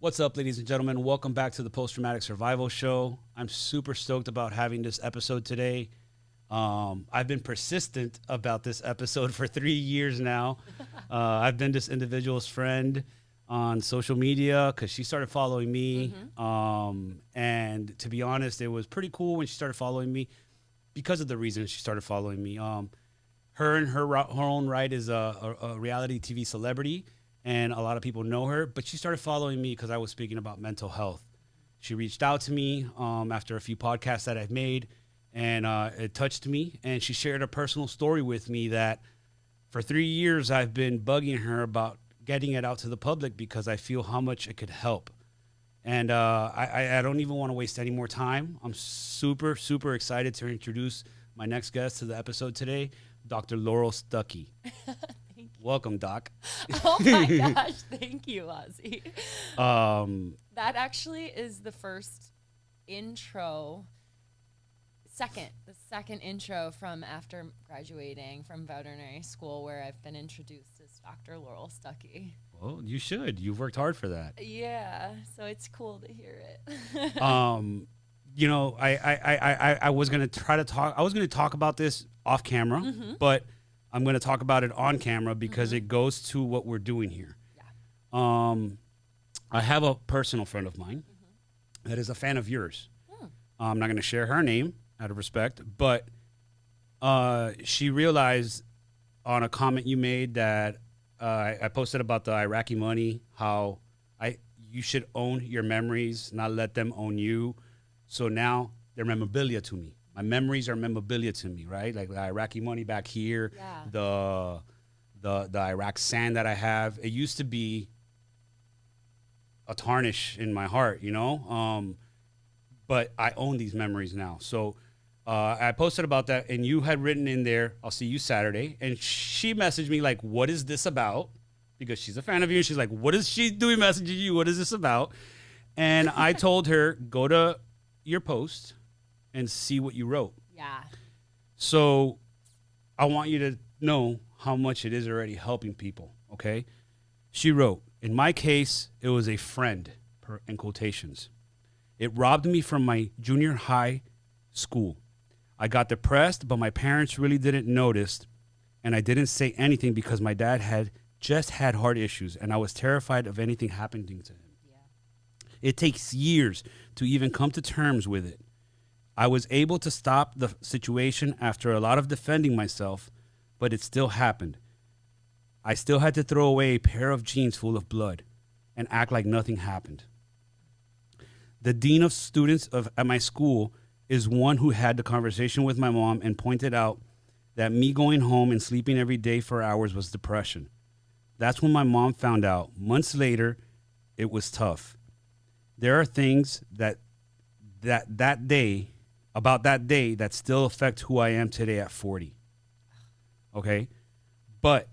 What's up, ladies and gentlemen? Welcome back to the Post Traumatic Survival Show. I'm super stoked about having this episode today. I've been persistent about this episode for 3 years now. I've been this individual's friend on social media because she started following me. And to be honest, it was pretty cool when she started following me because of the reason she started following me. Her in her own right is a reality TV celebrity, and a lot of people know her, but she started following me because I was speaking about mental health. She reached out to me after a few podcasts that I've made, and it touched me, and she shared a personal story with me that for 3 years I've been bugging her about getting it out to the public because I feel how much it could help. And I don't even want to waste any more time. I'm super, super excited to introduce my next guest to the episode today, Dr. Laurel Stucky. Welcome, Doc. Oh my gosh, thank you, Ozzy. Um, That actually is the first intro, the second intro from after graduating from veterinary school where I've been introduced as Dr. Laurel Stucky. well, you should. You've worked hard for that. Yeah, so it's cool to hear it. You know, I was gonna try to talk. I was gonna talk about this off camera, but I'm gonna talk about it on camera because it goes to what we're doing here. Yeah. I have a personal friend of mine that is a fan of yours. I'm not gonna share her name out of respect, but she realized on a comment you made that I posted about the Iraqi money, how you should own your memories, not let them own you. So now they're memorabilia to me. My memories are memorabilia to me, right? Like the Iraqi money back here, Yeah. the Iraq sand that I have. It used to be a tarnish in my heart, you know? But I own these memories now. So I posted about that, and you had written in there, I'll see you Saturday. And she messaged me like, what is this about? Because she's a fan of you. She's like, what is she doing messaging you? What is this about? And I told her, go to your post and see what you wrote. Yeah. So I want you to know how much it is already helping people, okay? She wrote, in my case, it was a friend, in quotations. It robbed me from my junior high school. I got depressed, but my parents really didn't notice, and I didn't say anything because my dad had just had heart issues, and I was terrified of anything happening to him. It takes years to even come to terms with it. I was able to stop the situation after a lot of defending myself, but it still happened. I still had to throw away a pair of jeans full of blood and act like nothing happened. The dean of students at my school is one who had the conversation with my mom and pointed out that me going home and sleeping every day for hours was depression. That's when my mom found out. Months later, it was tough. There are things that day that still affect who I am today at 40. Okay? But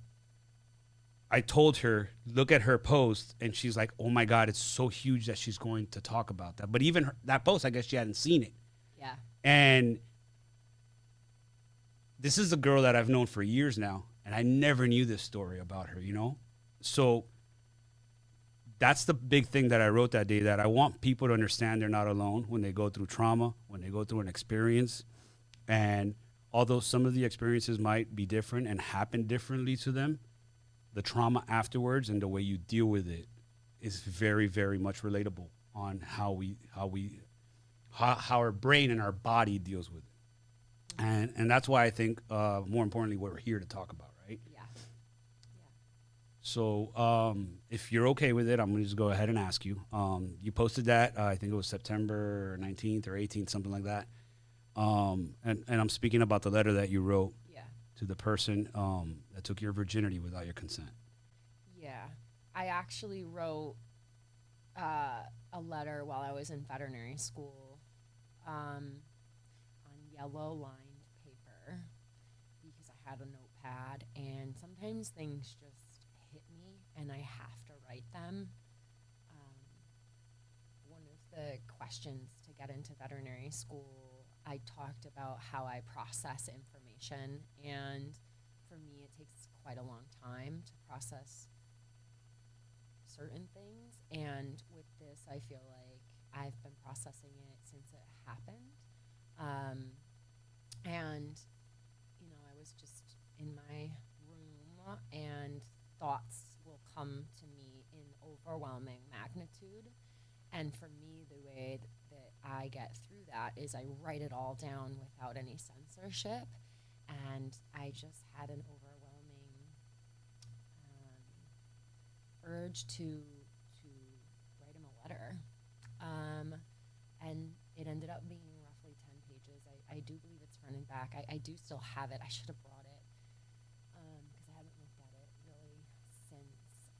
I told her, look at her post, and she's like, oh my God, it's so huge that she's going to talk about that. But even that post, I guess she hadn't seen it. Yeah. And this is a girl that I've known for years now, and I never knew this story about her, you know? So that's the big thing that I wrote that day, that I want people to understand they're not alone when they go through trauma, when they go through an experience. And although some of the experiences might be different and happen differently to them, the trauma afterwards and the way you deal with it is very, very much relatable on how our brain and our body deals with it. And that's why I think, more importantly, what we're here to talk about, right? Yeah. So if you're okay with it, I'm going to just go ahead and ask you. You posted that, I think it was September 19th or 18th, something like that. And I'm speaking about the letter that you wrote to the person that took your virginity without your consent. Yeah. I actually wrote a letter while I was in veterinary school on yellow lined paper because I had a notepad, and sometimes things just hit me and I have to write them. One of the questions to get into veterinary school, I talked about how I process information, and for me it takes quite a long time to process certain things. And with this, I feel like I've been processing it since it happened. And, I was just in my room, and thoughts will come to me in overwhelming magnitude. And for me, the way that I get through that is I write it all down without any censorship. And I just had an overwhelming urge to write him a letter. And it ended up being roughly 10 pages. I do believe it's front and back. I do still have it. I should have brought it because I haven't looked at it really since.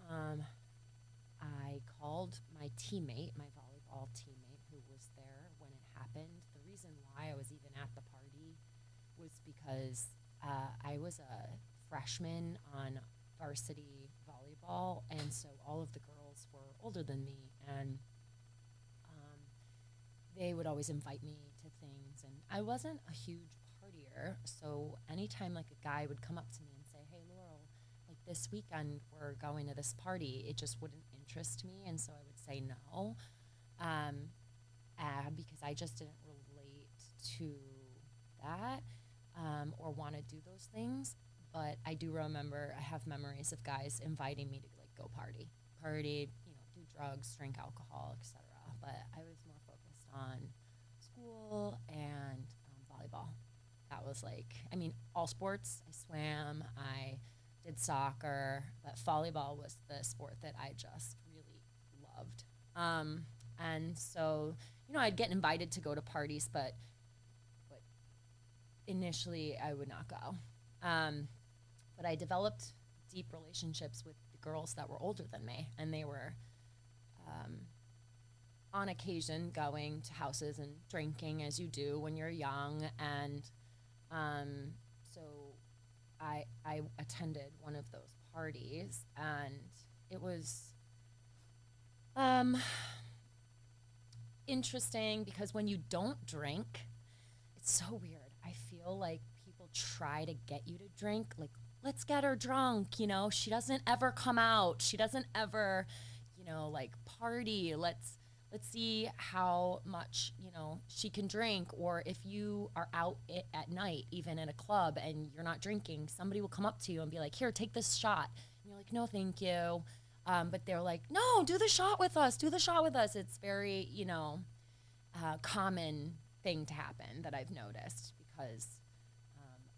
I called my teammate, my volleyball teammate, who was there when it happened. The reason why I was even at the party was because I was a freshman on varsity volleyball, and so all of the girls were older than me, and they would always invite me to things, and I wasn't a huge partier, so anytime like a guy would come up to me and say, "Hey, Laurel, like this weekend we're going to this party," it just wouldn't interest me, and so I would say no, because I just didn't relate to that or want to do those things. But I do remember, I have memories of guys inviting me to like go party, do drugs, drink alcohol, etc. But I was more focused on school and volleyball. That was like, all sports. I swam, I did soccer, but volleyball was the sport that I just really loved. And so, I'd get invited to go to parties, but initially I would not go. But I developed deep relationships with the girls that were older than me, and they were on occasion going to houses and drinking, as you do when you're young. And so I attended one of those parties, and it was interesting because when you don't drink, it's so weird. I feel like people try to get you to drink, like, let's get her drunk, she doesn't ever come out, she doesn't ever, like party, let's see how much, she can drink. Or if you are out at night, even in a club, and you're not drinking, somebody will come up to you and be like, "Here, take this shot." And you're like, "No, thank you." But they're like, "No, do the shot with us. It's very, common thing to happen that I've noticed because,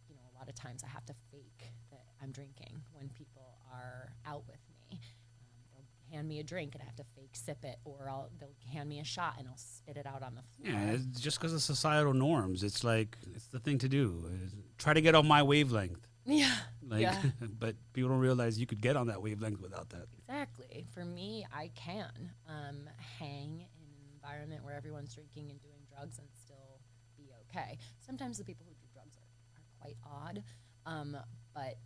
a lot of times I have to fake that I'm drinking when people are out with me. They'll hand me a drink and I have to fake sip it, or they'll hand me a shot and I'll spit it out on the floor. Yeah, it's just because of societal norms. It's like, it's the thing to do. Try to get on my wavelength. Yeah. But people don't realize you could get on that wavelength without that. Exactly. For me, I can hang in an environment where everyone's drinking and doing drugs and still be okay. Sometimes the people who do drugs are quite odd, but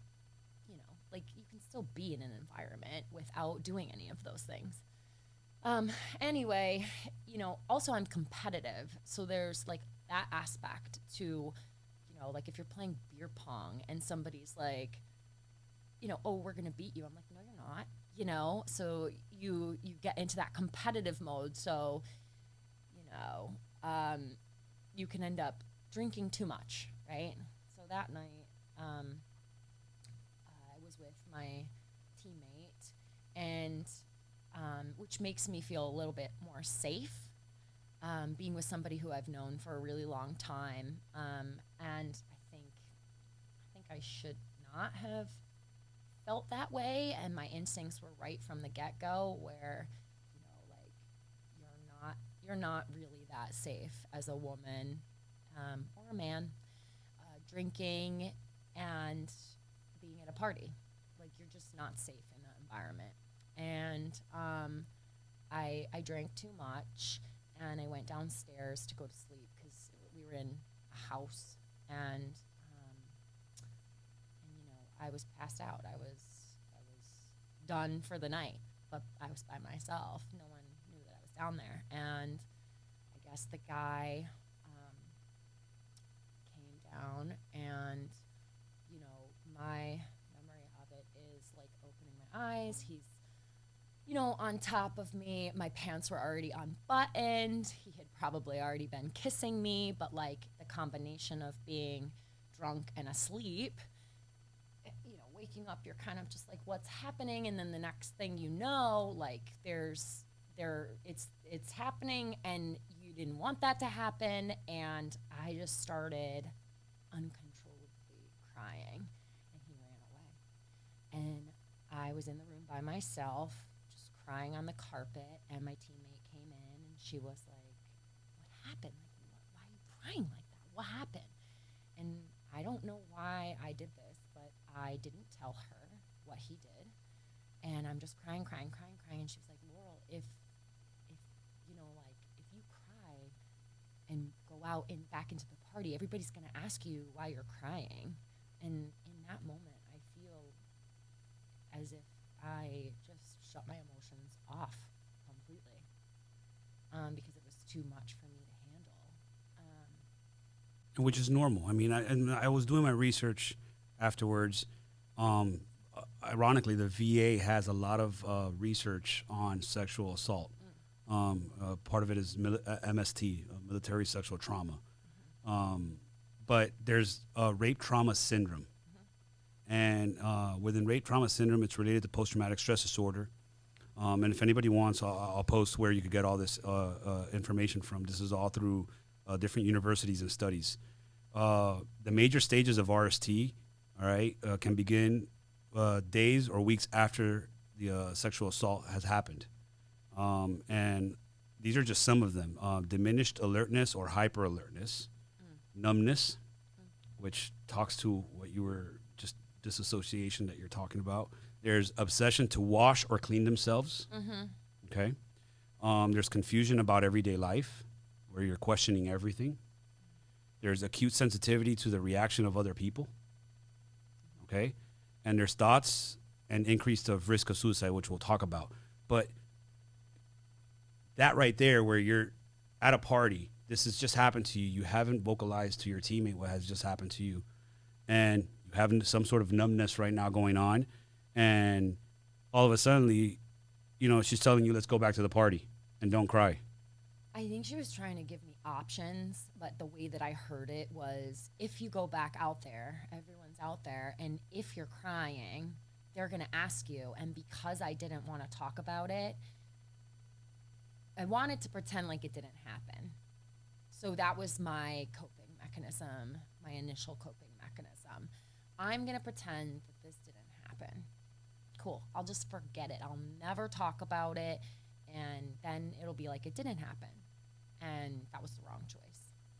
you can still be in an environment without doing any of those things. Anyway, also I'm competitive, so there's like that aspect to, like if you're playing beer pong and somebody's like, "Oh, we're gonna beat you," I'm like, "No, you're not," so you get into that competitive mode, so you can end up drinking too much, right? So that night, I was with my teammate, and which makes me feel a little bit more safe, being with somebody who I've known for a really long time, and I think I should not have felt that way, and my instincts were right from the get-go, where you're not really that safe as a woman or a man, drinking and being at a party. Like, you're just not safe in that environment. And I drank too much, and I went downstairs to go to sleep because we were in a house, and I was passed out. I was done for the night, but I was by myself. No one knew that I was down there, and I guess the guy came down, and my memory of it is like opening my eyes. He's on top of me. My pants were already unbuttoned. He had probably already been kissing me, but like the combination of being drunk and asleep, waking up, you're kind of just like, what's happening? And then the next thing you know, like it's happening, and you didn't want that to happen. And I just started uncontrollably crying, and he ran away. And I was in the room by myself, just crying on the carpet, and my teammate came in, and she was like, what happened? Like, why are you crying like that? What happened? And I don't know why I did this, but I didn't tell her what he did. And I'm just crying. And she was like, Laurel, if you cry and go out and back into the party, everybody's going to ask you why you're crying. And in that moment, I feel as if I just shut my emotions off completely, because it was too much for me to handle. Which is normal. I mean, I was doing my research afterwards. Ironically, the VA has a lot of research on sexual assault. Part of it is MST, military sexual trauma. But there's rape trauma syndrome. And within rape trauma syndrome, it's related to post-traumatic stress disorder. And if anybody wants, I'll post where you could get all this information from. This is all through different universities and studies. The major stages of RST, all right, can begin days or weeks after the sexual assault has happened. And these are just some of them. Diminished alertness or hyper alertness, numbness, which talks to what you were just disassociation that you're talking about. There's obsession to wash or clean themselves. Okay. There's confusion about everyday life, where you're questioning everything. There's acute sensitivity to the reaction of other people. Okay. And there's thoughts and increased of risk of suicide, which we'll talk about. But that right there, where you're at a party, this has just happened to you. You haven't vocalized to your teammate what has just happened to you. And you have some sort of numbness right now going on. And all of a sudden, she's telling you, let's go back to the party and don't cry. I think she was trying to give me options, but the way that I heard it was, if you go back out there, everyone's out there, and if you're crying, they're going to ask you. And because I didn't want to talk about it, I wanted to pretend like it didn't happen. So that was my coping mechanism, my initial coping mechanism. I'm going to pretend that this didn't happen. Cool. I'll just forget it. I'll never talk about it. And then it'll be like it didn't happen. And that was the wrong choice.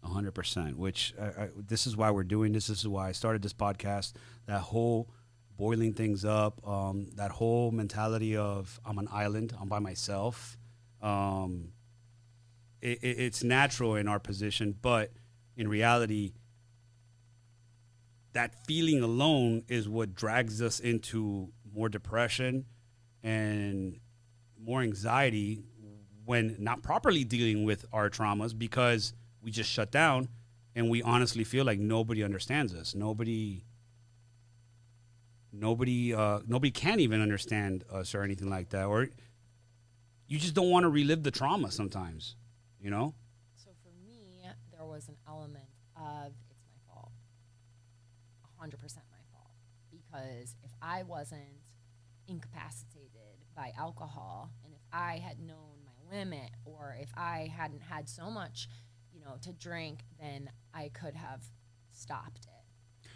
100%, which this is why we're doing this. This is why I started this podcast. That whole boiling things up, that whole mentality of I'm an island, I'm by myself. It's natural in our position, but in reality, that feeling alone is what drags us into more depression and more anxiety when not properly dealing with our traumas, because we just shut down and we honestly feel like nobody understands us. Nobody can even understand us or anything like that. Or you just don't want to relive the trauma sometimes, So for me, there was an element of it's my fault. 100% my fault. Because if I wasn't incapacitated by alcohol, and if I had known my limit, or if I hadn't had so much, to drink, then I could have stopped it.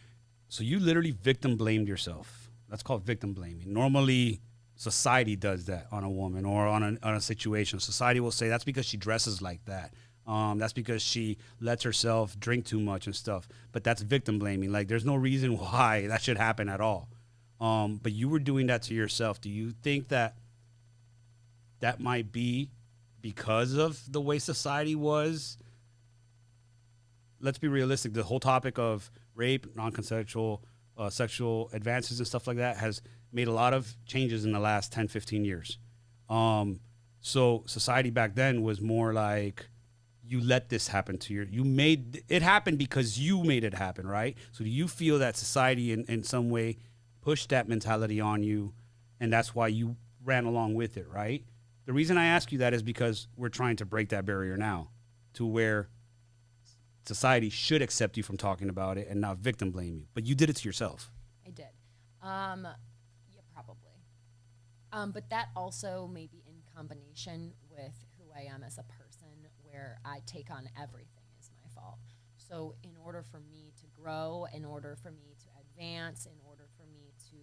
So you literally victim blamed yourself. That's called victim blaming. Normally, society does that on a woman or on a situation. Society will say that's because she dresses like that. That's because she lets herself drink too much and stuff. But that's victim blaming. Like, there's no reason why that should happen at all. But you were doing that to yourself. Do you think that might be because of the way society was? Let's be realistic. The whole topic of rape, non-consensual sexual advances and stuff like that has made a lot of changes in the last 10, 15 years. So society back then was more like, you let this happen to you made it happen because you made it happen, right? So do you feel that society in some way pushed that mentality on you, and that's why you ran along with it, right? The reason I ask you that is because we're trying to break that barrier now to where society should accept you from talking about it and not victim blame you. But you did it to yourself. I did. Yeah, probably. But that also may be in combination with who I am as a person, where I take on everything as my fault. So in order for me to grow, in order for me to advance, in order for me to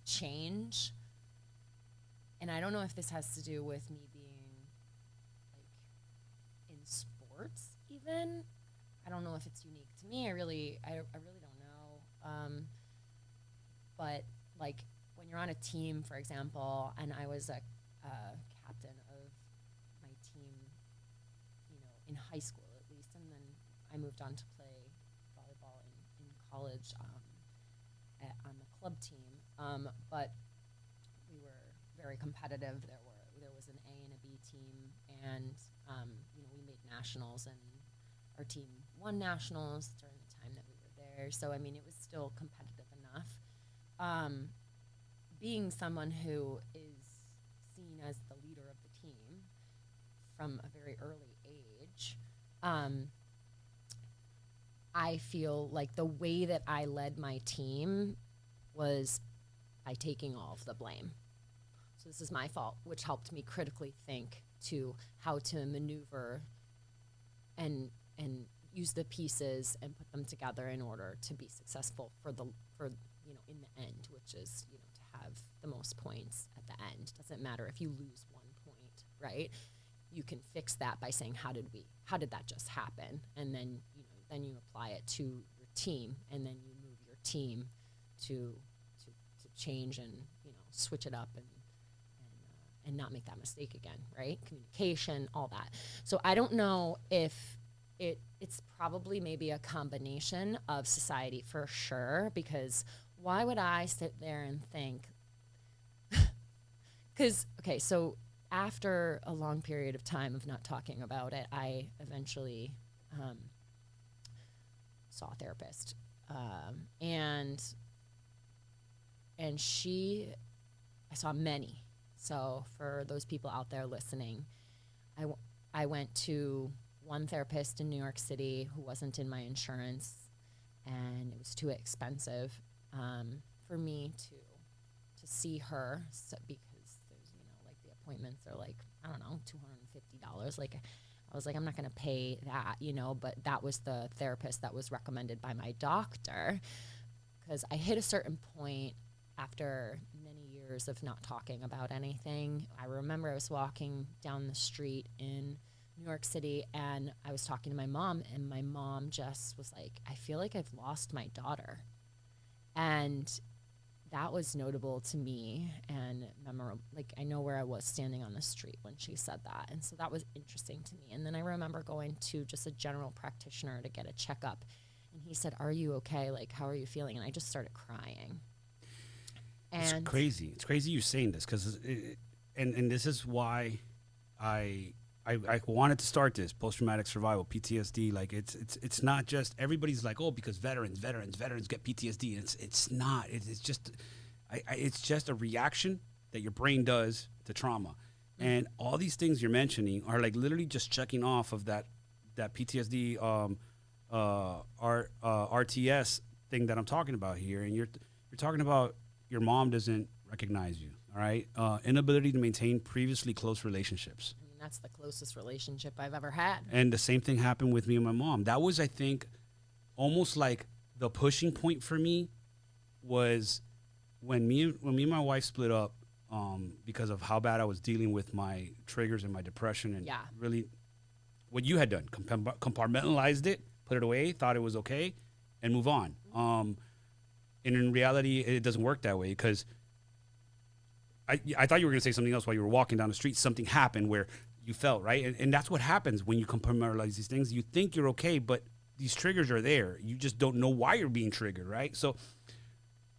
change, and I don't know if this has to do with me being like in sports even. I don't know if it's unique to me. I really don't know. But like when you're on a team, for example, and I was a captain of my team, in high school at least, and then I moved on to play volleyball in college on the club team. But we were very competitive. There was an A and a B team, and we made nationals, and our team won nationals during the time that we were there. So I mean, it was still competitive enough. Being someone who is seen as the leader of the team from a very early age, I feel like the way that I led my team was by taking all of the blame. So this is my fault, which helped me critically think to how to maneuver and use the pieces and put them together in order to be successful for in the end, which is to have the most points at the end. Doesn't matter if you lose 1 point, right? You can fix that by saying how did that just happen, and then you apply it to your team, and then you move your team to change and switch it up and not make that mistake again, right? Communication, all that. So I don't know if it's probably maybe a combination of society for sure, because why would I sit there and think, so after a long period of time of not talking about it, I eventually saw a therapist, and I saw many. So for those people out there listening, I went to one therapist in New York City who wasn't in my insurance, and it was too expensive for me to see her, because there's like the appointments are like, I don't know, $250. Like I was like, I'm not going to pay that, but that was the therapist that was recommended by my doctor, because I hit a certain point after many years of not talking about anything. I remember I was walking down the street in New York City, and I was talking to my mom, and my mom just was like, I feel like I've lost my daughter. And that was notable to me and memorable. Like, I know where I was standing on the street when she said that. And so that was interesting to me. And then I remember going to just a general practitioner to get a checkup. And he said, "Are you okay? Like, how are you feeling?" And I just started crying. And it's crazy. It's crazy you saying this, because and this is why I wanted to start this post-traumatic survival, PTSD. Like it's not just everybody's like, oh, because veterans get PTSD. It's not. It's just it's just a reaction that your brain does to trauma, and all these things you're mentioning are like literally just checking off of that PTSD RTS thing that I'm talking about here. And you're talking about your mom doesn't recognize you. All right, inability to maintain previously close relationships. That's the closest relationship I've ever had. And the same thing happened with me and my mom. That was, I think, almost like the pushing point for me was when me and my wife split up, because of how bad I was dealing with my triggers and my depression, and really what you had done, compartmentalized it, put it away, thought it was okay, and move on. And in reality, it doesn't work that way, because I thought you were going to say something else while you were walking down the street. Something happened where you felt, right? And that's what happens when you compartmentalize these things. You think you're okay, but these triggers are there. You just don't know why you're being triggered, right? So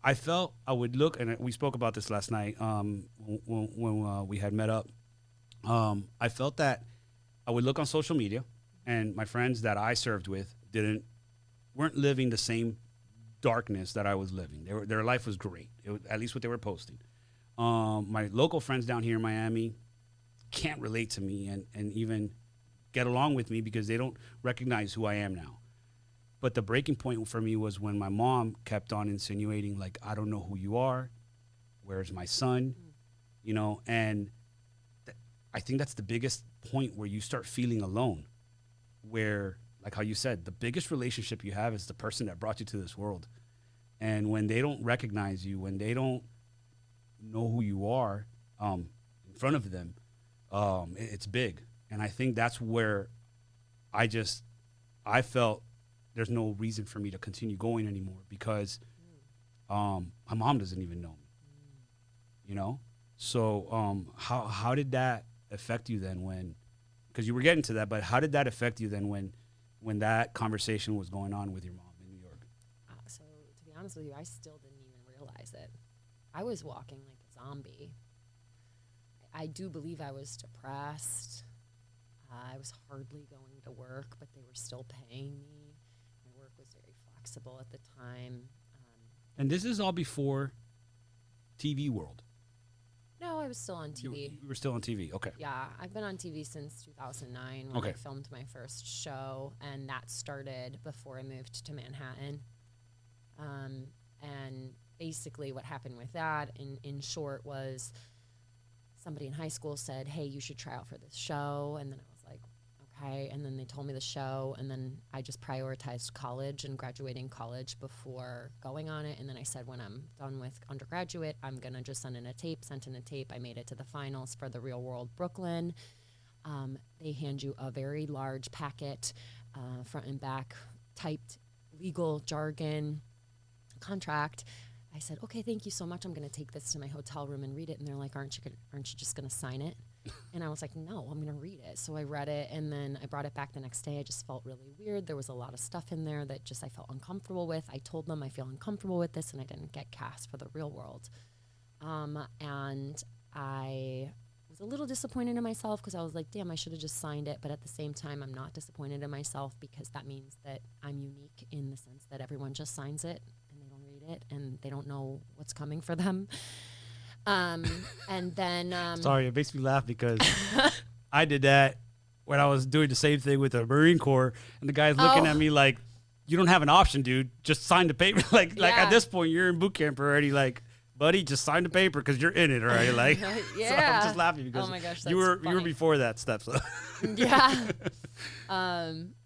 I felt I would look, and we spoke about this last night when we had met up. I felt that I would look on social media, and my friends that I served with weren't living the same darkness that I was living. Their life was great. It was, at least what they were posting. My local friends down here in Miami can't relate to me and even get along with me because they don't recognize who I am now. But the breaking point for me was when my mom kept on insinuating, like, I don't know who you are. Where's my son? You know, and I think that's the biggest point where you start feeling alone. Where, like how you said, the biggest relationship you have is the person that brought you to this world. And when they don't recognize you, when they don't know who you are in front of them, it's big. And I think that's where I felt there's no reason for me to continue going anymore because my mom doesn't even know me, you know? So how did that affect you then when, because you were getting to that, but how did that affect you then when that conversation was going on with your mom in New York? So to be honest with you, I still didn't even realize it. I was walking like a zombie. I do believe I was depressed. I was hardly going to work, but they were still paying me. My work was very flexible at the time. And this is all before TV world. No, I was still on TV. You were still on TV, okay. Yeah, I've been on TV since 2009 when I filmed my first show, and that started before I moved to Manhattan. And basically what happened with that, in short, was somebody in high school said, hey, you should try out for this show, and then I was like, okay, and then they told me the show, and then I just prioritized college and graduating college before going on it, and then I said when I'm done with undergraduate, I'm going to just sent in a tape. I made it to the finals for the Real World Brooklyn. They hand you a very large packet, front and back, typed legal jargon contract. I said, okay, thank you so much. I'm going to take this to my hotel room and read it. And they're like, aren't you just going to sign it? And I was like, no, I'm going to read it. So I read it, and then I brought it back the next day. I just felt really weird. There was a lot of stuff in there that just I felt uncomfortable with. I told them I feel uncomfortable with this, and I didn't get cast for the Real World. And I was a little disappointed in myself because I was like, damn, I should have just signed it. But at the same time, I'm not disappointed in myself because that means that I'm unique in the sense that everyone just signs it and they don't read it and they don't know what's coming for them. And then Sorry, it makes me laugh because I did that when I was doing the same thing with the Marine Corps, and the guy's looking at me like, you don't have an option, dude. Just sign the paper. Like at this point, you're in boot camp already. Like, buddy, just sign the paper because you're in it already. Like, yeah. So I'm just laughing because oh my gosh, you were before that step. So. Yeah.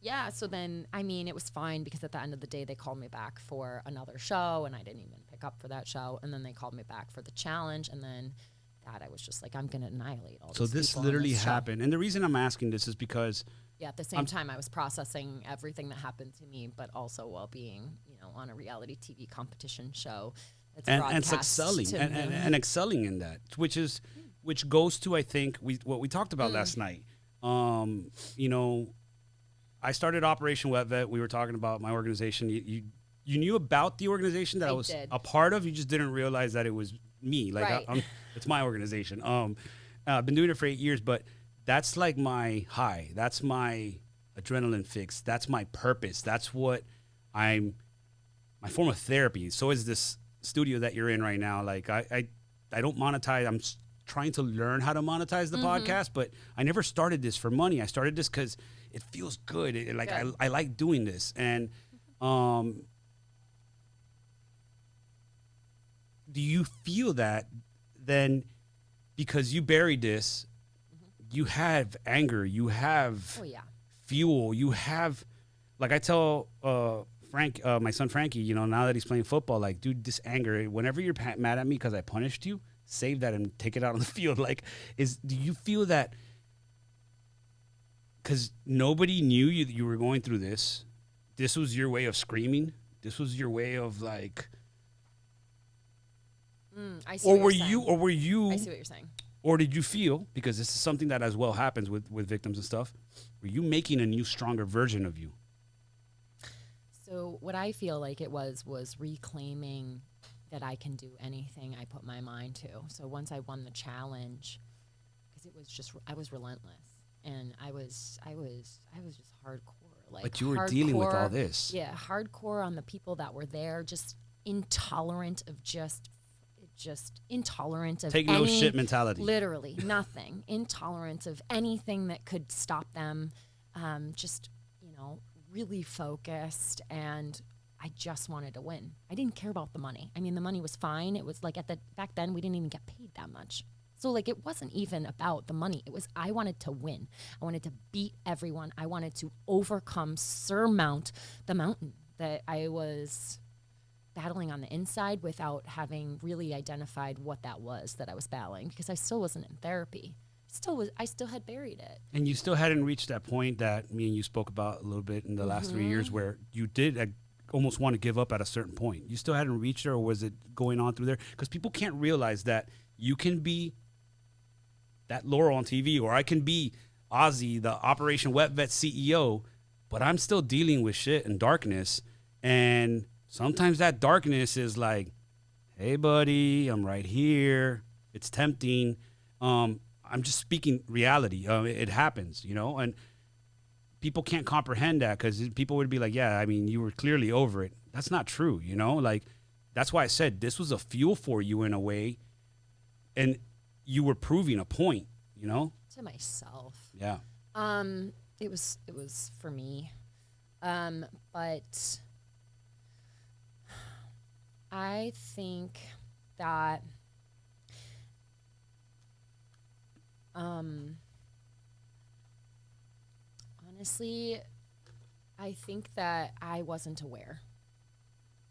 Yeah. So then, I mean, it was fine because at the end of the day, they called me back for another show, and I didn't even pick up for that show. And then they called me back for the challenge, and then that I was just like, I'm going to annihilate all. So these this people literally on this show. happened, and the reason I'm asking this is because. Yeah, at the same time, I was processing everything that happened to me, but also while being, on a reality TV competition show. And excelling and excelling in that, which goes to, I think, what we talked about last night. I started Operation Wet Vet. We were talking about my organization. You knew about the organization that I was a part of. You just didn't realize that it was me. Like right. It's my organization. I've been doing it for 8 years, but that's like my high. That's my adrenaline fix. That's my purpose. That's what my form of therapy. So is this studio that you're in right now. Like I don't monetize. I'm trying to learn how to monetize the podcast, but I never started this for money. I started this because it feels good. I like doing this. And do you feel that then because you buried this, you have anger, you have fuel, you have, like I tell Frank, my son Frankie, now that he's playing football, like, dude, this anger, whenever you're mad at me because I punished you, save that and take it out on the field. Like, do you feel that because nobody knew you were going through this, this was your way of screaming? This was your way of like... I see what you're saying. I see what you're saying. Or did you feel, because this is something that as well happens with victims and stuff, were you making a new, stronger version of you? So what I feel like it was reclaiming that I can do anything I put my mind to. So once I won the challenge, because it was just, I was relentless, and I was just hardcore. like But you were dealing with all hardcore- this. Yeah, hardcore on the people that were there, just intolerant of just intolerant of Take any no shit mentality. literally nothing, intolerant of anything that could stop them. Just really focused, and I just wanted to win. I didn't care about the money. I mean, the money was fine. It was like back then we didn't even get paid that much. So like it wasn't even about the money. It was I wanted to win. I wanted to beat everyone. I wanted to surmount the mountain that I was battling on the inside without having really identified what that was that I was battling, because I still wasn't in therapy. I still had buried it. And you still hadn't reached that point that me and you spoke about a little bit in the last 3 years where you did almost want to give up at a certain point. You still hadn't reached there, or was it going on through there? Because people can't realize that you can be that Laurel on TV, or I can be Ozzy, the Operation Wet Vet CEO, but I'm still dealing with shit and darkness. And sometimes that darkness is like, hey, buddy, I'm right here. It's tempting. I'm just speaking reality. It happens, and people can't comprehend that, because people would be like, yeah, I mean, you were clearly over it. That's not true, like that's why I said this was a fuel for you in a way, and you were proving a point, To myself. Yeah. It was for me. But I think that honestly, I think that I wasn't aware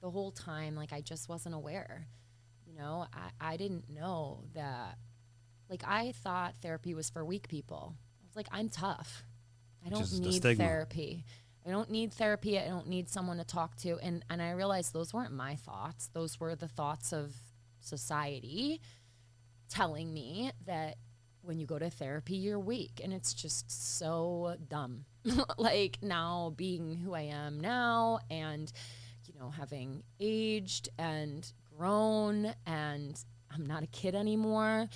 the whole time. Like, I just wasn't aware. I didn't know that. Like, I thought therapy was for weak people. I was like, I'm tough. I don't Just the need stigma. therapy. I don't need therapy. I don't need someone to talk to. And I realized those weren't my thoughts. Those were the thoughts of society telling me that when you go to therapy, you're weak. And it's just so dumb. Like, now being who I am now, and, having aged and grown, and I'm not a kid anymore,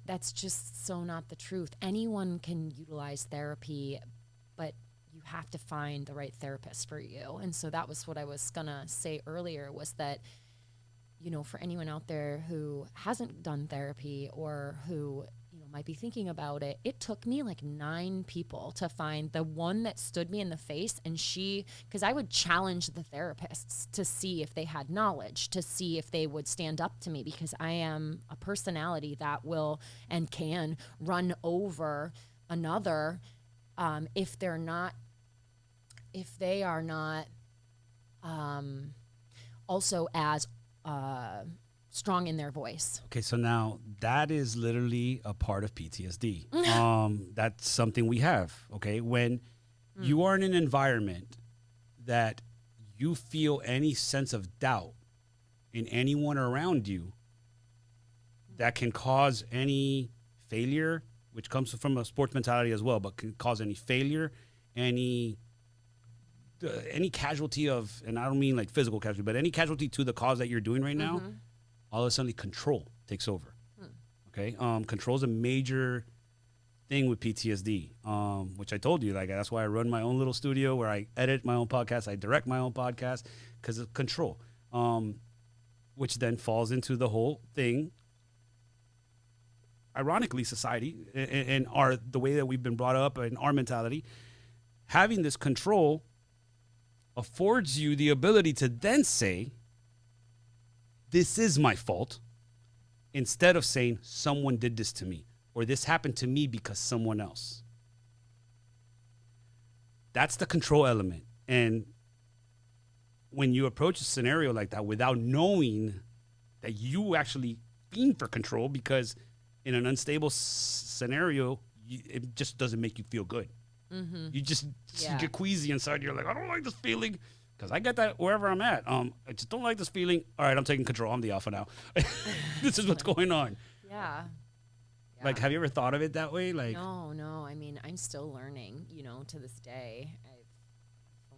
that's just so not the truth. Anyone can utilize therapy, but you have to find the right therapist for you. And so that was what I was gonna say earlier, was that, for anyone out there who hasn't done therapy, or who, might be thinking about it, it took me like 9 people to find the one that stood me in the face. And because I would challenge the therapists to see if they had knowledge, to see if they would stand up to me, because I am a personality that will and can run over another if they are not also as strong in their voice. Okay, so now that is literally a part of PTSD. That's something we have, okay? When you are in an environment that you feel any sense of doubt in anyone around you, that can cause any failure, which comes from a sports mentality as well, but can cause any failure, any casualty of, and I don't mean like physical casualty, but any casualty to the cause that you're doing right now, all of a sudden control takes over. Okay, control is a major thing with PTSD, which I told you, like, that's why I run my own little studio where I edit my own podcast, I direct my own podcast, because of control, which then falls into the whole thing. Ironically, society and the way that we've been brought up and our mentality, having this control affords you the ability to then say, this is my fault, instead of saying someone did this to me, or this happened to me because someone else. That's the control element. And when you approach a scenario like that without knowing that you actually fiend for control, because in an unstable scenario, it just doesn't make you feel good. You just you get queasy inside. You're like, I don't like this feeling, because I get that wherever I'm at. I just don't like this feeling. All right, I'm taking control. I'm the alpha now. This is what's going on. Yeah. Like, have you ever thought of it that way? Like, No. I mean, I'm still learning, to this day. I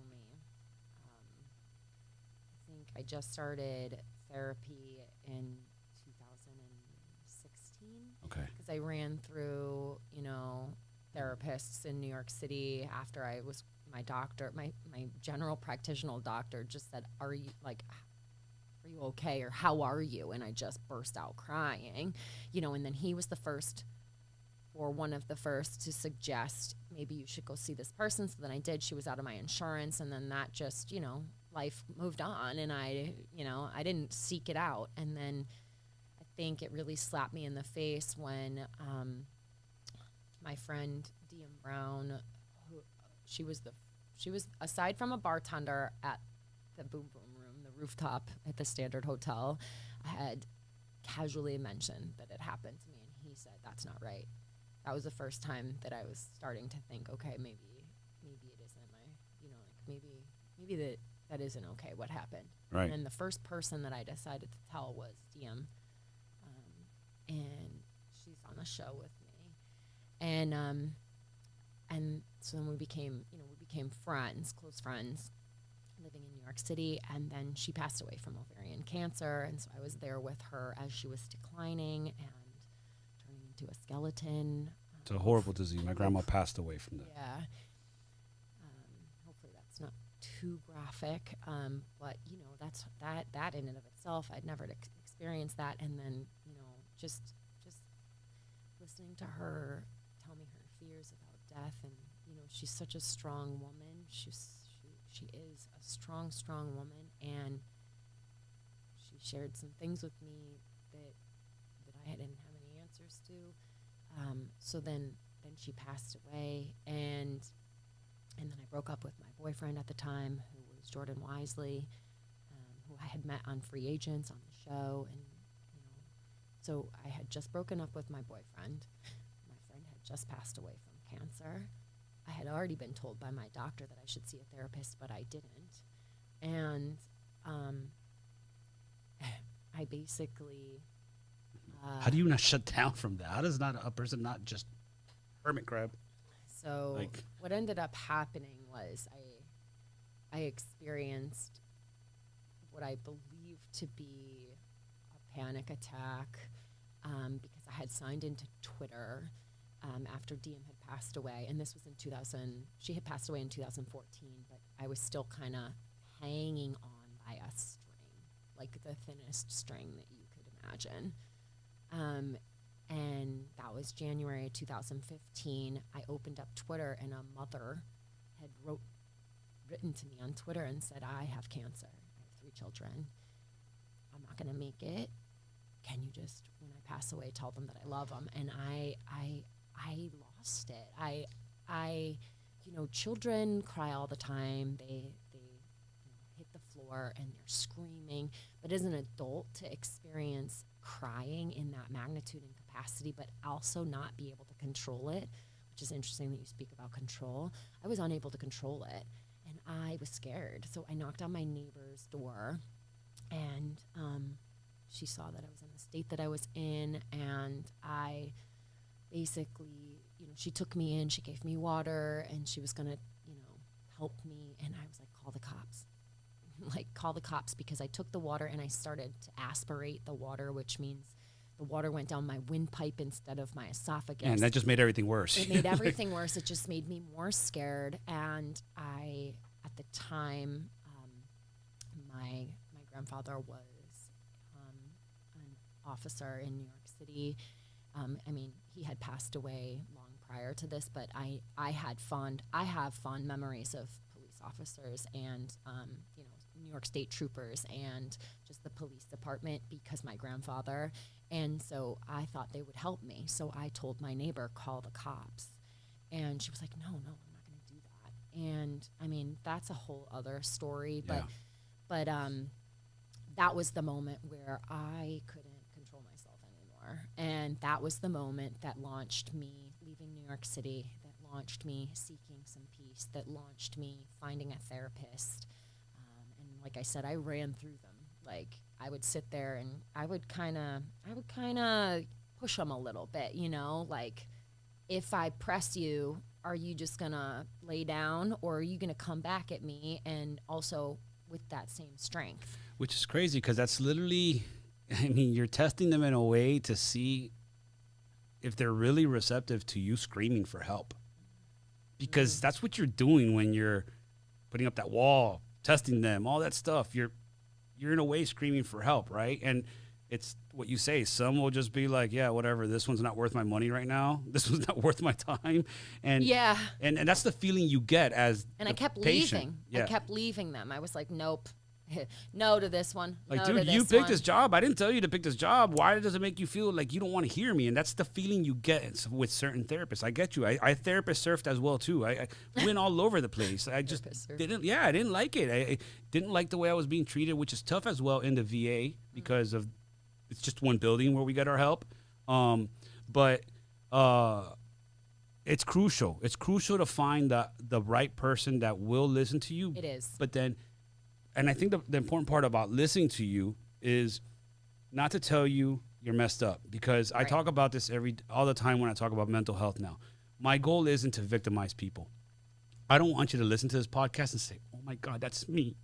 think I just started therapy in 2016. okay. Because I ran through, therapists in New York City after I was my doctor, my general practitioner doctor just said, are you okay? Or how are you? And I just burst out crying, and then he was the first or one of the first to suggest maybe you should go see this person. So then I did. She was out of my insurance, and then that just, life moved on, and I didn't seek it out. And then I think it really slapped me in the face when my friend DM Brown, who she was aside from a bartender at the Boom Boom Room, the rooftop at the Standard Hotel, I had casually mentioned that it happened to me, and he said, that's not right. That was the first time that I was starting to think, okay, maybe it isn't maybe that isn't okay what happened. Right. And the first person that I decided to tell was DM, and she's on the show with me, and so then we became friends, close friends, living in New York City. And then she passed away from ovarian cancer, and so I was there with her as she was declining and turning into a skeleton. It's a horrible disease. My grandma passed away from that. Yeah. Hopefully that's not too graphic, but that in and of itself, I'd never experienced that. And then just listening to her tell me her fears about death, and she's such a strong woman. She is a strong woman, and she shared some things with me that I didn't have any answers to. So then she passed away, and then I broke up with my boyfriend at the time, who was Jordan Wisely, who I had met on Free Agents on the show. And so I had just broken up with my boyfriend. My friend had just passed away from cancer. I had already been told by my doctor that I should see a therapist, but I didn't. And I basically... How do you not shut down from that? How does not a person not just hermit crab? So what ended up happening was I experienced what I believed to be a panic attack, because I had signed into Twitter after DM had passed away. And this was in 2000. She had passed away in 2014, but I was still kind of hanging on by a string, like the thinnest string that you could imagine. And that was January 2015. I opened up Twitter, and a mother had written to me on Twitter and said, I have cancer. I have 3 children. I'm not going to make it. Can you just, when I pass away, tell them that I love them? And I lost it. Children cry all the time. They hit the floor and they're screaming. But as an adult, to experience crying in that magnitude and capacity, but also not be able to control it, which is interesting that you speak about control. I was unable to control it, and I was scared. So I knocked on my neighbor's door, and she saw that I was in the state that I was in, and I basically, she took me in, she gave me water, and she was going to, help me. And I was like, call the cops. Call the cops, because I took the water and I started to aspirate the water, which means the water went down my windpipe instead of my esophagus. And that just made everything worse. It made everything worse. It just made me more scared. And I, at the time, my grandfather was an officer in New York City. He had passed away long prior to this, but I have fond memories of police officers and New York State troopers and just the police department, because my grandfather. And so I thought they would help me. So I told my neighbor, call the cops. And she was like, no, I'm not going to do that. And that's a whole other story. Yeah. But that was the moment where I couldn't control myself anymore. And that was the moment that launched me leaving New York City, that launched me seeking some peace, that launched me finding a therapist. Like I said, I ran through them. Like, I would sit there and I would kind of push them a little bit, like, if I press you, are you just going to lay down, or are you going to come back at me, and also with that same strength? Which is crazy, because that's literally, you're testing them in a way to see if they're really receptive to you screaming for help. because that's what you're doing when you're putting up that wall, testing them, all that stuff. You're in a way screaming for help, right? And it's what you say. Some will just be like, yeah, whatever. This one's not worth my money right now. This one's not worth my time. And and that's the feeling you get as I kept patient. leaving. Yeah. I kept leaving them. I was like, nope. No to this one. Like, no dude, to this you picked one. this job. I didn't tell you to pick this job. Why does it make you feel like you don't want to hear me? And that's the feeling you get with certain therapists. I get you. I therapist surfed as well too. I went all over the place. I just didn't. Yeah, I didn't like it. I didn't like the way I was being treated, which is tough as well in the VA because of it's just one building where we get our help. But it's crucial. It's crucial to find the right person that will listen to you. It is. But then. And I think the important part about listening to you is not to tell you you're messed up, because I talk about this all the time when I talk about mental health now. My goal isn't to victimize people. I don't want you to listen to this podcast and say, oh my God, that's me.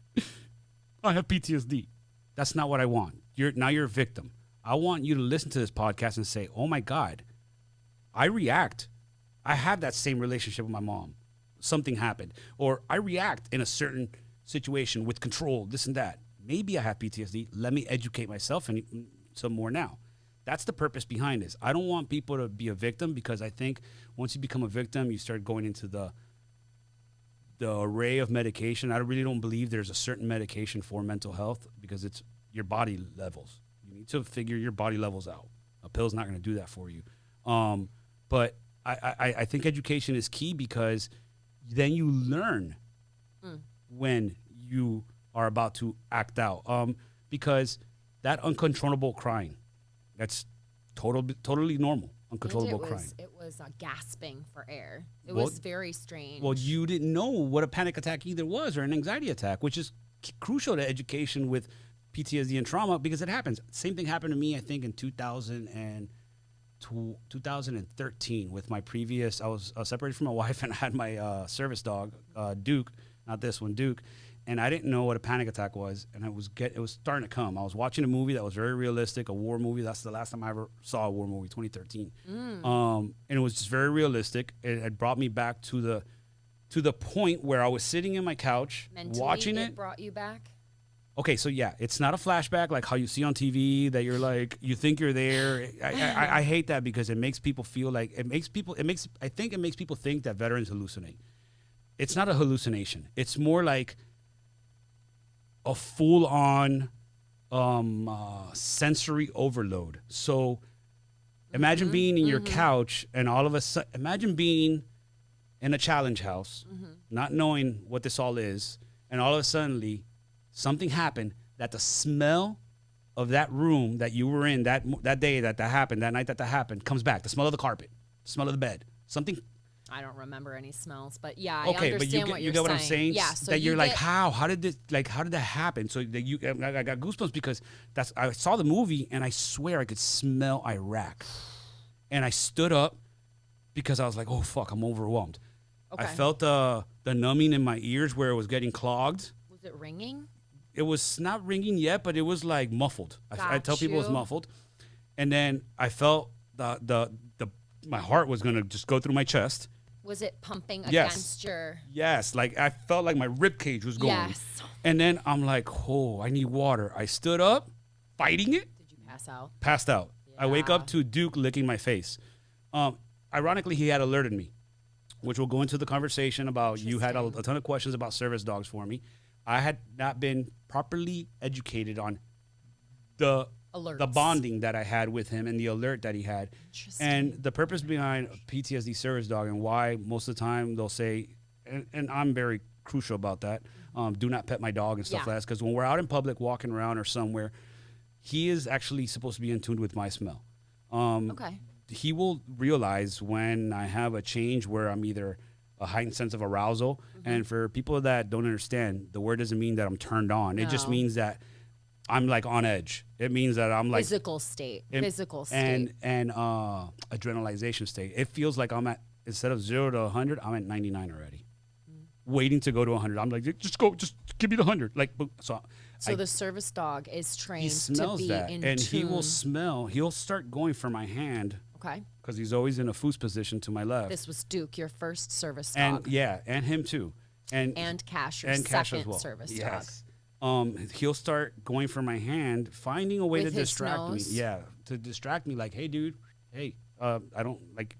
I have PTSD. That's not what I want. Now you're a victim. I want you to listen to this podcast and say, oh my God, I react. I have that same relationship with my mom. Something happened. Or I react in a certain situation with control, this and that. Maybe I have PTSD. Let me educate myself and some more now. That's the purpose behind this. I don't want people to be a victim, because I think once you become a victim, you start going into the array of medication. I really don't believe there's a certain medication for mental health, because it's your body levels. You need to figure your body levels out. A pill's not going to do that for you. But I think education is key, because then you learn when you are about to act out, because that uncontrollable crying, that's totally normal. Uncontrollable crying. It was gasping for air. It was very strange. Well, you didn't know what a panic attack either was, or an anxiety attack, which is crucial to education with PTSD and trauma, because it happens. Same thing happened to me, I think, in 2013 with my previous. I was separated from my wife, and I had my service dog, Duke. Not this one, Duke. And I didn't know what a panic attack was, and it was starting to come. I was watching a movie that was very realistic, a war movie. That's the last time I ever saw a war movie, 2013. And it was just very realistic. It had brought me back to the point where I was sitting in my couch watching it. Brought you back? Okay, so yeah, it's not a flashback like how you see on TV that you're like, you think you're there. I hate that, because it makes people feel like I think it makes people think that veterans hallucinate. It's not a hallucination. It's more like a full-on sensory overload. So imagine being in your couch, and all of a sudden, imagine being in a challenge house, not knowing what this all is, and all of a sudden something happened that the smell of that room that you were in that day that happened, that night that happened, comes back. The smell of the carpet, the smell of the bed, something. I don't remember any smells, but yeah, I okay, understand but you what you're get what saying. I'm saying? Yeah, so that you're like, get, how did that happen? So that I got goosebumps, because I saw the movie, and I swear I could smell Iraq, and I stood up because I was like, oh fuck, I'm overwhelmed. Okay. I felt the numbing in my ears where it was getting clogged. Was it ringing? It was not ringing yet, but it was like muffled. I tell people it was muffled, and then I felt my heart was gonna just go through my chest. Was it pumping against your? Yes, like I felt like my rib cage was going. Yes. And then I'm like, oh, I need water. I stood up, fighting it. Did you pass out? Passed out. Yeah. I wake up to Duke licking my face. Ironically, he had alerted me, which we'll go into the conversation about. You had a ton of questions about service dogs for me. I had not been properly educated on the bonding that I had with him and the alert that he had. And the purpose behind a PTSD service dog, and why most of the time they'll say, and I'm very crucial about that, do not pet my dog and stuff like that. Because when we're out in public walking around or somewhere, he is actually supposed to be in tune with my smell. Okay. He will realize when I have a change where I'm either a heightened sense of arousal. And for people that don't understand, the word doesn't mean that I'm turned on. It just means that I'm like on edge. It means that I'm like physical state and adrenalization state. It feels like I'm at, instead of 0 to 100, I'm at 99 already, waiting to go to 100. I'm like, just give me the 100. Like, so the service dog is trained he smells to be that, in and tune. he will smell. He'll start going for my hand Okay. because he's always in a foos position to my left. This was Duke, your first service dog. And him too. And Cash, your Cash second as well. service dog. Yes. He'll start going for my hand, finding a way With to his distract nose? me. Yeah, to distract me. Like, hey, dude, hey, I don't like.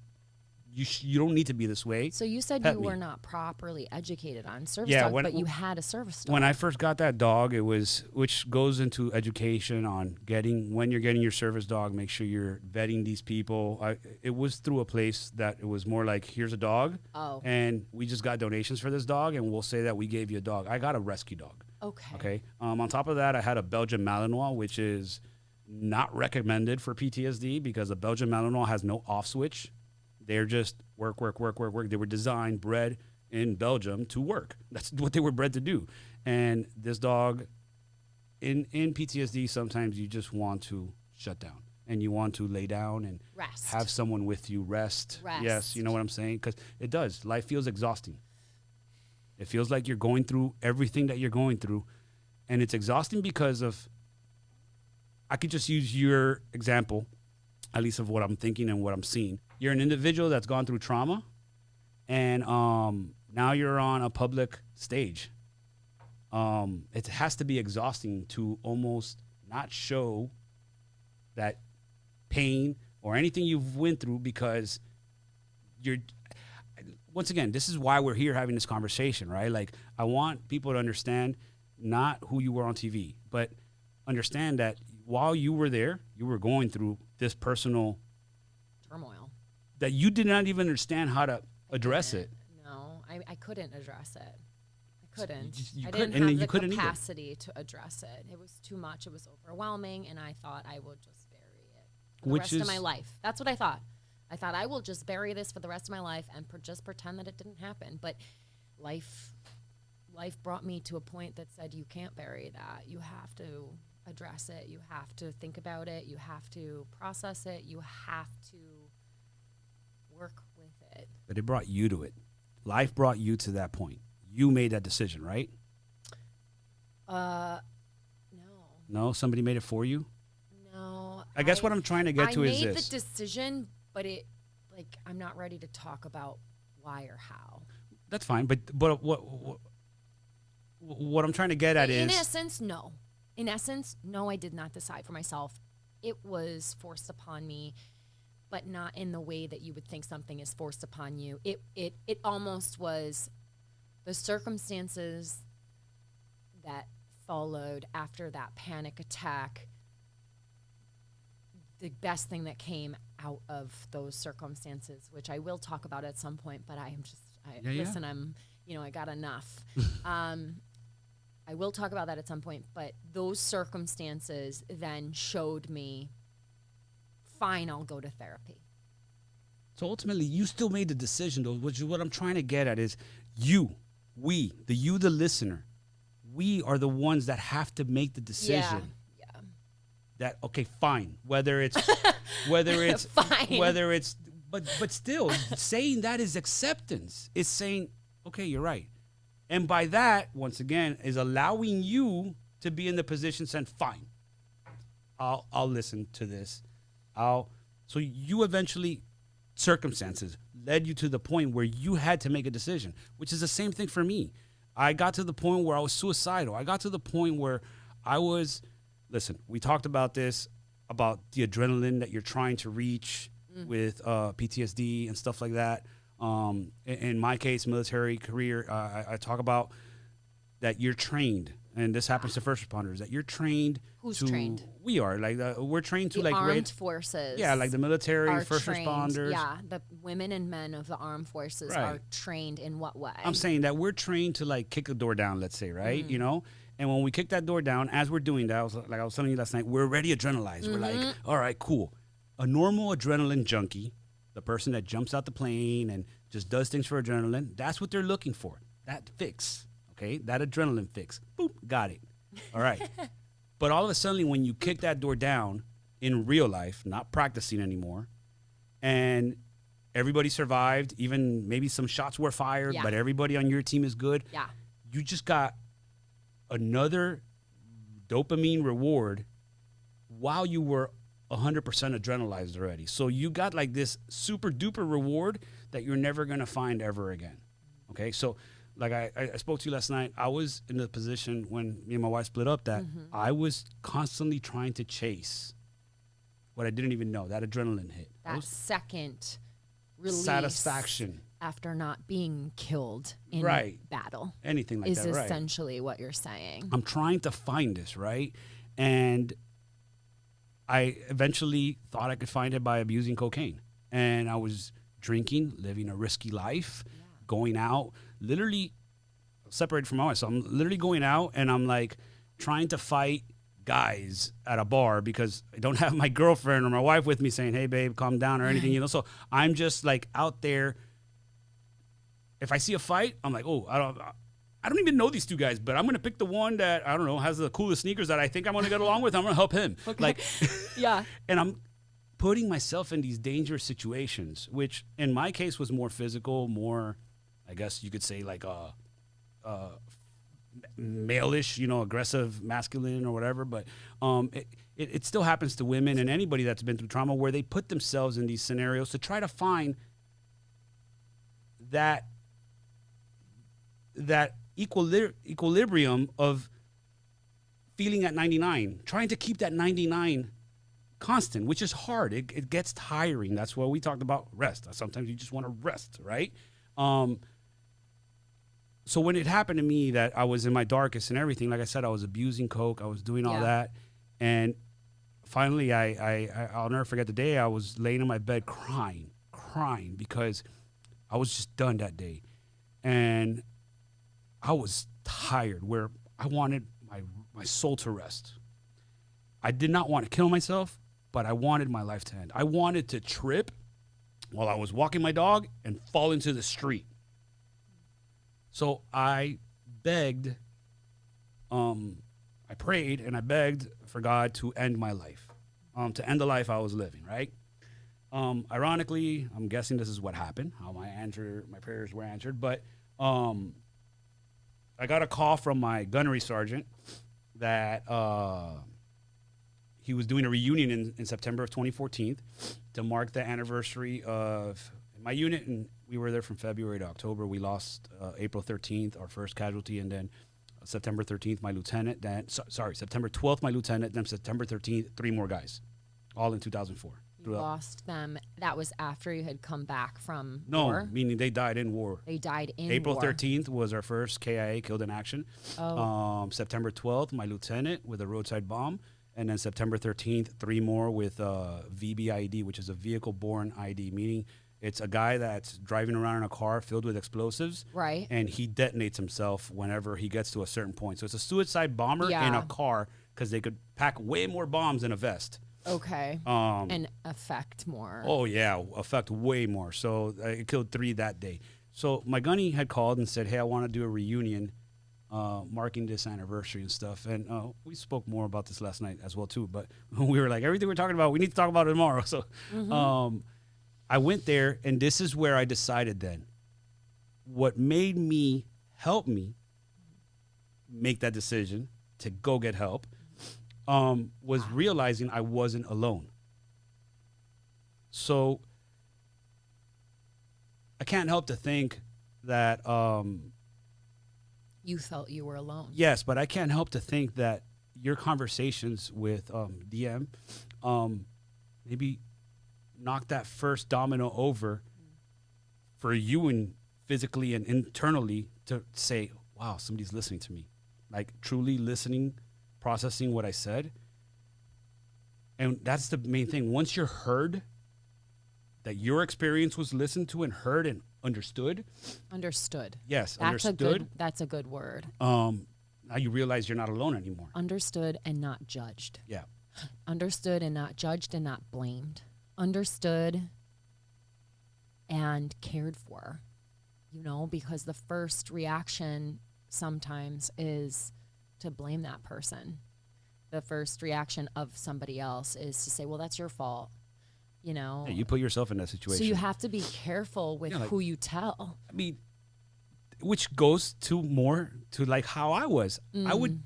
You don't need to be this way. So you said Pet you me. were not properly educated on service Yeah, dogs, when- but you had a service dog. When I first got that dog, it was, which goes into education on when you're getting your service dog, make sure you're vetting these people. It was through a place that it was more like, here's a dog, and we just got donations for this dog, and we'll say that we gave you a dog. I got a rescue dog. Okay. On top of that, I had a Belgian Malinois, which is not recommended for PTSD because a Belgian Malinois has no off switch. They're just work. They were designed, bred in Belgium to work. That's what they were bred to do. And this dog, in PTSD, sometimes you just want to shut down and you want to lay down and Rest. have someone with you, rest. Yes, you know what I'm saying? Because it does. Life feels exhausting. It feels like you're going through everything that you're going through. And it's exhausting because of, I could just use your example, at least of what I'm thinking and what I'm seeing. You're an individual that's gone through trauma, and now you're on a public stage. It has to be exhausting to almost not show that pain or anything you've went through because you're, once again, this is why we're here having this conversation, right? Like, I want people to understand not who you were on TV, but understand that while you were there, you were going through this personal turmoil that you did not even understand how to address it. No, I couldn't address it. I couldn't. You I couldn't, didn't and have you the couldn't either. capacity to address it. It was too much. It was overwhelming, and I thought I would just bury it for the rest of my life. That's what I thought. I thought I will just bury this for the rest of my life and just pretend that it didn't happen. But life brought me to a point that said you can't bury that. You have to address it. You have to think about it. You have to process it. You have to work with it. But it brought you to it. Life brought you to that point. You made that decision, right? No. No, somebody made it for you? No. I guess what I'm trying to get to is I made this. the decision, but I'm not ready to talk about why or how. That's fine, but what I'm trying to get at is... In essence, no. In essence, no, I did not decide for myself. It was forced upon me, but not in the way that you would think something is forced upon you. It almost was the circumstances that followed after that panic attack. The best thing that came out of those circumstances, which I will talk about at some point, but listen, I got enough. I will talk about that at some point, but those circumstances then showed me, fine, I'll go to therapy. So ultimately, you still made the decision, though, which is what I'm trying to get at is the listener, we are the ones that have to make the decision. Yeah. That, okay, fine, whether it's, Fine. but still, saying that is acceptance. It's saying, okay, you're right. And by that, once again, is allowing you to be in the position saying, fine, I'll listen to this. So you eventually, circumstances led you to the point where you had to make a decision, which is the same thing for me. I got to the point where I was suicidal. I got to the point where listen, we talked about this, about the adrenaline that you're trying to reach with PTSD and stuff like that. In my case, military career, I talk about that you're trained, and this happens to first responders, that you're trained. Who's trained? We are. We're trained to the like armed forces. Yeah, like the military, are first trained. responders. Yeah, the women and men of the armed forces are trained in what way? I'm saying that we're trained to like kick a door down, let's say, right? You know? And when we kick that door down, as we're doing that, I was telling you last night, we're already adrenalized. We're like, all right, cool. A normal adrenaline junkie, the person that jumps out the plane and just does things for adrenaline, that's what they're looking for. That fix, okay? That adrenaline fix. Boop, got it. All right. But all of a sudden, when you kick that door down in real life, not practicing anymore, and everybody survived, even maybe some shots were fired, but everybody on your team is good. Yeah. You just got another dopamine reward while you were 100% adrenalized already. So you got like this super duper reward that you're never going to find ever again. Okay. So like I spoke to you last night, I was in the position when me and my wife split up that I was constantly trying to chase what I didn't even know, that adrenaline hit. That second release. Satisfaction. After not being killed in battle. Anything like is that, right. essentially what you're saying. I'm trying to find this, right? And I eventually thought I could find it by abusing cocaine. And I was drinking, living a risky life, going out, literally separated from my wife. So I'm literally going out and I'm like trying to fight guys at a bar because I don't have my girlfriend or my wife with me saying, hey, babe, calm down or anything, you know? So I'm just like out there. If I see a fight, I'm like, oh, I don't even know these two guys, but I'm going to pick the one that, I don't know, has the coolest sneakers that I think I'm going to get along with. I'm going to help him. Okay. Like, yeah. And I'm putting myself in these dangerous situations, which in my case was more physical, more, I guess you could say like male-ish, you know, aggressive, masculine or whatever. But it still happens to women and anybody that's been through trauma where they put themselves in these scenarios to try to find that equilibrium of feeling at 99, trying to keep that 99 constant, which is hard. It gets tiring. That's why we talked about rest. Sometimes you just want to rest, right? So when it happened to me that I was in my darkest and everything, like I said, I was abusing coke, I was doing all that, and finally I'll never forget the day I was laying in my bed crying because I was just done that day. And I was tired where I wanted my soul to rest. I did not want to kill myself, but I wanted my life to end. I wanted to trip while I was walking my dog and fall into the street. So I begged, I prayed and I begged for God to end my life, to end the life I was living, right? Ironically, I'm guessing this is what happened, how my prayers were answered, but I got a call from my gunnery sergeant that he was doing a reunion in September of 2014 to mark the anniversary of my unit, and we were there from February to October. We lost April 13th, our first casualty, and then September 13th, my lieutenant. Then September 12th, my lieutenant. Then September 13th, 3 more guys, all in 2004. You lost them. That was after you had come back from war? No, meaning they died in war. They died in April war. 13th was our first KIA, killed in action. Oh. September 12th, my lieutenant with a roadside bomb. And then September 13th, 3 more with VBID, which is a vehicle-borne ID, meaning it's a guy that's driving around in a car filled with explosives. Right. And he detonates himself whenever he gets to a certain point. So it's a suicide bomber in a car because they could pack way more bombs in a vest. Okay. And affect more. Oh, yeah, affect way more. So it killed 3 that day. So my gunny had called and said, hey, I want to do a reunion marking this anniversary and stuff. And we spoke more about this last night as well, too. But we were like, everything we're talking about, we need to talk about it tomorrow. So I went there, and this is where I decided then. What made me help me make that decision to go get help was realizing I wasn't alone. So I can't help to think that you felt you were alone. Yes, but I can't help to think that your conversations with DM maybe knock that first domino over for you and physically and internally to say, wow, somebody's listening to me. Like truly listening, processing what I said. And that's the main thing. Once you're heard, that your experience was listened to and heard and understood. Understood. Yes, that's understood. That's a good word. Now you realize you're not alone anymore. Understood and not judged. Yeah. Understood and not judged and not blamed. Understood and cared for, because the first reaction sometimes is to blame that person. The first reaction of somebody else is to say, well, that's your fault, Yeah, you put yourself in that situation. So you have to be careful with who you tell. I mean, which goes to more to like how I was. I would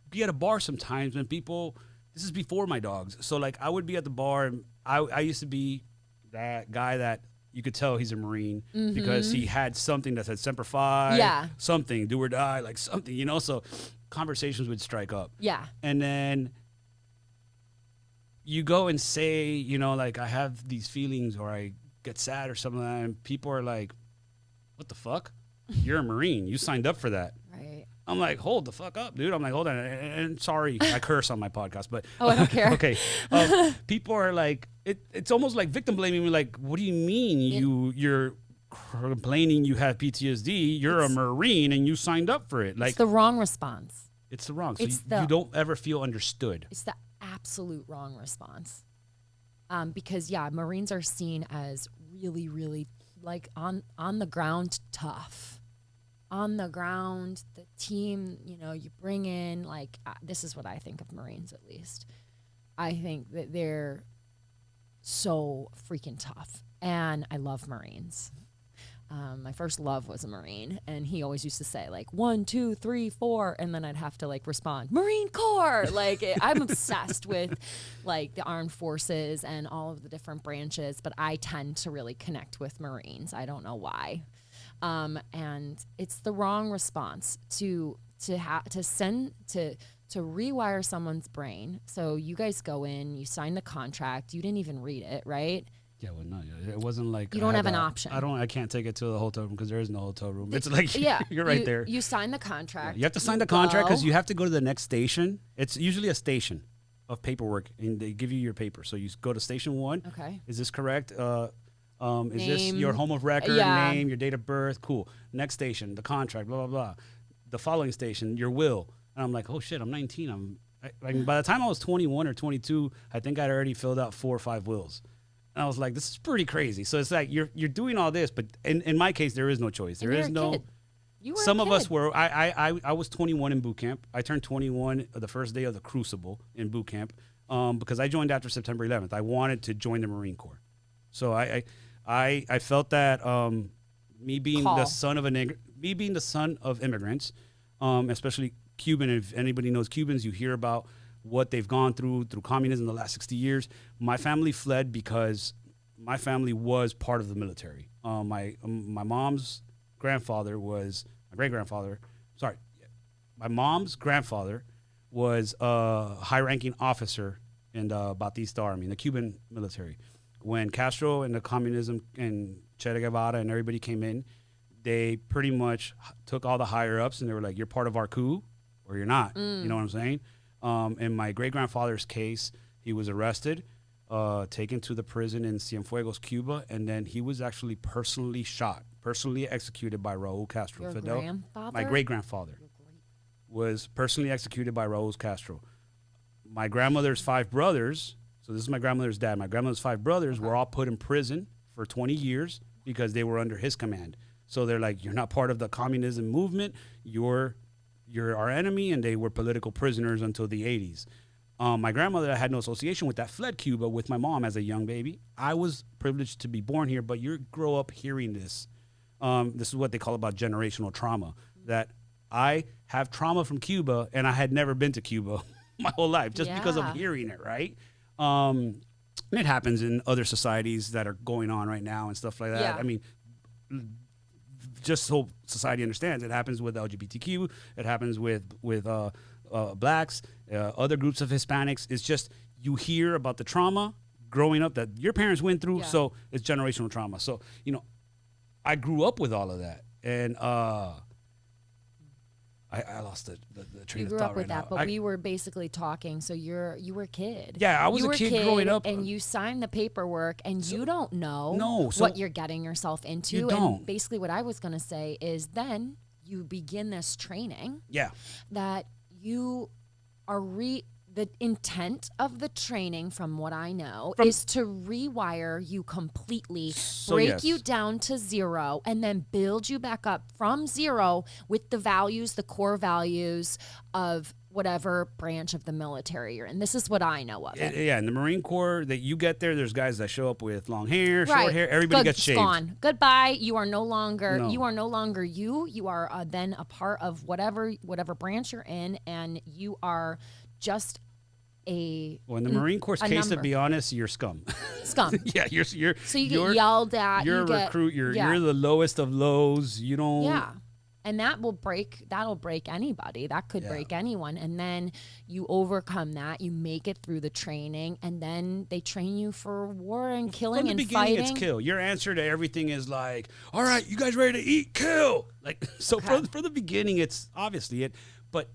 be at a bar sometimes when people this is before my dogs. So like I would be at the bar, and I used to be that guy that you could tell he's a Marine because he had something that said Semper Fi, Yeah. something, do or die, like something, you know. So conversations would strike up. Yeah. And then you go and say, you know, like I have these feelings or I get sad or something like that, and people are like, what the fuck? You're a Marine. You signed up for that. Right. I'm like, hold the fuck up, dude. I'm like, hold on. And sorry, I curse on my podcast, but Oh, I don't care. okay. People are like, it's almost like victim blaming me. Like, what do you mean you're complaining you have PTSD? You're a Marine and you signed up for it. Like, It's the wrong response. it's the wrong. So It's you don't ever feel understood. It's the absolute wrong response. Because Marines are seen as really, really like on the ground tough. On the ground, the team, you know, you bring in like this is what I think of Marines, at least. I think that they're so freaking tough, and I love Marines. My first love was a Marine, and he always used to say like 1, 2, 3, 4, and then I'd have to like respond Marine Corps. Like I'm obsessed with like the armed forces and all of the different branches, but I tend to really connect with Marines. I don't know why. And it's the wrong response to rewire someone's brain. So you guys go in, you sign the contract, you didn't even read it, right? Yeah, well, no, it wasn't like You don't have an option. I can't take it to the hotel room because there is no hotel room. It's like Yeah, you're right there. You sign the contract. You have to sign the contract because go. you have to go to the next station. It's usually a station of paperwork, and they give you your paper. So you go to station 1. Okay. Is this correct? Is this Name. your home of record, Yeah. name, your date of birth? Cool. Next station, the contract, blah, blah, blah. The following station, your will. And I'm like, oh, shit, I'm 19. By the time I was 21 or 22, I think I'd already filled out 4 or 5 wills. And I was like, this is pretty crazy. So it's like you're doing all this, but in my case, there is no choice. There is no. Kid. You were Some a of us kid. were. I was 21 in boot camp. I turned 21 the first day of the Crucible in boot camp because I joined after September 11th. I wanted to join the Marine Corps, so I felt that me being Call. the son of immigrants, especially Cuban. If anybody knows Cubans, you hear about what they've gone through communism the last 60 years. My family fled because my family was part of the military. My mom's grandfather was my great-grandfather. Sorry, my mom's grandfather was a high-ranking officer in the Batista Army, in the Cuban military. When Castro and the communism and Che Guevara and everybody came in, they pretty much took all the higher-ups and they were like, you're part of our coup or you're not. You know what I'm saying? In my great-grandfather's case, he was arrested, taken to the prison in Cienfuegos, Cuba, and then he was actually personally shot, personally executed by Raul Castro. Your Fidel, grandfather? my great-grandfather was personally executed by Raul Castro. My grandmother's 5 brothers, so this is my grandmother's dad, my grandmother's 5 brothers were all put in prison for 20 years because they were under his command. So they're like, you're not part of the communism movement, you're our enemy, and they were political prisoners until the 80s. My grandmother had no association with that, fled Cuba with my mom as a young baby. I was privileged to be born here, but you grow up hearing this. This is what they call about generational trauma, that I have trauma from Cuba, and I had never been to Cuba my whole life just because of hearing it, right? And it happens in other societies that are going on right now and stuff like that. Yeah. I mean, just so society understands, it happens with LGBTQ, it happens with blacks, other groups of Hispanics. It's just you hear about the trauma growing up that your parents went through, so it's generational trauma. So, you know, I grew up with all of that, and I lost the train of thought right now. You grew up with that, but we were basically talking. So you were a kid. Yeah, I was a kid growing up, and you signed the paperwork, and you don't know so what you're getting yourself into. You don't. And basically, what I was going to say is, then you begin this training. Yeah. That you are the intent of the training, from what I know, is to rewire you completely, break you down to 0, and then build you back up from 0 with the values, the core values of whatever branch of the military you're in. This is what I know of it. Yeah, in the Marine Corps, that you get there's guys that show up with long hair, short hair. Everybody gets shaved. Gone. Goodbye. You are no longer you. You are then a part of whatever branch you're in, and you are just Well, in the Marine Corps case, to be honest, you're scum. Scum. Yeah, you're So you get yelled at. You're a recruit. You're the lowest of lows. You don't. Yeah. And that'll break anybody. That could break anyone. And then you overcome that. You make it through the training, and then they train you for war and killing and fighting. From the beginning, it's kill. Your answer to everything is like, all right, you guys ready to eat? Kill. Like, so for the beginning, it's obviously it. But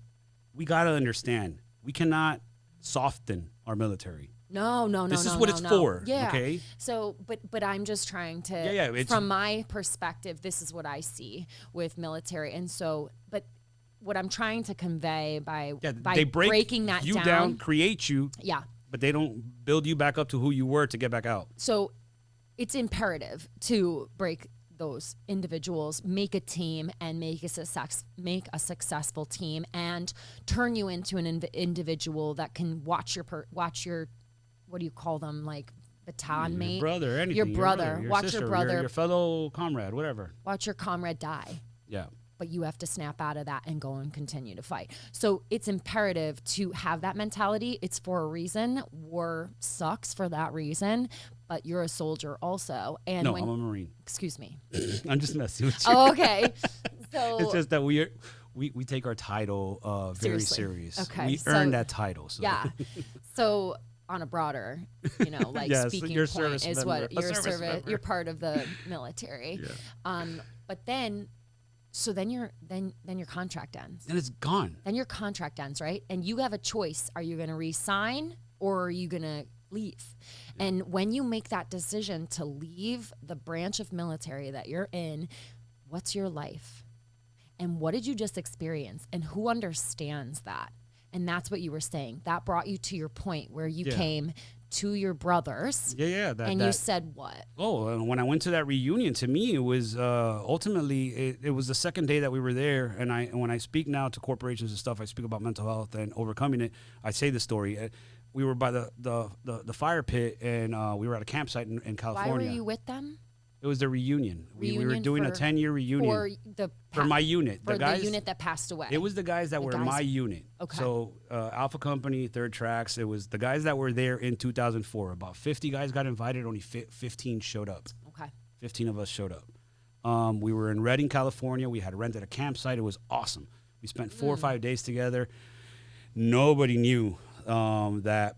we got to understand, we cannot soften our military. No. This is what it's for. Yeah. Okay. So, but I'm just trying to, from my perspective, this is what I see with military. And so, but what I'm trying to convey by breaking that you down, create you. Yeah. But they don't build you back up to who you were to get back out. So it's imperative to break those individuals, make a team, and make a successful team, and turn you into an individual that can watch your what do you call them, like baton mate, your brother, anything, your brother, your watch sister, your brother, your fellow comrade, whatever. Watch your comrade die. Yeah. But you have to snap out of that and go and continue to fight. So it's imperative to have that mentality. It's for a reason. War sucks for that reason, but you're a soldier also. And no, I'm a Marine. Excuse me. I'm just messing with you. Oh, okay. So it's just that we take our title very serious. Okay. We earn that title. So. Yeah. So on a broader, like speaking your point is what your service. Member. You're part of the military. Yeah. But then. So then your contract ends. And it's gone. Then your contract ends, right? And you have a choice. Are you going to resign or are you going to leave? Yeah. And when you make that decision to leave the branch of military that you're in, what's your life? And what did you just experience? And who understands that? And that's what you were saying. That brought you to your point where you came to your brothers. Yeah. You said what? Oh, when I went to that reunion, to me, it was ultimately, it was the second day that we were there. And when I speak now to corporations and stuff, I speak about mental health and overcoming it. I say the story. We were by the fire pit, and we were at a campsite in California. Why were you with them? It was the reunion. We were doing a 10-year reunion for my unit. For the unit that passed away. It was the guys that were in my unit. Okay. So Alpha Company, Third Tracks. It was the guys that were there in 2004. About 50 guys got invited. Only 15 showed up. Okay. 15 of us showed up. We were in Redding, California. We had rented a campsite. It was awesome. We spent 4 or 5 days together. Nobody knew that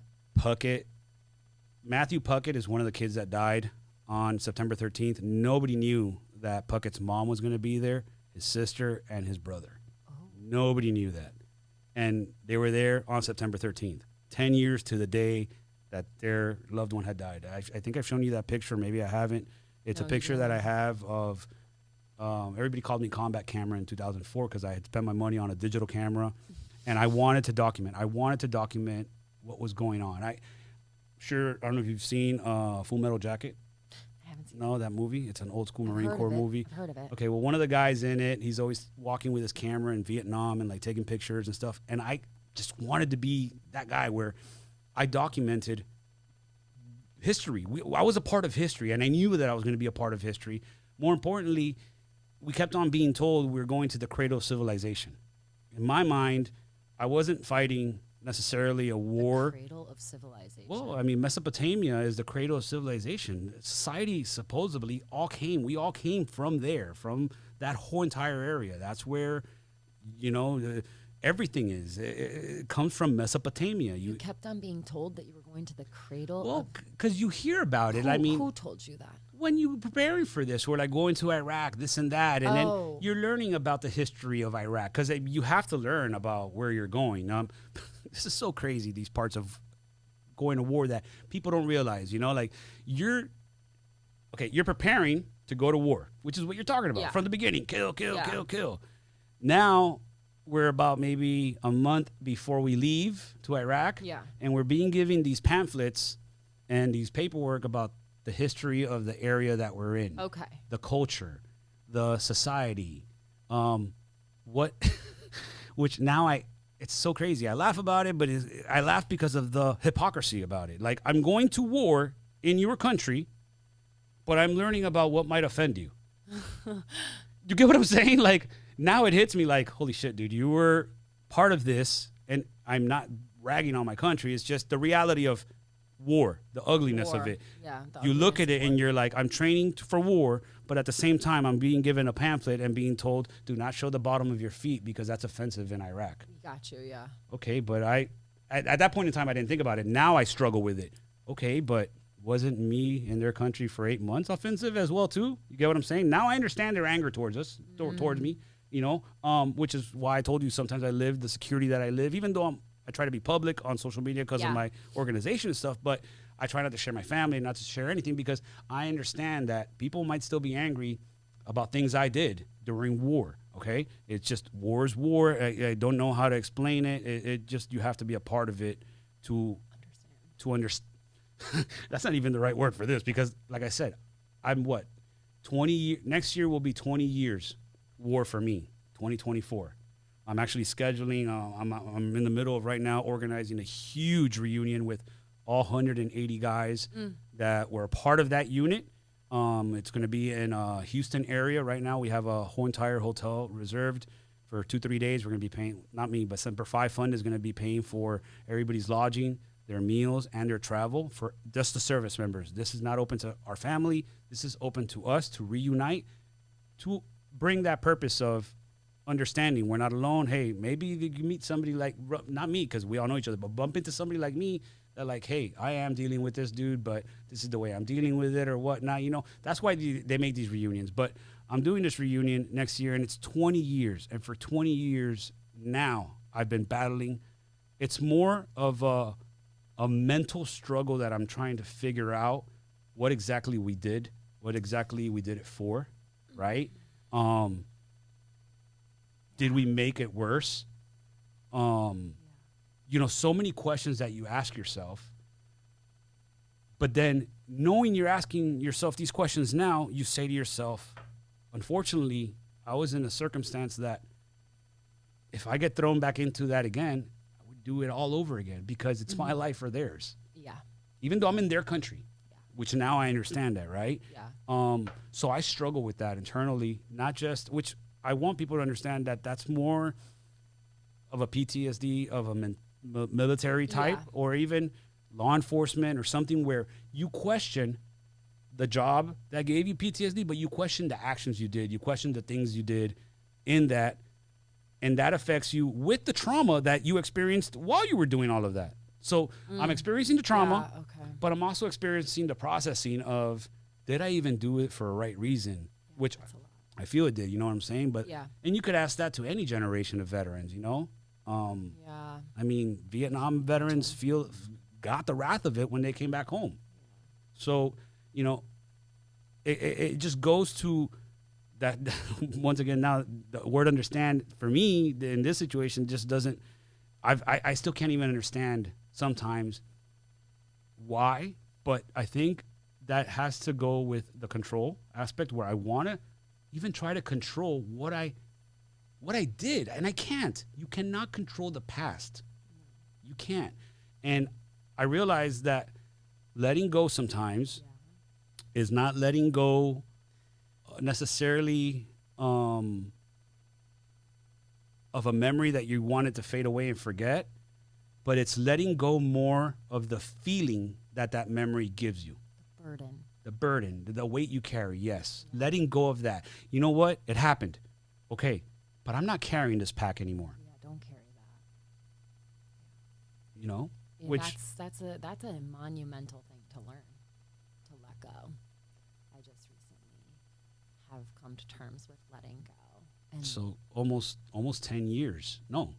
Matthew Puckett is one of the kids that died on September 13th. Nobody knew that Puckett's mom was going to be there, his sister, and his brother. Oh. Nobody knew that. And they were there on September 13th, 10 years to the day that their loved one had died. I think I've shown you that picture. Maybe I haven't. It's a picture that I have of everybody called me Combat Camera in 2004 because I had spent my money on a digital camera, and I wanted to document. What was going on. I don't know if you've seen Full Metal Jacket. No, that movie. It's an old school Marine Corps movie. I've heard of it. Okay, well, one of the guys in it, he's always walking with his camera in Vietnam and like taking pictures and stuff. And I just wanted to be that guy where I documented history. I was a part of history, and I knew that I was going to be a part of history. More importantly, we kept on being told we were going to the cradle of civilization. In my mind, I wasn't fighting necessarily a war. The cradle of civilization. Well, I mean, Mesopotamia is the cradle of civilization. Society supposedly we all came from there, from that whole entire area. That's where, everything is. It comes from Mesopotamia. You kept on being told that you were going to the cradle. Well, because you hear about it. Who told you that? When you were preparing for this, we're like going to Iraq, this and that, and then you're learning about the history of Iraq because you have to learn about where you're going. This is so crazy, these parts of going to war that people don't realize, you're preparing to go to war, which is what you're talking about from the beginning. Kill, kill. Now we're about maybe a month before we leave to Iraq. Yeah. And we're being given these pamphlets and these paperwork about the history of the area that we're in. Okay. The culture, the society, which now it's so crazy. I laugh about it, but I laugh because of the hypocrisy about it. Like, I'm going to war in your country, but I'm learning about what might offend you. You get what I'm saying? Like, now it hits me like, holy shit, dude, you were part of this, and I'm not ragging on my country. It's just the reality of war, the ugliness of War. it. Yeah. the You look ugliness at it of and war. you're like, I'm training for war, but at the same time, I'm being given a pamphlet and being told, do not show the bottom of your feet because that's offensive in Iraq. Got you. Yeah. Okay, but at that point in time, I didn't think about it. Now I struggle with it. Okay, but wasn't me in their country for 8 months offensive as well too? You get what I'm saying? Now I understand their anger towards us, towards me. You know, which is why I told you sometimes I live the security that I live, even though I try to be public on social media because of my organization and stuff. But I try not to share my family and not to share anything because I understand that people might still be angry about things I did during war. Okay, it's just war's war. I don't know how to explain it. It just, you have to be a part of it to understand. That's not even the right word for this because, like I said, I'm what 20 next year will be 20 years war for me. 2024. I'm actually scheduling. I'm in the middle of right now organizing a huge reunion with all 180 guys that were a part of that unit. It's going to be in Houston area. Right now, we have a whole entire hotel reserved for 2-3 days. We're going to be paying, not me, but Semper Fi Fund is going to be paying for everybody's lodging, their meals, and their travel for just the service members. This is not open to our family. This is open to us to reunite, to bring that purpose of understanding we're not alone. Hey, maybe you meet somebody like, not me, because we all know each other, but bump into somebody like me that like, hey, I am dealing with this dude, but this is the way I'm dealing with it or whatnot. You know, that's why they make these reunions. But I'm doing this reunion next year, and it's 20 years. And for 20 years now, I've been battling. It's more of a mental struggle that I'm trying to figure out what exactly we did it for, right? Did we make it worse? You know, so many questions that you ask yourself. But then knowing you're asking yourself these questions now, you say to yourself, unfortunately, I was in a circumstance that if I get thrown back into that again, I would do it all over again because it's my life or theirs. Yeah. Even though I'm in their country, which now I understand that, right? Yeah. So I struggle with that internally, not just, which I want people to understand that that's more of a PTSD of a military type or even law enforcement or something where you question the job that gave you PTSD, but you question the actions you did. You question the things you did in that, and that affects you with the trauma that you experienced while you were doing all of that. So I'm experiencing the trauma, but I'm also experiencing the processing of, did I even do it for a right reason? Which I feel it did, you know what I'm saying? But and you could ask that to any generation of veterans, you know? I mean, Vietnam veterans got the wrath of it when they came back home. So, you know, it just goes to that once again, now the word understand for me in this situation just doesn't, I still can't even understand sometimes why, but I think that has to go with the control aspect where I want to even try to control what I did, and I can't. You cannot control the past. You can't. And I realize that letting go sometimes is not letting go necessarily of a memory that you wanted to fade away and forget, but it's letting go more of the feeling that memory gives you. The burden, the weight you carry, yes. Letting go of that. You know what? It happened. Okay. But I'm not carrying this pack anymore. Yeah, don't carry that. You know, Yeah, which that's a monumental thing to learn, to let go. I just recently have come to terms with letting go. And so almost 10 years. No,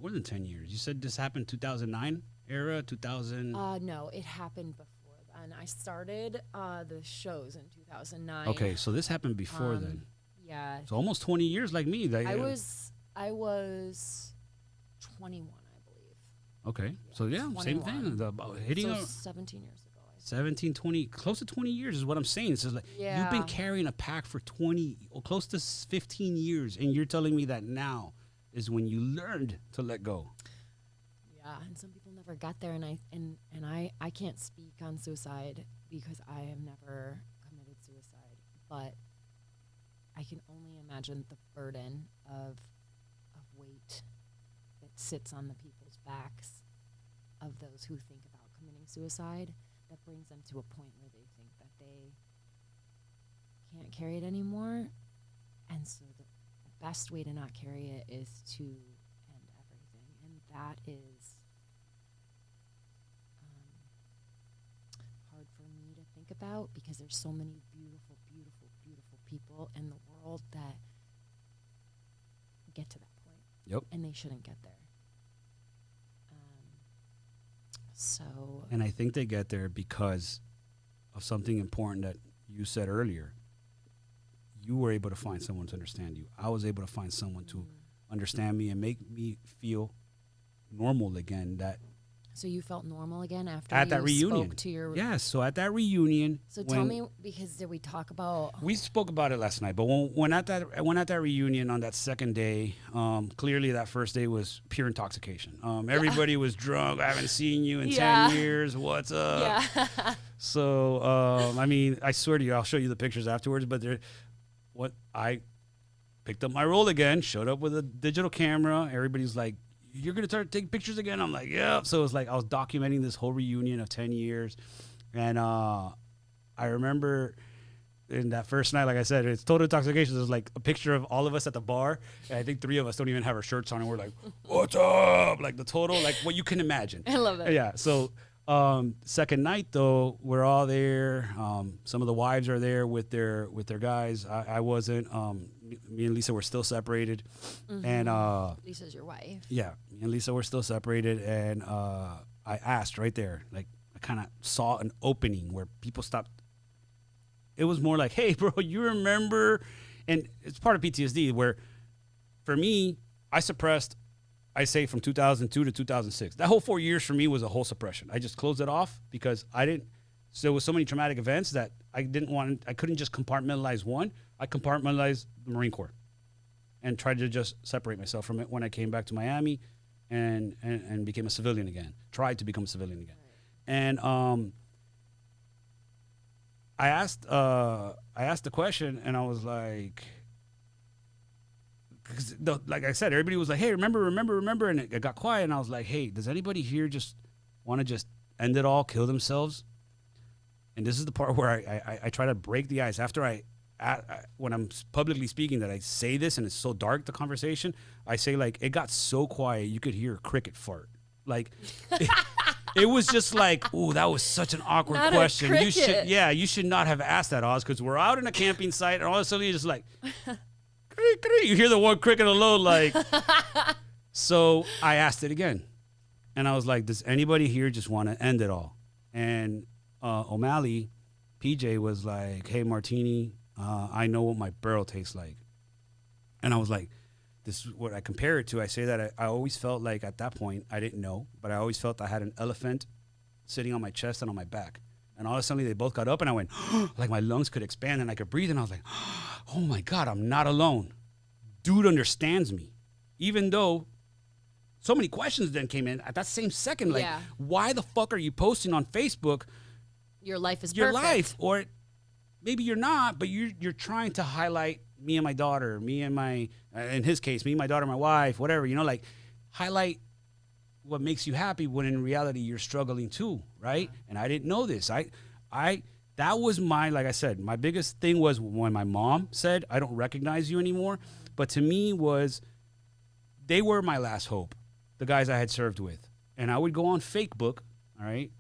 more than 10 years. You said this happened 2009 era, 2000. No, it happened before then. I started the shows in 2009. Okay, so this happened before then. Yeah. So almost 20 years like me. I was 21, I believe. Okay. Yeah, So yeah, 21. same thing. About hitting so 17 years ago. 17, 20, close to 20 years is what I'm saying. It's just like you've been carrying a pack for 20 or close to 15 years, and you're telling me that now is when you learned to let go. Yeah, and some people never got there, and I can't speak on suicide because I have never committed suicide, but I can only imagine the burden of weight that sits on the people's backs of those who think about committing suicide that brings them to a point where they think that they can't carry it anymore. And so the best way to not carry it is to end everything. And that is hard for me to think about because there's so many beautiful, beautiful, beautiful people in the world that get to that point. Yep. And they shouldn't get there. So. And I think they get there because of something important that you said earlier. You were able to find someone to understand you. I was able to find someone to understand me and make me feel normal again. So you felt normal again after at you that reunion. spoke to your. Yes. So at that reunion. So tell me, because did we talk about? We spoke about it last night, but when at that reunion on that second day, clearly that first day was pure intoxication. Everybody was drunk. I haven't seen you in 10 years. What's up? Yeah. So I mean, I swear to you, I'll show you the pictures afterwards. But I picked up my role again, showed up with a digital camera. Everybody's like, "You're gonna start taking pictures again?" I'm like, "Yeah." So it was like I was documenting this whole reunion of 10 years, and I remember in that first night, like I said, it's total intoxication. There's like a picture of all of us at the bar, and I think 3 of us don't even have our shirts on, and we're like, "What's up?" Like the total, like what you can imagine. I love it. Yeah. So second night though, we're all there. Some of the wives are there with their guys. I wasn't. Me and Lisa were still separated, and Lisa's your wife. yeah, me and Lisa were still separated, and I asked right there, like I kind of saw an opening where people stopped. It was more like, "Hey, bro, you remember?" And it's part of PTSD where, for me, I suppressed. I say from 2002 to 2006. That whole 4 years for me was a whole suppression. I just closed it off because I didn't. So there was so many traumatic events that I didn't want. I couldn't just compartmentalize one. I compartmentalized the Marine Corps, and tried to just separate myself from it when I came back to Miami, and became a civilian again. Tried to become a civilian again, and I asked the question, and I was like. Because like I said, everybody was like, "Hey, remember," and it got quiet. And I was like, "Hey, does anybody here just want to just end it all, kill themselves?" And this is the part where I try to break the ice. After when I'm publicly speaking, that I say this, and it's so dark, the conversation, I say, like, it got so quiet you could hear a cricket fart. Like, it was just like, "Ooh, that was such an awkward Not question. a You should not have asked that, Oz, because we're out in a camping site, and all of a sudden you're just like." You hear the one cricket alone, like. So I asked it again, and I was like, "Does anybody here just want to end it all?" And O'Malley, PJ, was like, "Hey, Martini, I know what my barrel tastes like," and I was like, "This is what I compare it to." I say that I always felt like at that point I didn't know, but I always felt I had an elephant sitting on my chest and on my back. And all of a sudden, they both got up, and I went, like my lungs could expand, and I could breathe. And I was like, "Oh my God, I'm not alone. Dude understands me." Even though so many questions then came in at that same second, like, why the fuck are you posting on Facebook? Your life is your perfect. life, or maybe you're not, but you're trying to highlight me and my daughter, me and my, in his case, me, my daughter, my wife, whatever, like highlight what makes you happy when in reality you're struggling too, right? And I didn't know this. That was like I said, my biggest thing was when my mom said, "I don't recognize you anymore." But to me they were my last hope, the guys I had served with. And I would go on Facebook, all right?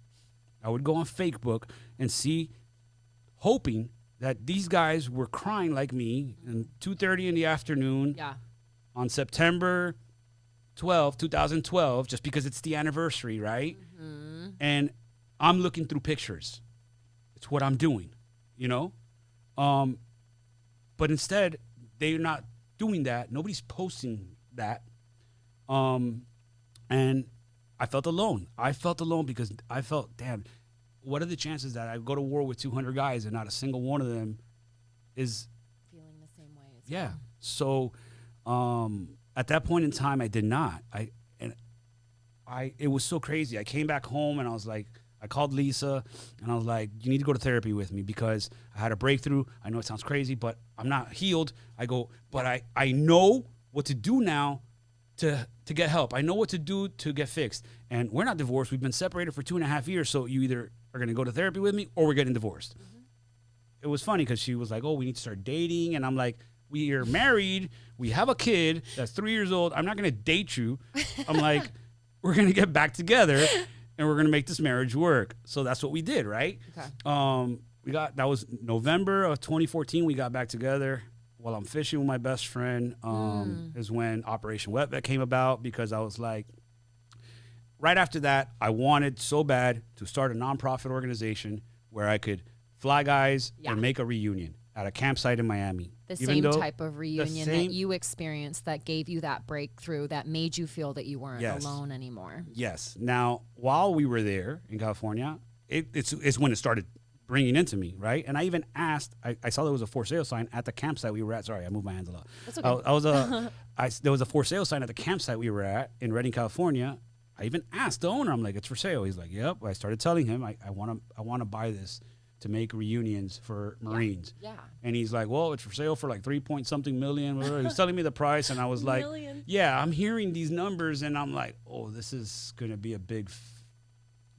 I would go on Facebook and see, hoping that these guys were crying like me at 2:30 in the afternoon on September 12, 2012, just because it's the anniversary, right? Mm-hmm. And I'm looking through pictures. It's what I'm doing, But instead, they're not doing that. Nobody's posting that. And I felt alone. I felt alone because I felt, damn, what are the chances that I go to war with 200 guys and not a single one of them is feeling the same way as yeah. well. So at that point in time, I did not. It was so crazy. I came back home and I was like, I called Lisa and I was like, "You need to go to therapy with me because I had a breakthrough. I know it sounds crazy, but I'm not healed." I go, "But I know what to do now to get help. I know what to do to get fixed. And we're not divorced. We've been separated for 2.5 years. So you either are going to go to therapy with me or we're getting divorced. It was funny because she was like, oh, we need to start dating. And I'm like, we are married. We have a kid that's 3 years old. I'm not going to date you. I'm like, we're going to get back together and we're going to make this marriage work. So that's what we did, right? Okay. That was November of 2014. We got back together while I'm fishing with my best friend. Is when Operation Wet Vet came about, because I was like, right after that, I wanted so bad to start a nonprofit organization where I could fly guys and make a reunion at a campsite in Miami. The same type of reunion that you experienced that gave you that breakthrough, that made you feel that you weren't alone anymore. Yes. Now, while we were there in California, it's when it started bringing into me, right? And I even asked, I saw there was a for sale sign at the campsite we were at. Sorry, I moved my hands a lot. That's okay. There was a for sale sign at the campsite we were at in Redding, California. I even asked the owner, I'm like, it's for sale. He's like, yep. I started telling him, I want to buy this to make reunions for Marines. Yeah. And he's like, well, it's for sale for like 3-point-something million. He was telling me the price, and I was like, yeah, I'm hearing these numbers, and I'm like, oh, this is going to be a big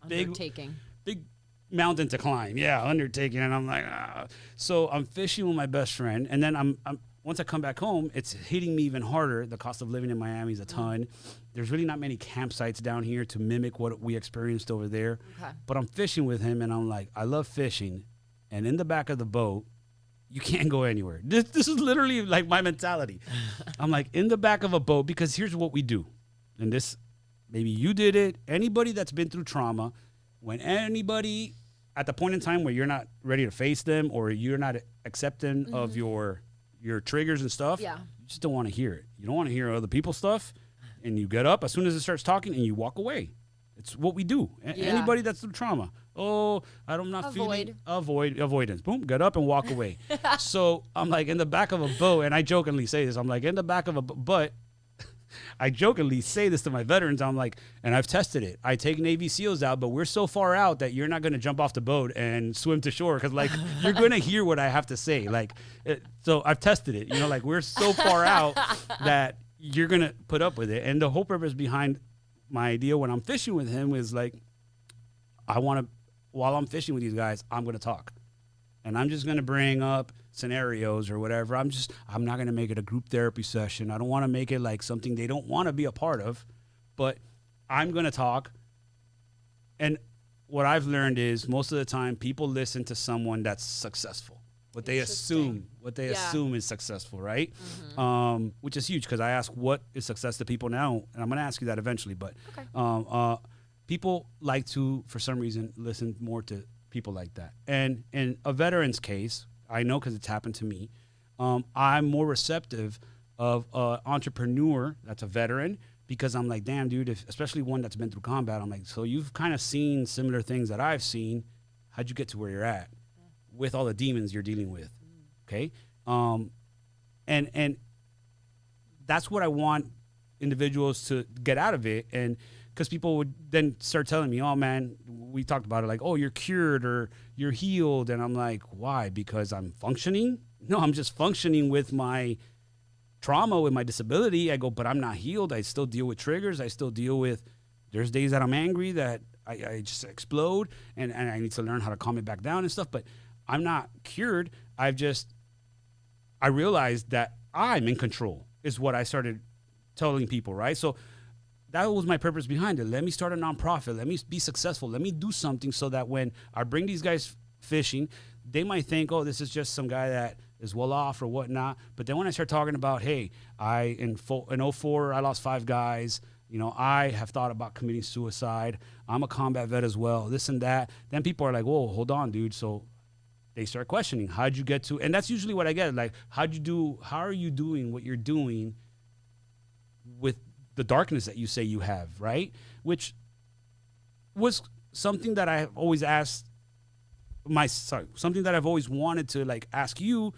undertaking. Big mountain to climb. Yeah, undertaking. And I'm like, ah. So I'm fishing with my best friend, and then I'm once I come back home, it's hitting me even harder. The cost of living in Miami is a ton. There's really not many campsites down here to mimic what we experienced over there. Okay. But I'm fishing with him, and I'm like, I love fishing. And in the back of the boat, you can't go anywhere. This is literally like my mentality. I'm like, in the back of a boat, because here's what we do. And this, maybe you did it. Anybody that's been through trauma, when anybody at the point in time where you're not ready to face them or you're not accepting of your triggers and stuff, you just don't want to hear it. You don't want to hear other people's stuff, and you get up as soon as it starts talking and you walk away. It's what we do. Anybody that's through trauma. Oh, I'm not feeling avoidance. Boom, get up and walk away. So I'm like in the back of a boat, and I jokingly say this. I'm like in the back of a but I jokingly say this to my veterans. I'm like, and I've tested it. I take Navy SEALs out, but we're so far out that you're not going to jump off the boat and swim to shore, because like you're going to hear what I have to say. Like, so I've tested it. You know, like we're so far out that you're going to put up with it. And the whole purpose behind my idea when I'm fishing with him is like, while I'm fishing with these guys, I'm going to talk. And I'm just going to bring up scenarios or whatever. I'm not going to make it a group therapy session. I don't want to make it like something they don't want to be a part of, but I'm going to talk. And what I've learned is most of the time people listen to someone that's successful. What they assume is successful, right? Mm-hmm. Which is huge, because I ask what is success to people now, and I'm going to ask you that eventually. But people like to, for some reason, listen more to people like that. And in a veteran's case, I know because it's happened to me, I'm more receptive of an entrepreneur that's a veteran, because I'm like, damn, dude, especially one that's been through combat, I'm like, so you've kind of seen similar things that I've seen. How'd you get to where you're at with all the demons you're dealing with? Okay. And that's what I want individuals to get out of it. And because people would then start telling me, oh man, we talked about it, like, oh, you're cured or you're healed. And I'm like, why? Because I'm functioning? No, I'm just functioning with my trauma, with my disability. I go, but I'm not healed. I still deal with triggers. I still deal with, there's days that I'm angry that I just explode, and I need to learn how to calm it back down and stuff. But I'm not cured. I realized that I'm in control is what I started telling people, right? So that was my purpose behind it. Let me start a nonprofit. Let me be successful. Let me do something so that when I bring these guys fishing, they might think, oh, this is just some guy that is well off or whatnot. But then when I start talking about, hey, in 04, I lost 5 guys. You know, I have thought about committing suicide. I'm a combat vet as well, this and that. Then people are like, whoa, hold on, dude. So they start questioning, how'd you get to, and that's usually what I get. Like, how are you doing what you're doing with the darkness that you say you have, right? Which was something that I've always asked something that I've always wanted to like ask you,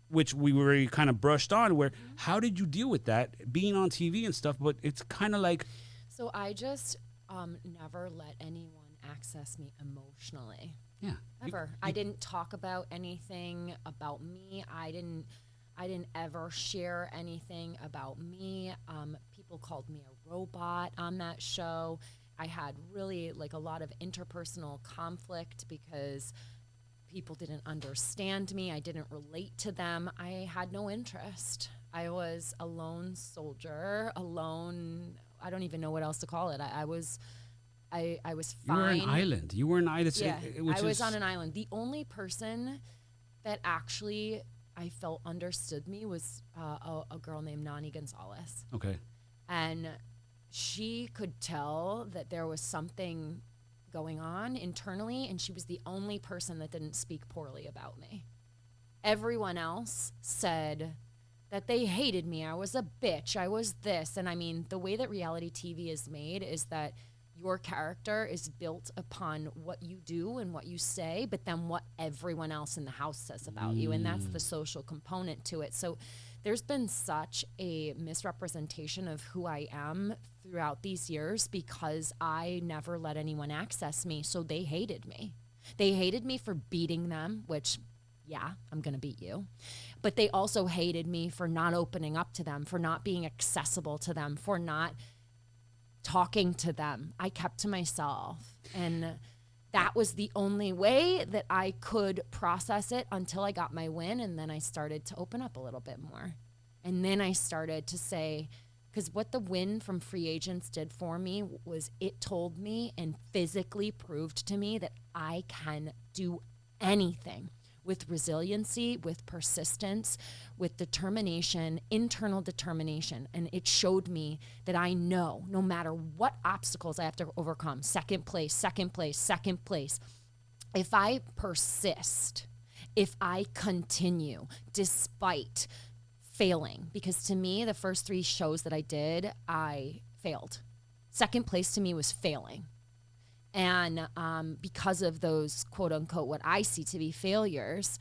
which we were kind of brushed on, where how did you deal with that being on TV and stuff? But it's kind of like, so I just never let anyone access me emotionally. Yeah. Ever. I didn't talk about anything about me. I didn't ever share anything about me. People called me a robot on that show. I had really like a lot of interpersonal conflict because people didn't understand me. I didn't relate to them. I had no interest. I was a lone soldier, alone. I don't even know what else to call it. I was fine. You were an island. You were an island. Yeah, I was on an island. The only person that actually I felt understood me was a girl named Nani Gonzalez. Okay. And she could tell that there was something going on internally, and she was the only person that didn't speak poorly about me. Everyone else said that they hated me. I was a bitch. I was this. And I mean, the way that reality TV is made is that your character is built upon what you do and what you say, but then what everyone else in the house says about you. And that's the social component to it. So there's been such a misrepresentation of who I am throughout these years because I never let anyone access me. So they hated me. They hated me for beating them, which, yeah, I'm going to beat you. But they also hated me for not opening up to them, for not being accessible to them, for not talking to them. I kept to myself. And that was the only way that I could process it until I got my win. And then I started to open up a little bit more. And then I started to say, because what the win from free agents did for me was it told me and physically proved to me that I can do anything with resiliency, with persistence, with determination, internal determination. And it showed me that I know no matter what obstacles I have to overcome, second place, second place, second place, if I persist, if I continue despite failing, because to me, the first 3 shows that I did, I failed. Second place to me was failing. And because of those, quote unquote, what I see to be failures,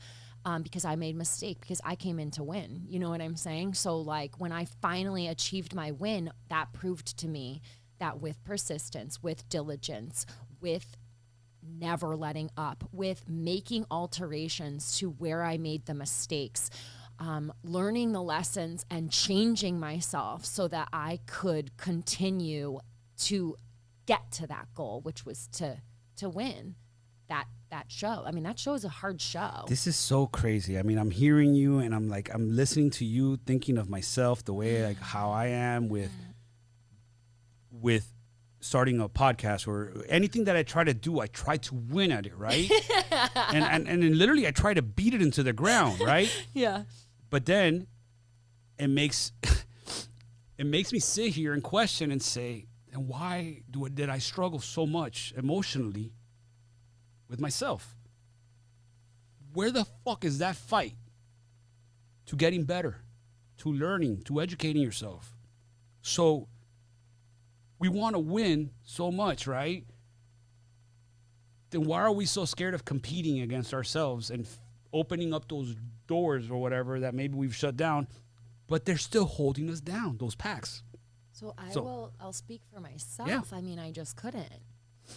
because I made mistake, because I came in to win. You know what I'm saying? So like when I finally achieved my win, that proved to me that with persistence, with diligence, with never letting up, with making alterations to where I made the mistakes, learning the lessons and changing myself so that I could continue to get to that goal, which was to win that show. I mean, that show is a hard show. This is so crazy. I mean, I'm hearing you and I'm listening to you, thinking of myself, the way like how I am with starting a podcast or anything that I try to do, I try to win at it, right? and then literally I try to beat it into the ground, right? Yeah. But then it makes me sit here and question and say, and why did I struggle so much emotionally with myself? Where the fuck is that fight to getting better, to learning, to educating yourself? So we want to win so much, right? Then why are we so scared of competing against ourselves and opening up those doors or whatever that maybe we've shut down, but they're still holding us down, those packs? So I'll speak for myself. Yeah. I mean, I just couldn't.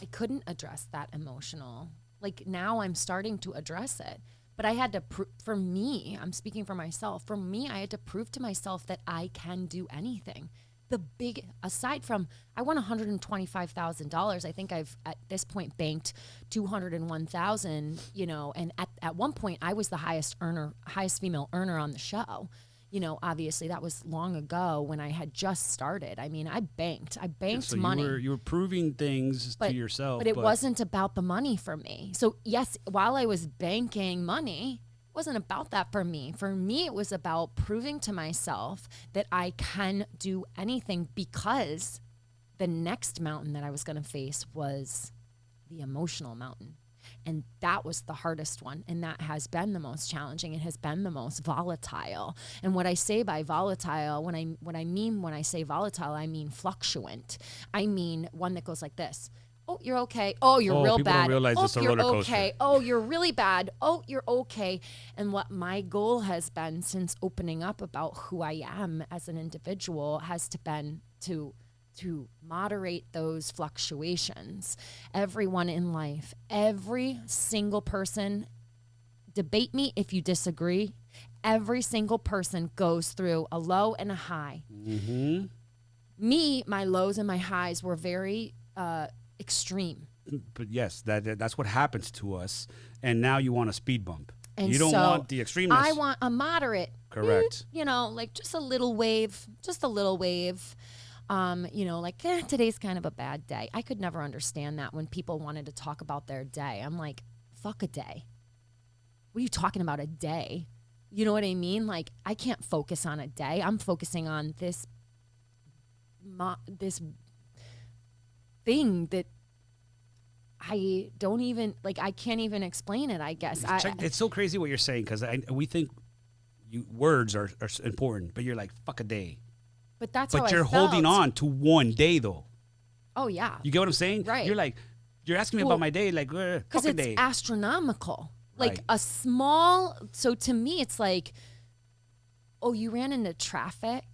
I couldn't address that emotional. Like now I'm starting to address it. But I had to, for me, I'm speaking for myself. For me, I had to prove to myself that I can do anything. Aside from, I won $125,000. I think I've at this point banked $201,000, you know, and at one point I was the highest female earner on the show. You know, obviously that was long ago when I had just started. I mean, I banked So money. You were proving things to yourself. But it wasn't about the money for me. So yes, while I was banking money, it wasn't about that for me. For me, it was about proving to myself that I can do anything, because the next mountain that I was going to face was the emotional mountain. And that was the hardest one. And that has been the most challenging. It has been the most volatile. And what I say by volatile, when I say volatile, I mean fluctuant. I mean one that goes like this. Oh, you're okay. Oh, you're real people bad. Don't realize Oh, it's a you're roller coaster. okay. Oh, you're really bad. Oh, you're okay. And what my goal has been since opening up about who I am as an individual has been to moderate those fluctuations. Everyone in life, every single person, debate me if you disagree, every single person goes through a low and a high. Mm-hmm. My lows and my highs were very extreme. But yes, that's what happens to us. And now you want a speed bump. And you don't so want the extremeness. I want a moderate. Correct. You know, like just a little wave, you know, like, today's kind of a bad day. I could never understand that when people wanted to talk about their day. I'm like, fuck a day. What are you talking about, a day? You know what I mean? Like, I can't focus on a day. I'm focusing on this thing that I don't even, like, I can't even explain it, I guess. It's so crazy what you're saying, because we think words are important, but you're like, fuck a day. But that's how I But you're felt. holding on to one day, though. Oh, yeah. You get what I'm saying? Right. You're like, you're asking me about my day, like, because fuck a it's day. astronomical. Like Right. a small, so to me, it's like, oh, you ran into traffic?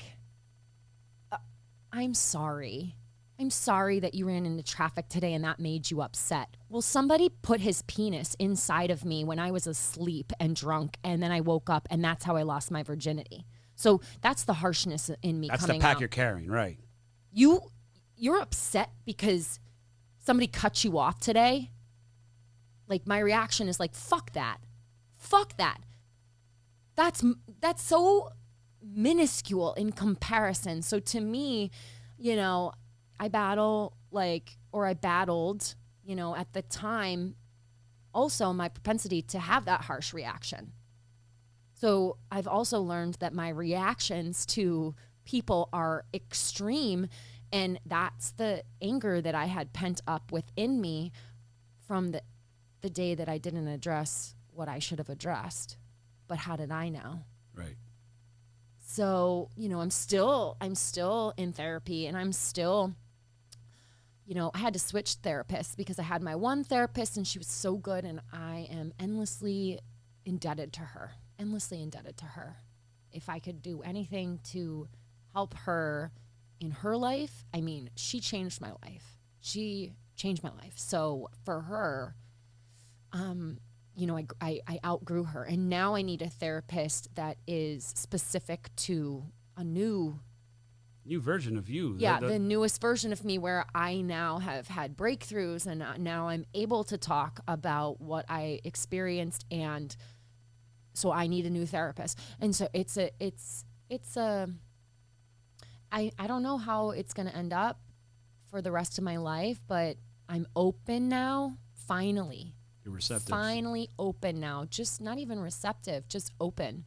I'm sorry. I'm sorry that you ran into traffic today and that made you upset. Well, somebody put his penis inside of me when I was asleep and drunk, and then I woke up, and that's how I lost my virginity. So that's the harshness in me That's coming the pack out. you're carrying, right? You're upset because somebody cut you off today? Like, my reaction is like, fuck that. Fuck that. That's so minuscule in comparison. So to me, you know, I battled, you know, at the time, also my propensity to have that harsh reaction. So I've also learned that my reactions to people are extreme, and that's the anger that I had pent up within me from the day that I didn't address what I should have addressed. But how did I know? Right. So, you know, I'm still in therapy, and I'm still, you know, I had to switch therapists because I had my one therapist and she was so good, and I am endlessly indebted to her. If I could do anything to help her in her life, I mean, she changed my life. So for her, you know, I outgrew her, and now I need a therapist that is specific to a new version of you. Yeah, the newest version of me, where I now have had breakthroughs, and now I'm able to talk about what I experienced, and so I need a new therapist. And so I don't know how it's going to end up for the rest of my life, but I'm open now, finally. You're receptive. Finally open now. Just not even receptive, just open.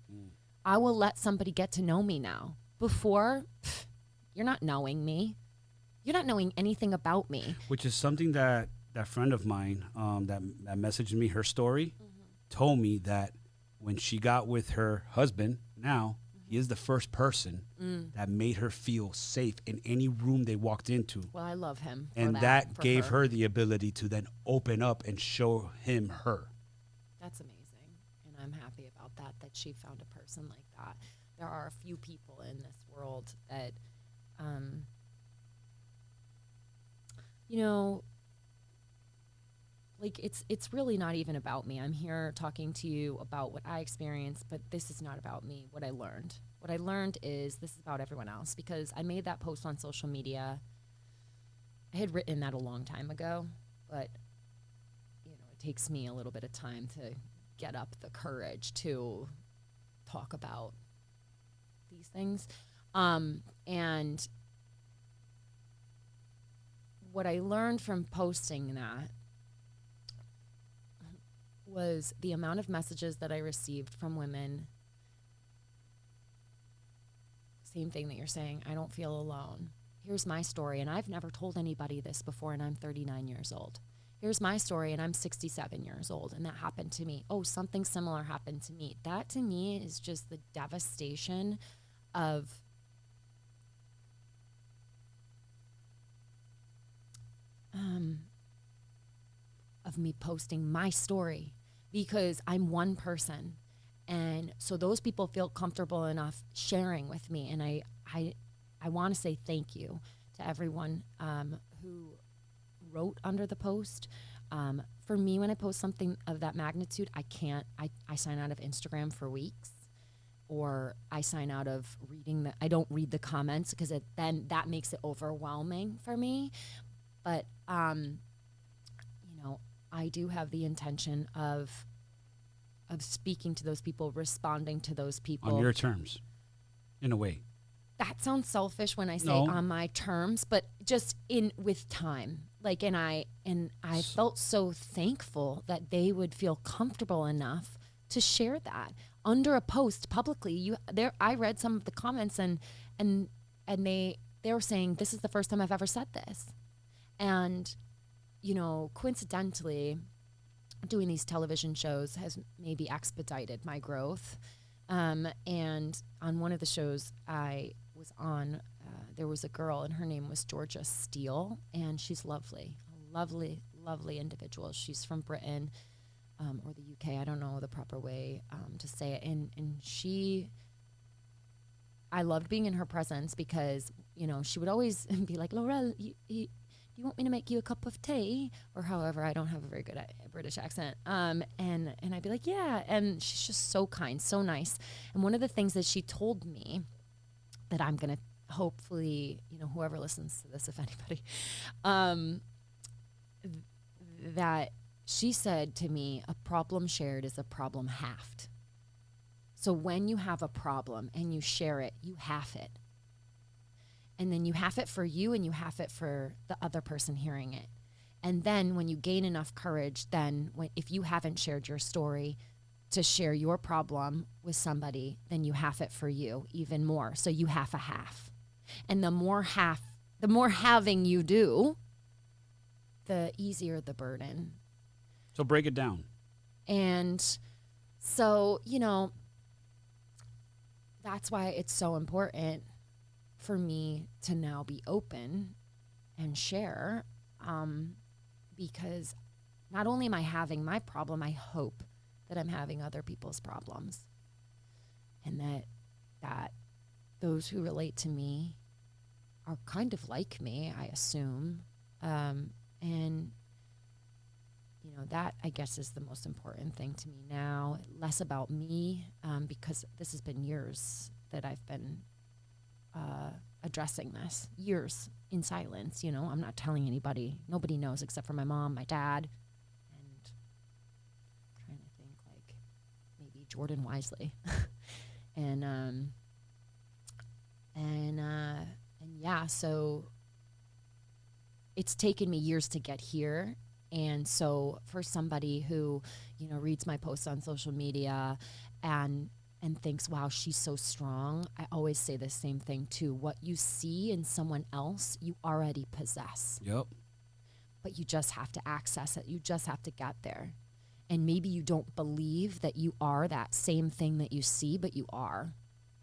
I will let somebody get to know me now. Before, you're not knowing me. You're not knowing anything about me. Which is something that friend of mine that messaged me her story told me that when she got with her husband, now he is the first person that made her feel safe in any room they walked into. Well, I love him. And that gave her the ability to then open up and show him her. That's amazing. And I'm happy about that she found a person like that. There are a few people in this world that, you know, like it's really not even about me. I'm here talking to you about what I experienced, but this is not about me, what I learned. What I learned is this is about everyone else, because I made that post on social media. I had written that a long time ago, but, you know, it takes me a little bit of time to get up the courage to talk about these things. And what I learned from posting that was the amount of messages that I received from women. Same thing that you're saying. I don't feel alone. Here's my story, and I've never told anybody this before, and I'm 39 years old. Here's my story, and I'm 67 years old, and that happened to me. Oh, something similar happened to me. That, to me, is just the devastation of me posting my story, because I'm one person. And so those people feel comfortable enough sharing with me. And I want to say thank you to everyone who wrote under the post. For me, when I post something of that magnitude, I sign out of Instagram for weeks. or I sign out of reading I don't read the comments because then that makes it overwhelming for me. But, I do have the intention of speaking to those people, responding to those people. On your terms, in a way. That sounds selfish when I say No. on my terms, but just with time. Like, and I felt so thankful that they would feel comfortable enough to share that under a post publicly. I read some of the comments and they were saying, this is the first time I've ever said this. And, coincidentally, doing these television shows has maybe expedited my growth. And on one of the shows I was on, there was a girl, and her name was Georgia Steele, and she's lovely, a lovely, lovely individual. She's from Britain or the UK. I don't know the proper way to say it. And I loved being in her presence because, she would always be like, Laurel, you want me to make you a cup of tea? Or however, I don't have a very good British accent. And I'd be like, yeah. And she's just so kind, so nice. And one of the things that she told me that I'm going to hopefully, whoever listens to this, if anybody, that she said to me, a problem shared is a problem halved. So when you have a problem and you share it, you half it. And then you half it for you and you half it for the other person hearing it. And then when you gain enough courage, then if you haven't shared your story to share your problem with somebody, then you half it for you even more. So you half a half. And the more halving you do, the easier the burden. So break it down. And so, that's why it's so important for me to now be open and share, because not only am I having my problem, I hope that I'm having other people's problems, and that those who relate to me are kind of like me, I assume, and that, I guess, is the most important thing to me now. Less about me, because this has been years that I've been addressing this, years in silence. I'm not telling anybody. Nobody knows except for my mom, my dad, and I'm trying to think, like, maybe Jordan Wisely. and yeah, so it's taken me years to get here. And so for somebody who, reads my posts on social media and thinks, wow, she's so strong, I always say the same thing too. What you see in someone else, you already possess. Yep. But you just have to access it. You just have to get there. And maybe you don't believe that you are that same thing that you see, but you are.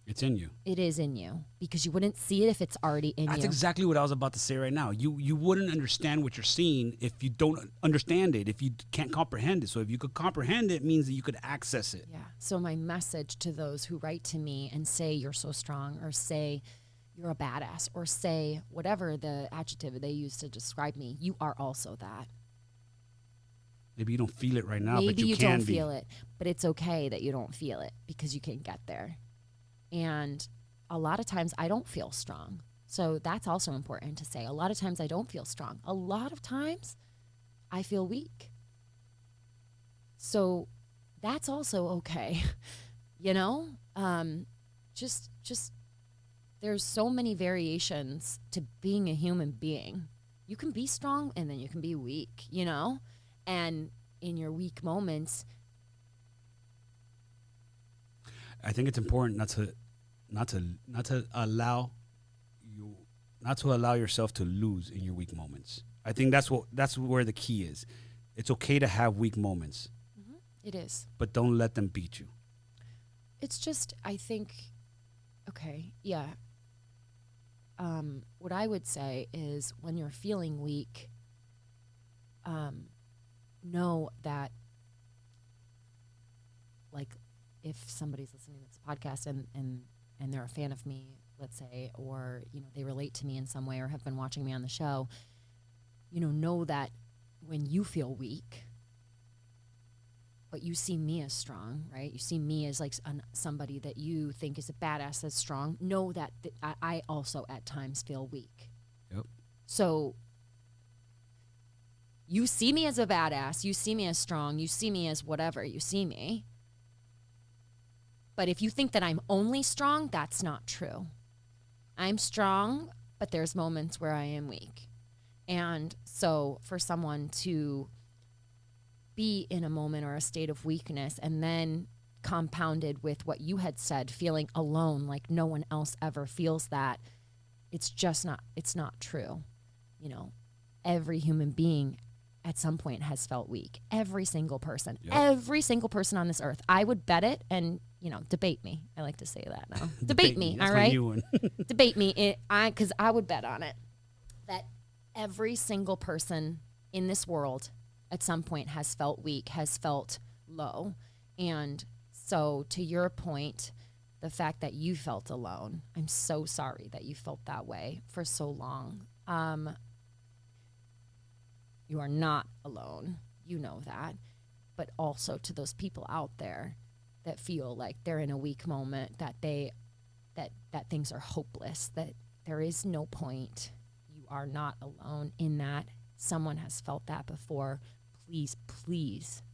It's in you. It is in you, because you wouldn't see it if it's already in you. That's exactly what I was about to say right now. You wouldn't understand what you're seeing if you don't understand it, if you can't comprehend it. So if you could comprehend it, it means that you could access it. Yeah. So my message to those who write to me and say you're so strong, or say you're a badass, or say whatever the adjective they use to describe me, you are also that. Maybe you don't feel it right now, Maybe but you can don't be. feel it, but it's okay that you don't feel it, because you can get there. And a lot of times I don't feel strong. So that's also important to say. A lot of times I don't feel strong. A lot of times I feel weak. So that's also okay. Just there's so many variations to being a human being. You can be strong and then you can be weak, and in your weak moments, I think it's important not to allow yourself to lose in your weak moments. I think that's where the key is. It's okay to have weak moments. Mm-hmm. It is. But don't let them beat you. It's just, I think, okay, yeah. What I would say is, when you're feeling weak, know that, like, if somebody's listening to this podcast and they're a fan of me, let's say, or, they relate to me in some way or have been watching me on the show, know that when you feel weak, but you see me as strong, right? You see me as like somebody that you think is a badass that's strong. Know that I also at times feel weak. Yep. So you see me as a badass. You see me as strong. You see me as whatever you see me. But if you think that I'm only strong, that's not true. I'm strong, but there's moments where I am weak. And so for someone to be in a moment or a state of weakness and then compounded with what you had said, feeling alone, like no one else ever feels that, it's not true. You know, every human being at some point has felt weak. Every single person, every single person on this earth. I would bet it, and debate me. I like to say that now. Debate me. That's all right. My new one. Debate me. Because I would bet on it that every single person in this world at some point has felt weak, has felt low, and so to your point, the fact that you felt alone, I'm so sorry that you felt that way for so long. You are not alone. You know that. But also to those people out there that feel like they're in a weak moment, that things are hopeless, that there is no point. You are not alone in that. Someone has felt that before. Please, please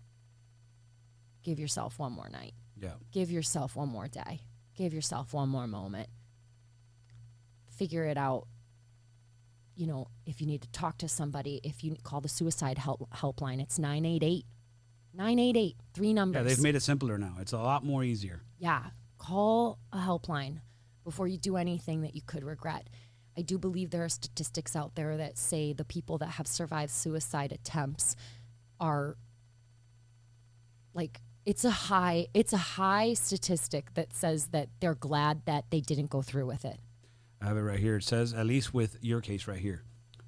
give yourself one more night. Yeah. Give yourself one more day. Give yourself one more moment. Figure it out. If you need to talk to somebody, if you call the suicide helpline, it's 988. 988, 3 numbers. Yeah, they've made it simpler now. It's a lot more easier. Yeah, call a helpline before you do anything that you could regret. I do believe there are statistics out there that say the people that have survived suicide attempts are like, it's a high statistic that says that they're glad that they didn't go through with it. I have it right here. It says, at least with your case right here,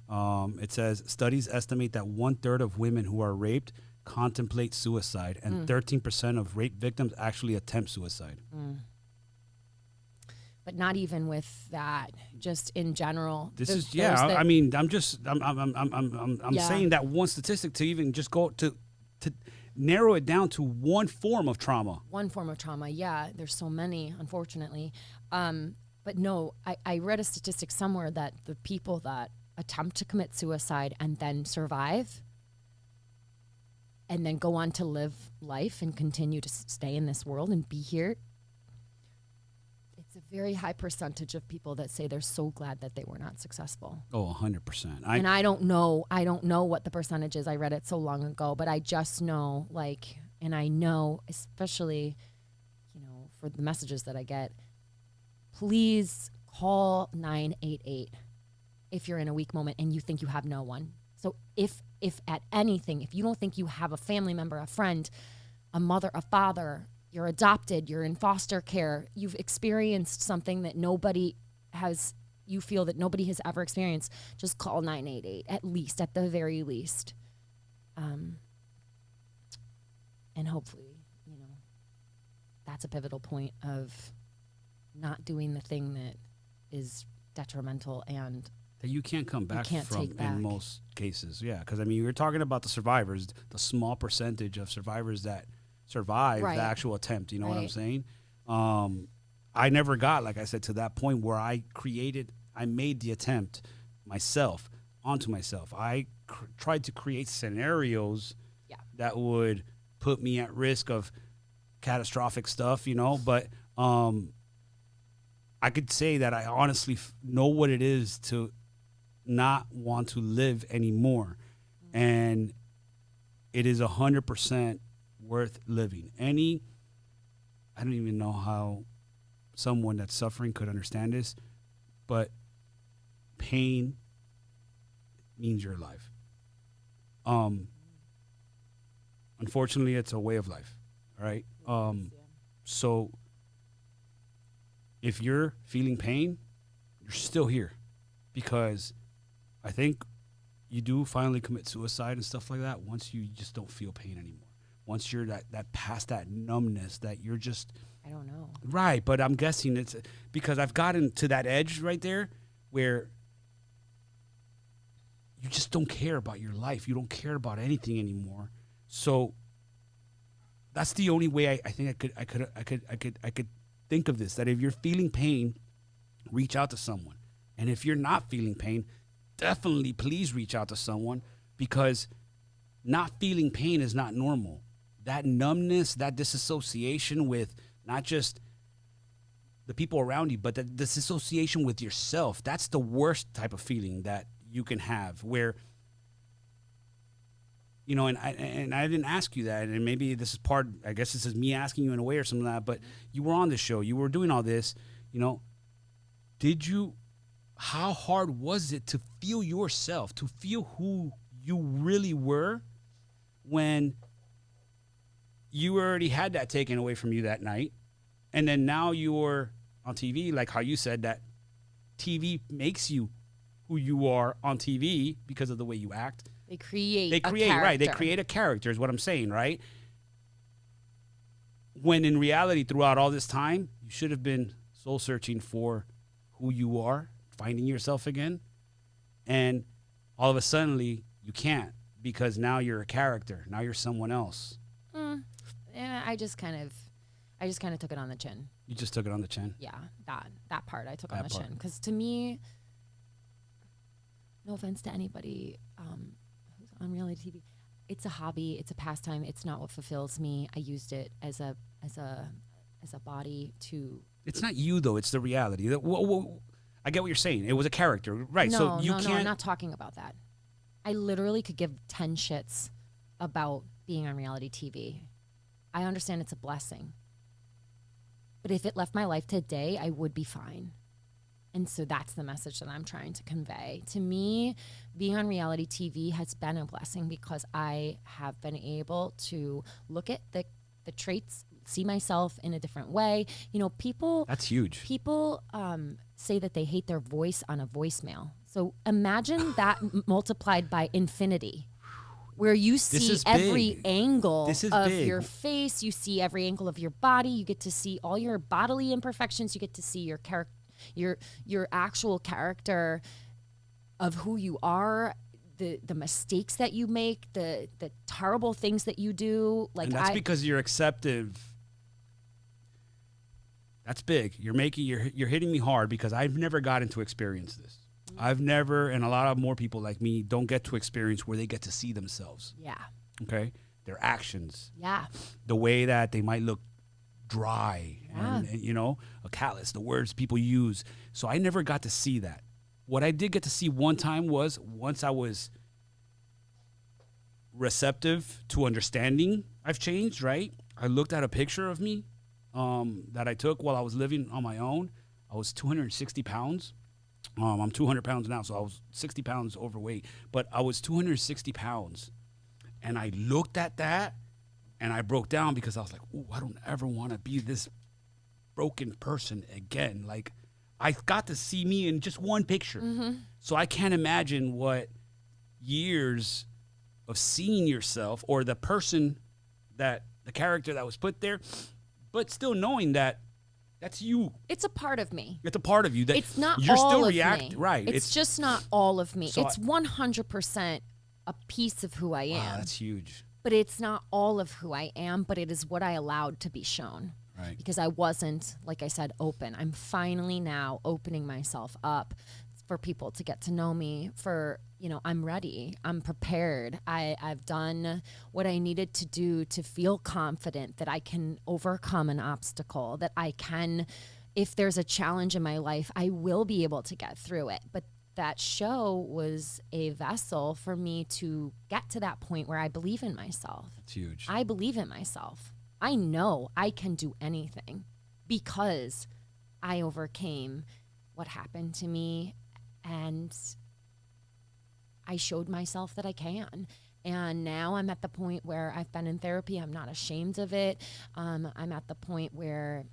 it says studies estimate that 1/3 of women who are raped contemplate suicide, and 13% of rape victims actually attempt suicide. But not even with that, just in general. I'm saying that one statistic to even just go to narrow it down to one form of trauma. One form of trauma, yeah. There's so many, unfortunately. But no, I read a statistic somewhere that the people that attempt to commit suicide and then survive and then go on to live life and continue to stay in this world and be here, it's a very high percentage of people that say they're so glad that they were not successful. Oh, 100%. And I don't know what the percentage is. I read it so long ago, but I just know, and I know, especially, for the messages that I get, please call 988 if you're in a weak moment and you think you have no one. So if at anything, if you don't think you have a family member, a friend, a mother, a father, you're adopted, you're in foster care, you've experienced something that you feel that nobody has ever experienced, just call 988, at the very least. And hopefully, that's a pivotal point of not doing the thing that is detrimental and that you can't come back can't from take back. In most cases. Yeah, because you're talking about the survivors, the small percentage of survivors that survive the actual attempt. You know what I'm saying? I never got, like I said, to that point where I made the attempt myself onto myself. I tried to create scenarios that would put me at risk of catastrophic stuff, but I could say that I honestly know what it is to not want to live anymore. And it is 100% worth living. I don't even know how someone that's suffering could understand this, but pain means you're alive. Unfortunately, it's a way of life, all right? So if you're feeling pain, you're still here, because I think you do finally commit suicide and stuff like that once you just don't feel pain anymore. Once you're that past that numbness that you're just... I don't know. Right, but I'm guessing it's because I've gotten to that edge right there where you just don't care about your life. You don't care about anything anymore. So that's the only way I think I could think of this. That if you're feeling pain, reach out to someone. And if you're not feeling pain, definitely please reach out to someone, because not feeling pain is not normal. That numbness, that disassociation with not just the people around you, but the disassociation with yourself, that's the worst type of feeling that you can have, where, you know, and I didn't ask you that, and maybe this is part, I guess this is me asking you in a way or something like that, but you were on the show, you were doing all this, you know, how hard was it to feel yourself, to feel who you really were when you already had that taken away from you that night, and then now you're on TV, like how you said that TV makes you who you are on TV because of the way you act. They create right. They create a character is what I'm saying, right? When in reality, throughout all this time, you should have been soul searching for who you are, finding yourself again. And all of a sudden, you can't, because now you're a character. Now you're someone else. Yeah, I just kind of took it on the chin. You just took it on the chin? Yeah, that part I took on the chin. Because to me, no offense to anybody who's on reality TV, it's a hobby, it's a pastime, it's not what fulfills me. I used it as a body to... It's not you, though. It's the reality. I get what you're saying. It was a character. Right, No, I'm not talking about that. I literally could give 10 shits about being on reality TV. I understand it's a blessing. But if it left my life today, I would be fine. And so that's the message that I'm trying to convey. To me, being on reality TV has been a blessing, because I have been able to look at the traits, see myself in a different way. You know, people... That's huge. People say that they hate their voice on a voicemail. So imagine that multiplied by infinity, where you see every angle of your face, you see every angle of your body, you get to see all your bodily imperfections, you get to see your character, your actual character of who you are, the mistakes that you make, the terrible things that you do. Like, and that's because you're acceptive. That's big. You're hitting me hard, because I've never gotten to experience this. I've never, and a lot of more people like me don't get to experience where they get to see themselves. Yeah. Okay? Their actions. Yeah. The way that they might look dry and, you know, a callous, the words people use. So I never got to see that. What I did get to see one time was, once I was receptive to understanding I've changed, right? I looked at a picture of me that I took while I was living on my own. I was 260 pounds. I'm 200 pounds now, so I was 60 pounds overweight. But I was 260 pounds. And I looked at that, and I broke down, because I was like, ooh, I don't ever want to be this broken person again. Like, I got to see me in just one picture. Mm-hmm. So I can't imagine what years of seeing yourself, or the person the character that was put there, but still knowing that that's you. It's a part of me. It's a part of you. That it's not you're all still of react me. Right. It's just not all of me. So it's 100% a piece of who I am. Wow, that's huge. But it's not all of who I am, but it is what I allowed to be shown. Right. Because I wasn't, like I said, open. I'm finally now opening myself up for people to get to know me, for, you know, I'm ready. I'm prepared. I've done what I needed to do to feel confident that I can overcome an obstacle, that I can, if there's a challenge in my life, I will be able to get through it. But that show was a vessel for me to get to that point where I believe in myself. It's huge. I believe in myself. I know I can do anything, because I overcame what happened to me, and I showed myself that I can. And now I'm at the point where I've been in therapy. I'm not ashamed of it. I'm at the point where,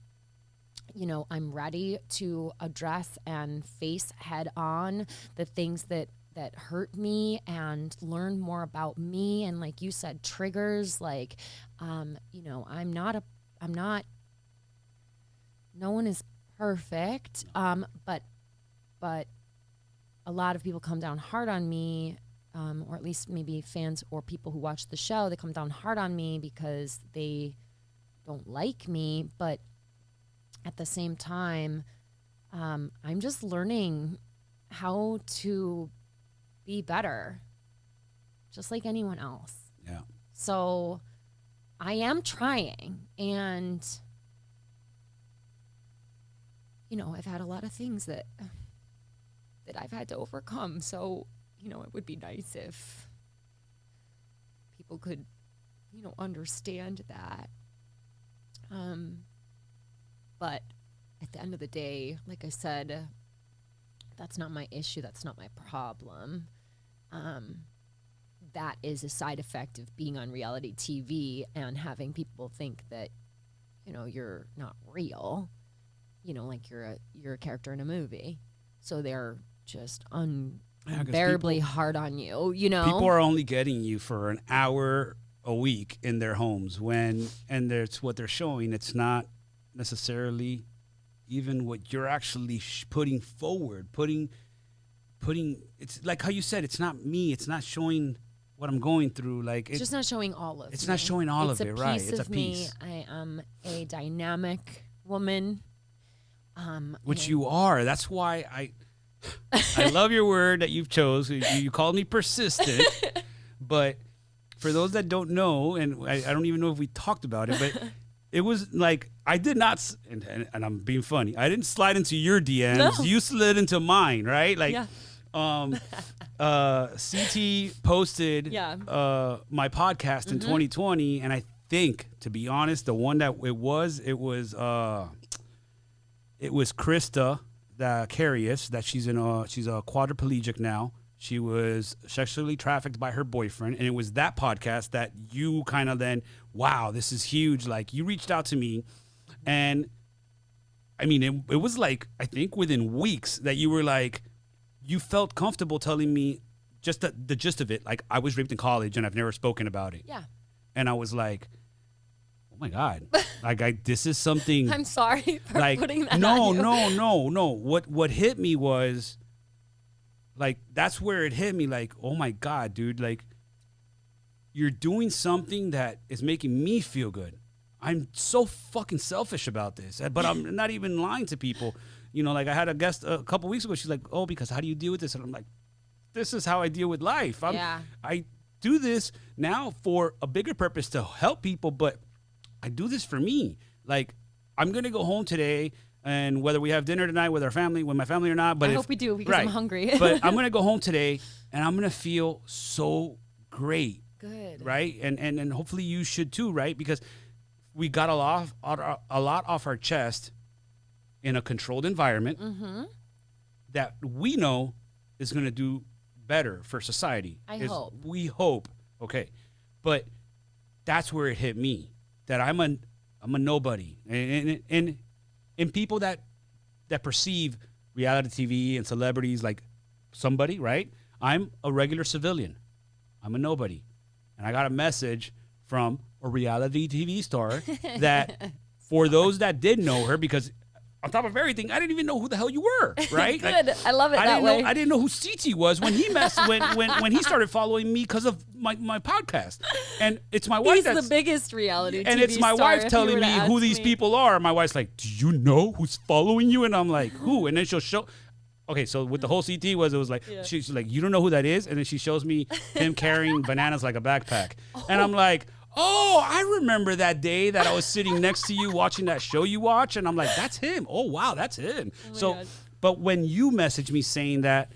you know, I'm ready to address and face head on the things that hurt me, and learn more about me. And like you said, triggers, like, you know, no one is perfect. But a lot of people come down hard on me, or at least maybe fans or people who watch the show, they come down hard on me because they don't like me, but at the same time, I'm just learning how to be better, just like anyone else. Yeah. So I am trying, and I've had a lot of things that I've had to overcome. So, it would be nice if people could, understand that. But at the end of the day, like I said, that's not my issue. That's not my problem. That is a side effect of being on reality TV and having people think that, you're not real, like you're a character in a movie. So they're just unbearably hard on you, People are only getting you for an hour a week in their homes and that's what they're showing. It's not necessarily even what you're actually putting forward, putting. It's like how you said, it's not me. It's not showing what I'm going through. Like it's just not showing all of it's me. not showing all of it, right? It's a piece. I am a dynamic woman. Which you are. That's why I love your word that you've chose. You called me persistent, but for those that don't know, and I don't even know if we talked about it, but it was like I did not, and I'm being funny. I didn't slide into your DMs. No. You slid into mine, right? Like, Yeah. CT posted Yeah. my podcast in 2020, and I think, to be honest, the one that it was Krista that Carius, that she's a quadriplegic now. She was sexually trafficked by her boyfriend, and it was that podcast that you kind of then, wow, this is huge. Like, you reached out to me, and I mean, it was like, I think within weeks that you were like, you felt comfortable telling me just the gist of it. Like, I was raped in college, and I've never spoken about it. Yeah. And I was like, oh my God, like this is something. I'm sorry for like, putting that no, on you. no. What hit me was, like, that's where it hit me. Like, oh my God, dude, like, you're doing something that is making me feel good. I'm so fucking selfish about this, but I'm not even lying to people. Like, I had a guest a couple weeks ago. She's like, oh, because how do you deal with this? And I'm like, this is how I deal with life. I do this now for a bigger purpose to help people, but I do this for me. Like, I'm going to go home today, and whether we have dinner tonight with my family or not. But I hope we do, because I'm hungry. But I'm going to go home today, and I'm going to feel so great. Good. Right? And hopefully you should too, right? Because we got a lot off our chest in a controlled environment that we know is going to do better for society. We hope. Okay. But that's where it hit me, that I'm a nobody. And people that perceive reality TV and celebrities like somebody, right? I'm a regular civilian. I'm a nobody. And I got a message from a reality TV star that, for those that did know her, because on top of everything, I didn't even know who the hell you were, right? Good. Like, I love it that way. I didn't know who CT was when he when he started following me because of my podcast. And it's my wife. He's the biggest reality TV and it's my star, wife telling me who these people are. My wife's like, do you know who's following you? And I'm like, who? And then she'll show. Okay, so with the whole CT it was like, she's like, you don't know who that is? And then she shows me him carrying bananas like a backpack. And I'm like, oh, I remember that day that I was sitting next to you watching that show you watch. And I'm like, that's him. Oh, wow, that's him. God. But when you message me saying that,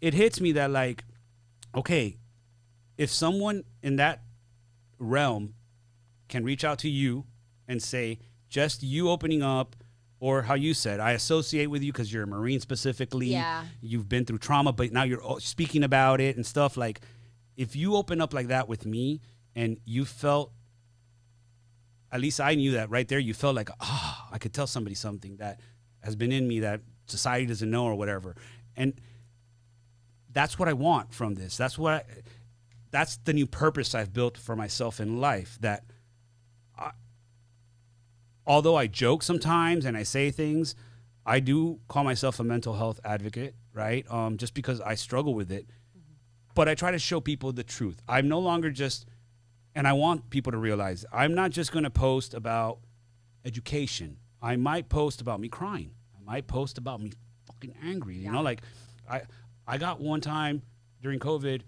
it hits me that, like, okay, if someone in that realm can reach out to you and say, just you opening up, or how you said, I associate with you because you're a Marine specifically. Yeah. You've been through trauma, but now you're speaking about it and stuff. Like, if you open up like that with me, and you felt, at least I knew that right there, you felt like, I could tell somebody something that has been in me that society doesn't know or whatever. And that's what I want from this. That's the new purpose I've built for myself in life, that although I joke sometimes and I say things, I do call myself a mental health advocate, right? Just because I struggle with it. But I try to show people the truth. I'm no longer just, and I want people to realize, I'm not just going to post about education. I might post about me crying. I might post about me fucking angry. You know, like I got one time during COVID,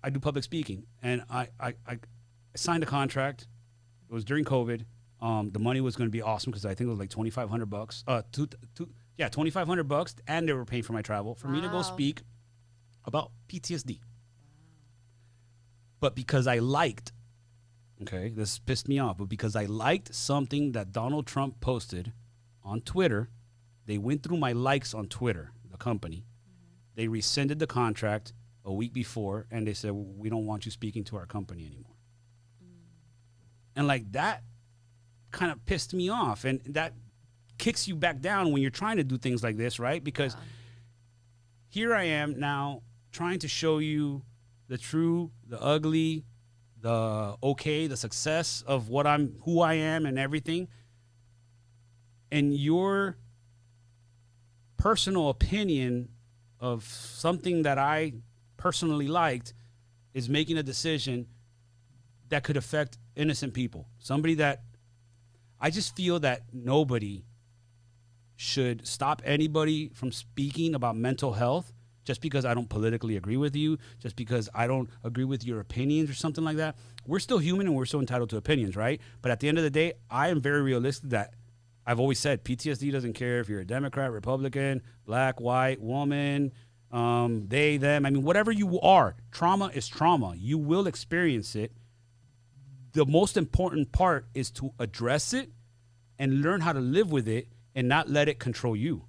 I do public speaking, and I signed a contract. It was during COVID. The money was going to be awesome because I think it was like $2,500. $2,500, and they were paying for my travel for me to go speak about PTSD. But because I liked, okay, this pissed me off, but because I liked something that Donald Trump posted on Twitter, they went through my likes on Twitter, the company. They rescinded the contract a week before, and they said, we don't want you speaking to our company anymore. And like that kind of pissed me off, and that kicks you back down when you're trying to do things like this, right? Because here I am now trying to show you the true, the ugly, the okay, the success of who I am and everything. And your personal opinion of something that I personally liked is making a decision that could affect innocent people. Somebody that I just feel that nobody should stop anybody from speaking about mental health just because I don't politically agree with you, just because I don't agree with your opinions or something like that. We're still human and we're still entitled to opinions, right? But at the end of the day, I am very realistic that I've always said PTSD doesn't care if you're a Democrat, Republican, black, white, woman, they, them. I mean, whatever you are, trauma is trauma. You will experience it. The most important part is to address it and learn how to live with it and not let it control you.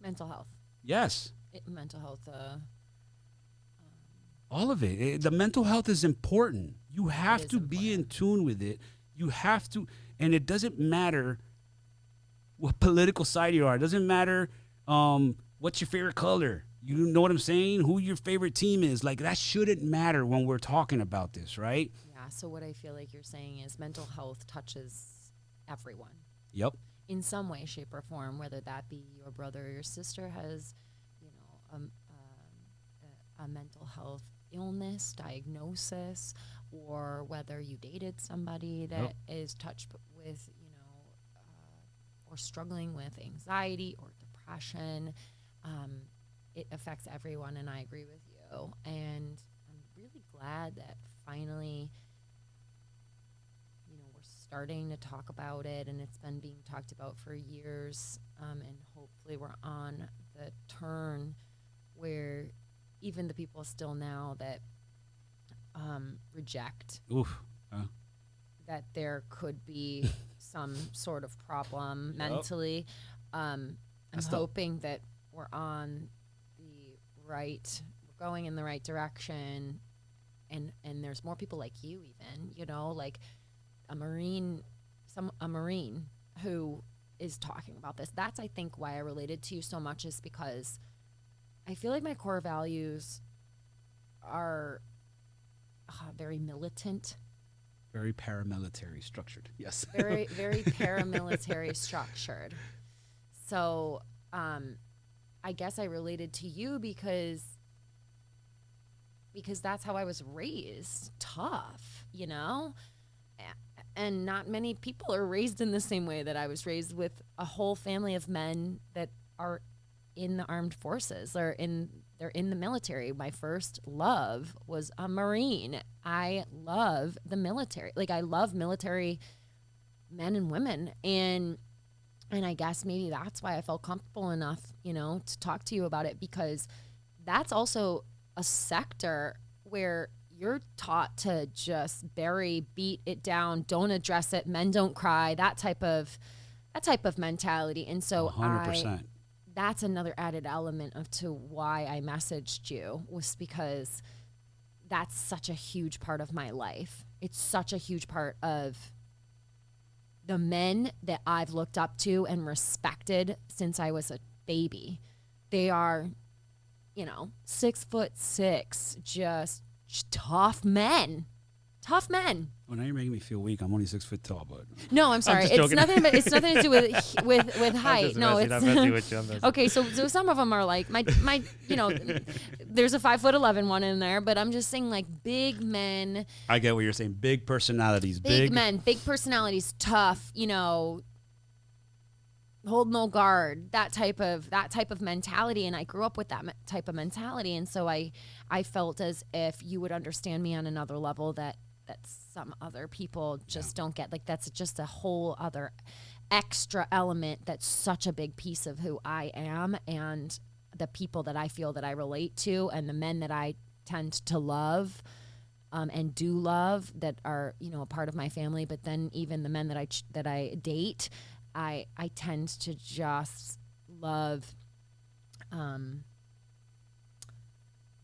Mental health. Yes. Mental health. All of it. The mental health is important. You have to be in tune with it. You have to, and it doesn't matter what political side you are. It doesn't matter what's your favorite color. You know what I'm saying? Who your favorite team is. Like, that shouldn't matter when we're talking about this, right? Yeah, so what I feel like you're saying is mental health touches everyone. Yep. In some way, shape, or form, whether that be your brother or your sister has, a mental health illness, diagnosis, or whether you dated somebody that is touched with, or struggling with anxiety or depression. It affects everyone, and I agree with you. And I'm really glad that finally, we're starting to talk about it, and it's been being talked about for years. And hopefully we're on the turn where even the people still now that reject that there could be some sort of problem mentally. I'm hoping that we're on we're going in the right direction, and there's more people like you, even, like a Marine who is talking about this. That's, I think, why I related to you so much, is because I feel like my core values are very militant. Very paramilitary structured. Yes. Very, very paramilitary structured. So I guess I related to you because that's how I was raised. Tough, And not many people are raised in the same way that I was raised, with a whole family of men that are in the armed forces, or they're in the military. My first love was a Marine. I love the military. Like, I love military men and women. And I guess maybe that's why I felt comfortable enough, to talk to you about it, because that's also a sector where you're taught to just beat it down, don't address it, men don't cry, that type of mentality. And so 100%. That's another added element to why I messaged you, was because that's such a huge part of my life. It's such a huge part of the men that I've looked up to and respected since I was a baby. They are, 6'6", just tough men. Tough men. Oh, now you're making me feel weak. I'm only 6 foot tall, but No, I'm sorry. just It's joking. nothing. But it's nothing to do with height. No, it's I'm messing with you. I'm messing. okay. So some of them are like my you know, there's a 5'11" one in there, but I'm just saying like big men, I get what you're saying. Big personalities. big men, big personalities, tough. You know, hold no guard. That type of mentality, and I grew up with that type of mentality, and so I felt as if you would understand me on another level that some other people just don't get. Like that's just a whole other extra element that's such a big piece of who I am and the people that I feel that I relate to and the men that I tend to love and do love that are, you know, a part of my family. But then even the men that I date, I tend to just love that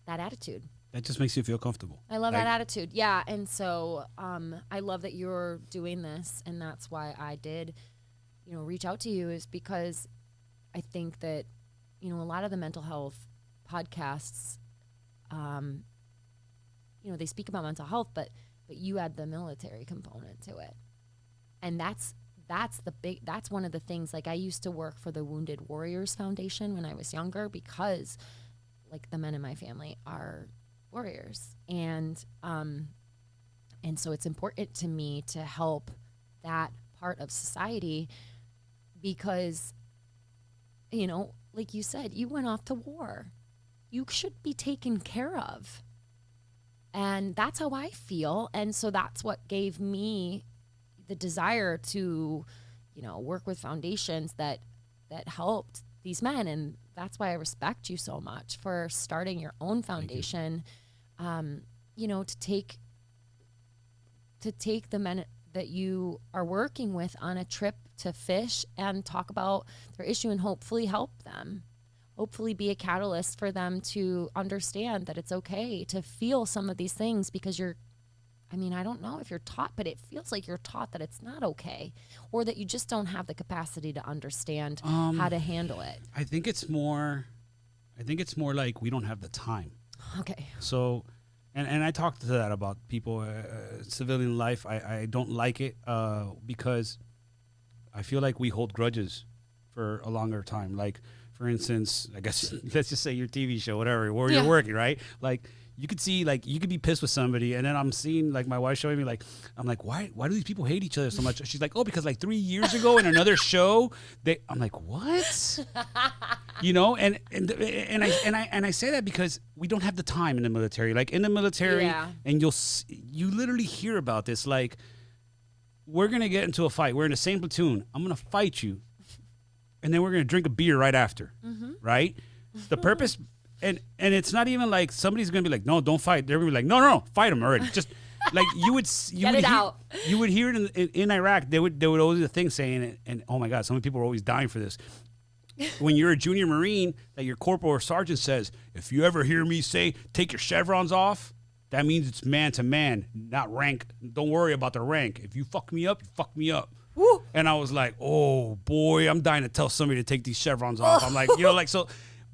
attitude. That just makes you feel comfortable. I love that attitude. Yeah. And so I love that you're doing this. And that's why I did, you know, reach out to you, is because I think that, you know, a lot of the mental health podcasts, you know, they speak about mental health, but you add the military component to it. And that's one of the things. Like I used to work for the Wounded Warriors Foundation when I was younger, because like the men in my family are warriors, and so it's important to me to help that part of society, because, you know, like you said, you went off to war, you should be taken care of, and that's how I feel. And so that's what gave me the desire to, you know, work with foundations that helped these men. And that's why I respect you so much for starting your own foundation. You know, to take the men that you are working with on a trip to fish and talk about their issue and hopefully help them, hopefully be a catalyst for them to understand that it's okay to feel some of these things, because I don't know if you're taught, but it feels like you're taught that it's not okay, or that you just don't have the capacity to understand how to handle it. I think it's more like we don't have the time. Okay. So, and I talked to that about people, civilian life. I don't like it because I feel like we hold grudges for a longer time. Like, for instance, I guess, let's just say your TV show, whatever, where you're working, right? Like, you could see, like, you could be pissed with somebody, and then I'm seeing, like, my wife showing me, like, I'm like, why do these people hate each other so much? She's like, oh, because, like, 3 years ago in another show, I'm like, what? You know, and I say that because we don't have the time in the military. Like, in the military, and you literally hear about this, like, we're gonna get into a fight. We're in the same platoon. I'm gonna fight you, and then we're gonna drink a beer right after, right? The purpose. And it's not even like somebody's gonna be like, no, don't fight. They're gonna be like, no, fight them already. Just like you would hear it in Iraq. They would always do the thing saying it, and oh my God, so many people are always dying for this. When you're a junior Marine, that your corporal or sergeant says, if you ever hear me say take your chevrons off, that means it's man to man, not rank. Don't worry about the rank. If you fuck me up, you fuck me up. Woo. And I was like, oh boy, I'm dying to tell somebody to take these chevrons off. I'm like, you know, like so.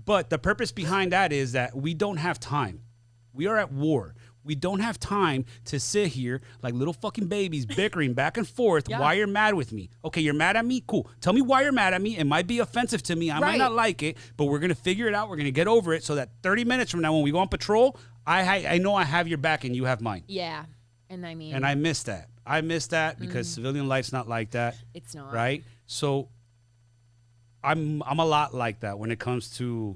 But the purpose behind that is that we don't have time. We are at war. We don't have time to sit here like little fucking babies bickering back and forth why you're mad with me. Okay, you're mad at me? Cool. Tell me why you're mad at me. It might be offensive to me. I might not like it, but we're going to figure it out. We're going to get over it so that 30 minutes from now when we go on patrol, I know I have your back and you have mine. Yeah. And I mean... And I miss that. I miss that because civilian life's not like that. It's not. Right? So... I'm a lot like that when it comes to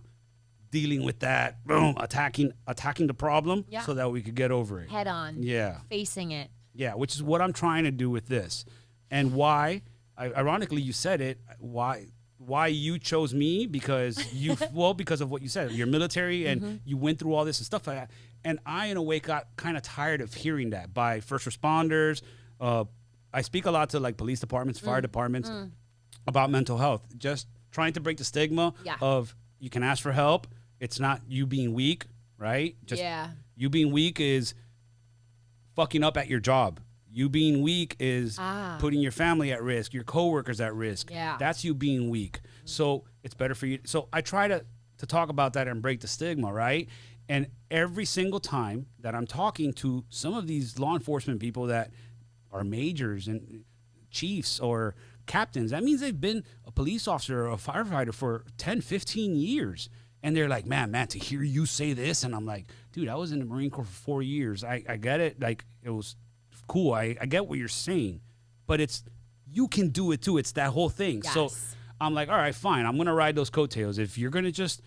dealing with that, boom, attacking the problem so that we could get over it. Head on. Yeah. Facing it. Yeah, which is what I'm trying to do with this. And why, ironically, you said it, why you chose me, because because of what you said. You're military and you went through all this and stuff like that. And I, in a way, got kind of tired of hearing that by first responders. I speak a lot to like police departments, fire departments about mental health. Just trying to break the stigma of you can ask for help. It's not you being weak, right? Just you being weak is fucking up at your job. You being weak is putting your family at risk, your coworkers at risk. Yeah. That's you being weak. So it's better for you. So I try to talk about that and break the stigma, right? And every single time that I'm talking to some of these law enforcement people that are majors and chiefs or captains. That means they've been a police officer or a firefighter for 10, 15 years. And they're like, man, to hear you say this. And I'm like, dude, I was in the Marine Corps for 4 years. I get it. Like, it was cool. I get what you're saying. But you can do it too. It's that whole thing. Yes. So I'm like, all right, fine. I'm going to ride those coattails. If you're going to just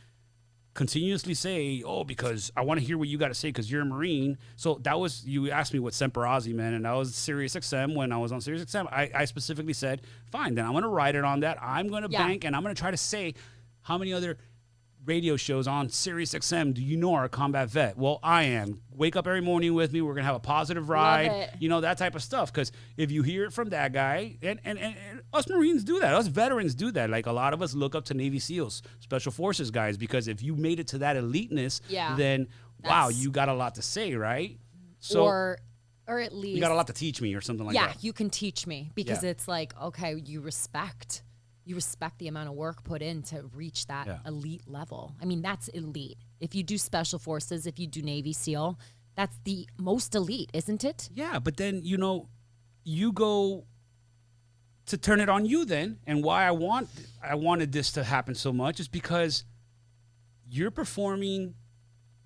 continuously say, oh, because I want to hear what you got to say because you're a Marine. So you asked me what Semper Ozzy meant, and that was Sirius XM. When I was on Sirius XM, I specifically said, fine, then I'm going to ride it on that. I'm going to bank, and I'm going to try to say how many other radio shows on Sirius XM do you know are a combat vet? Well, I am. Wake up every morning with me. We're going to have a positive ride. You know, that type of stuff. Because if you hear it from that guy, and us Marines do that. Us veterans do that. Like, a lot of us look up to Navy SEALs, Special Forces guys, because if you made it to that eliteness, then, wow, you got a lot to say, right? So, or at least you got a lot to teach me or something like that. Yeah, you can teach me because it's like, okay, you respect the amount of work put in to reach that elite level. I mean, that's elite. If you do Special Forces, if you do Navy SEAL, that's the most elite, isn't it? Yeah, but then, you go to turn it on you then. And why I wanted this to happen so much is because you're performing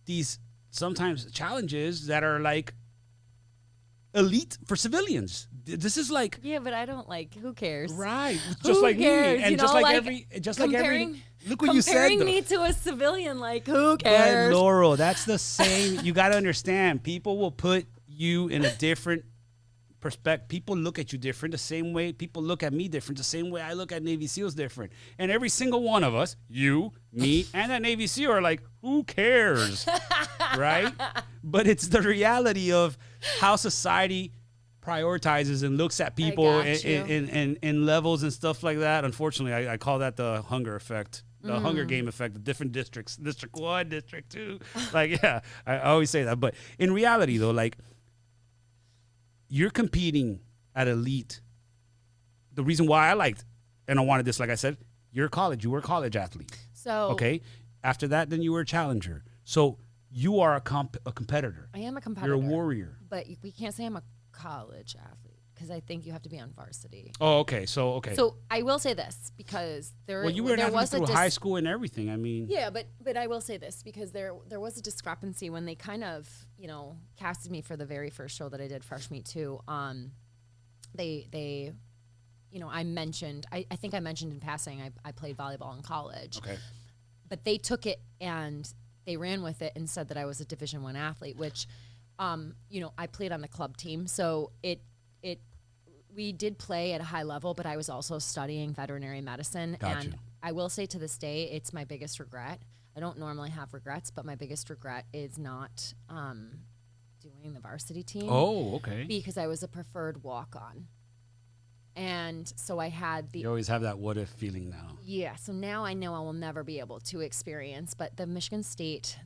these sometimes challenges that are like elite for civilians. This is like, yeah, but I don't like. Who cares? Right, just like cares? me, and just like every. Look what you said. Comparing me to a civilian, like, who cares? But Laurel, that's the same. You got to understand. People will put you in a different perspective. People look at you different the same way people look at me different. The same way I look at Navy SEALs different. And every single one of us, you, me, and that Navy SEAL are like, who cares, right? But it's the reality of how society prioritizes and looks at people in levels and stuff like that. Unfortunately, I call that the hunger effect, the Hunger Game effect, the different districts, District 1, District 2. Like, yeah, I always say that. But in reality, though, like, you're competing at elite. The reason why I liked and I wanted this, like I said, you were a college athlete. So, okay. After that, then you were a challenger. So you are a competitor. I am a competitor. You're a warrior. But we can't say I'm a college athlete because I think you have to be on varsity. Oh, okay. So I will say this because you were an athlete through high school and everything. I mean, yeah, but I will say this because there was a discrepancy when they kind of casted me for the very first show that I did, Fresh Meat 2. They I mentioned I think I mentioned in passing I played volleyball in college. Okay. But they took it and they ran with it and said that I was a Division I athlete, which I played on the club team, so we did play at a high level, but I was also studying veterinary medicine. Gotcha. And I will say to this day, it's my biggest regret. I don't normally have regrets, but my biggest regret is not doing the varsity team. Oh, okay. Because I was a preferred walk-on. And so I had You always have that what if feeling now. Yeah, so now I know I will never be able to experience, but the Michigan State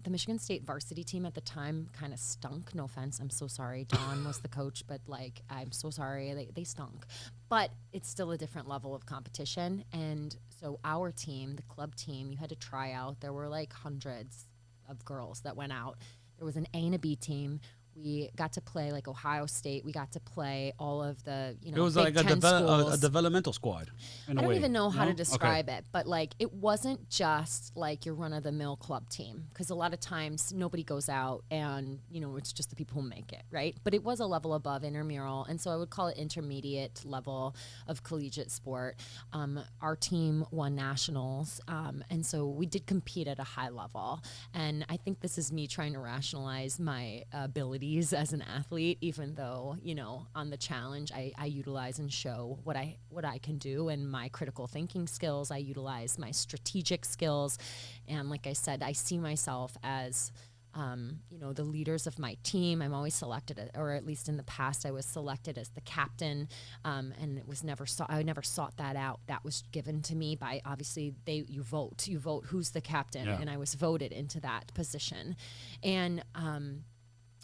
varsity team at the time kind of stunk. No offense, I'm so sorry. Don was the coach, but like I'm so sorry. They stunk. But it's still a different level of competition. And so our team, the club team, you had to try out. There were like hundreds of girls that went out. There was an A and a B team. We got to play like Ohio State. We got to play all of the, it was Big like Ten a developmental squad. I don't even know how to describe it, but like it wasn't just like your run-of-the-mill club team because a lot of times nobody goes out and it's just the people who make it, right? But it was a level above intramural, and so I would call it intermediate level of collegiate sport. Our team won nationals, and so we did compete at a high level. And I think this is me trying to rationalize my ability as an athlete, even though on the challenge I utilize and show what I can do and my critical thinking skills. I utilize my strategic skills, and like I said, I see myself as the leaders of my team. I'm always selected, or at least in the past I was selected as the captain, and it was I never sought that out. That was given to me by, obviously, you vote who's the captain, and I was voted into that position.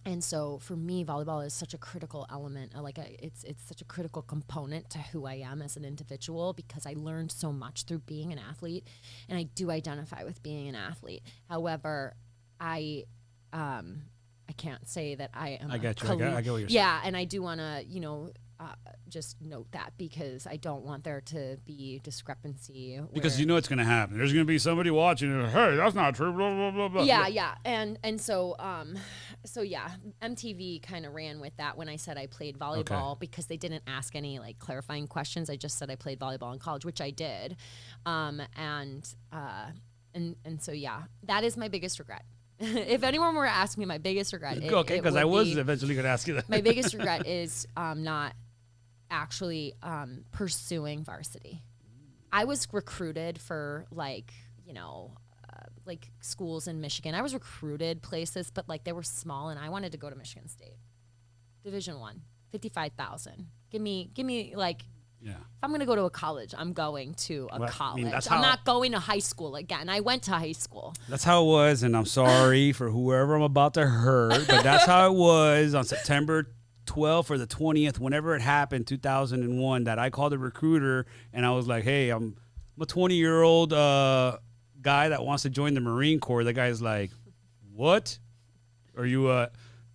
And so for me, volleyball is such a critical element. It's such a critical component to who I am as an individual because I learned so much through being an athlete, and I do identify with being an athlete. However, I can't say that I am. I get you. I get what you're saying. Yeah, and I do want to, just note that because I don't want there to be discrepancy. Because you know it's going to happen. There's going to be somebody watching. And, hey, that's not true. Blah blah blah blah. Yeah. And so yeah, MTV kind of ran with that when I said I played volleyball because they didn't ask any like clarifying questions. I just said I played volleyball in college, which I did. And so yeah, that is my biggest regret. If anyone were to ask me my biggest regret, because I was eventually going to ask you that. My biggest regret is not actually pursuing varsity. I was recruited for like schools in Michigan. I was recruited places, but like they were small, and I wanted to go to Michigan State, Division I, 55,000. Give me like. Yeah. If I'm going to go to a college, I'm going to a college. I mean, I'm not going to high school again. I went to high school. That's how it was, and I'm sorry for whoever I'm about to hurt, but that's how it was on September 12th or the 20th, whenever it happened, 2001, that I called a recruiter, and I was like, hey, I'm a 20-year-old guy that wants to join the Marine Corps. The guy's like, what? Are you a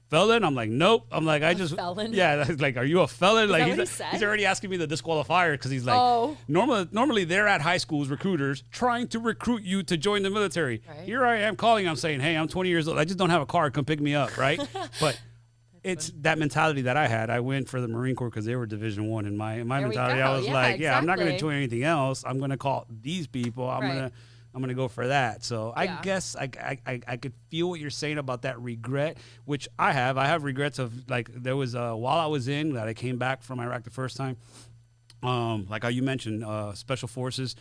felon? I'm like, nope. I'm like, felon? Yeah, like, are you a felon? Like, he's already asking me the disqualifier because he's like, normally they're at high schools, recruiters, trying to recruit you to join the military. Right. Here I am calling, I'm saying, hey, I'm 20 years old. I just don't have a car. Come pick me up, right? But it's that mentality that I had. I went for the Marine Corps because they were Division I. And my mentality, I was like, I'm not going to join anything else. I'm going to call these people. I'm gonna go for that. So I guess I could feel what you're saying about that regret, which I have. I have regrets of, like, there was while I was in that I came back from Iraq the first time. Like how you mentioned, Special Forces.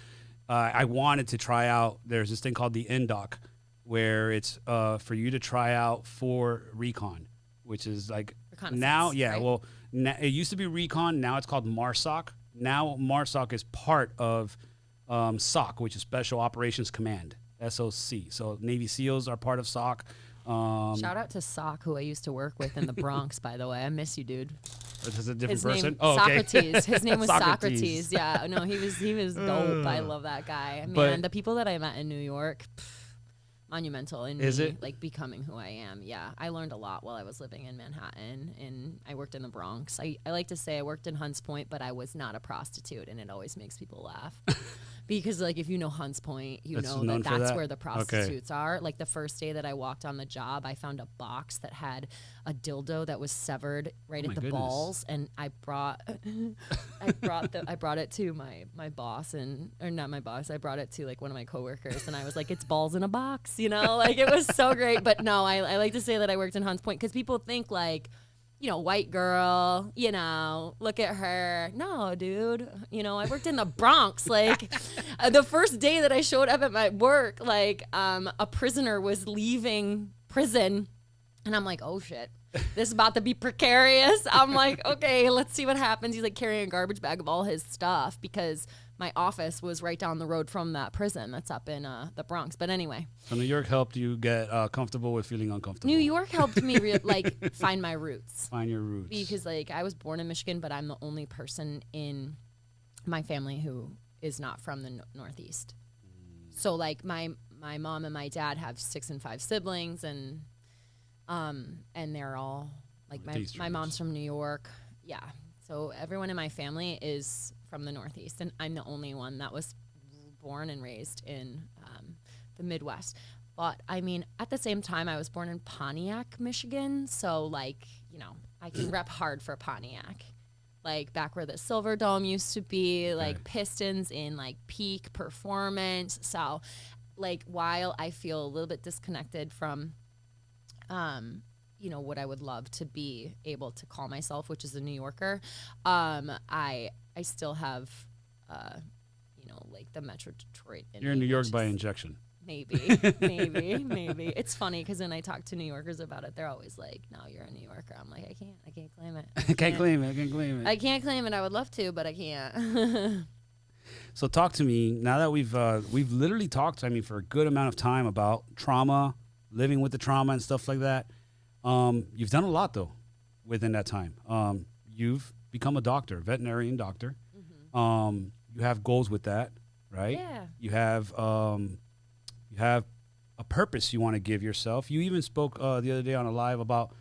I wanted to try out. There's this thing called the NDOC, where it's for you to try out for recon, which is like now. Yeah, right? Well, it used to be recon. Now it's called MARSOC. Now MARSOC is part of SOC, which is Special Operations Command, SOC. So Navy SEALs are part of SOC. Shout out to SOC, who I used to work with in the Bronx, by the way. I miss you, dude. This is a different person? Name, Socrates. His name was Socrates. Yeah, no, he was dope. I love that guy. Man, the people that I met in New York, monumental in me, like, becoming who I am. Yeah, I learned a lot while I was living in Manhattan, and I worked in the Bronx. I like to say I worked in Hunts Point, but I was not a prostitute, and it always makes people laugh. Because, like, if you know Hunts Point, you know that's where the prostitutes are. Like, the first day that I walked on the job, I found a box that had a dildo that was severed right at the balls, and I brought it to my boss, or not my boss. I brought it to, like, one of my coworkers, and I was like, it's balls in a box, you know? Like, it was so great. But no, I like to say that I worked in Hunts Point because people think, like, you know, white girl, you know, look at her. No, dude, you know, I worked in the Bronx. Like, the first day that I showed up at my work, like, a prisoner was leaving prison, and I'm like, oh shit, this is about to be precarious. I'm like, okay, let's see what happens. He's like carrying a garbage bag of all his stuff because my office was right down the road from that prison that's up in the Bronx. But anyway. So New York helped you get comfortable with feeling uncomfortable. New York helped me find my roots. Find your roots. Because, like, I was born in Michigan, but I'm the only person in my family who is not from the Northeast. So, like, my mom and my dad have 6 and 5 siblings, and they're all, like, my mom's from New York. Yeah. So everyone in my family is from the Northeast, and I'm the only one that was born and raised in the Midwest. But, I mean, at the same time, I was born in Pontiac, Michigan, so, like, you know, I can rep hard for Pontiac. Like, back where the Silver Dome used to be, like, Pistons in, like, peak performance. So, like, while I feel a little bit disconnected from you know, what I would love to be able to call myself, which is a New Yorker, I still have, you know, like, the Metro Detroit. You're in New York by injection. Maybe. It's funny because when I talk to New Yorkers about it, they're always like, no, you're a New Yorker. I'm like, I can't claim it. I can't claim it. I can't claim it. I would love to, but I can't. So talk to me, now that we've literally talked, I mean, for a good amount of time about trauma, living with the trauma and stuff like that. You've done a lot, though, within that time. You've become a doctor, veterinarian doctor. Mm-hmm. You have goals with that, right? Yeah. You have a purpose you want to give yourself. You even spoke the other day on a live about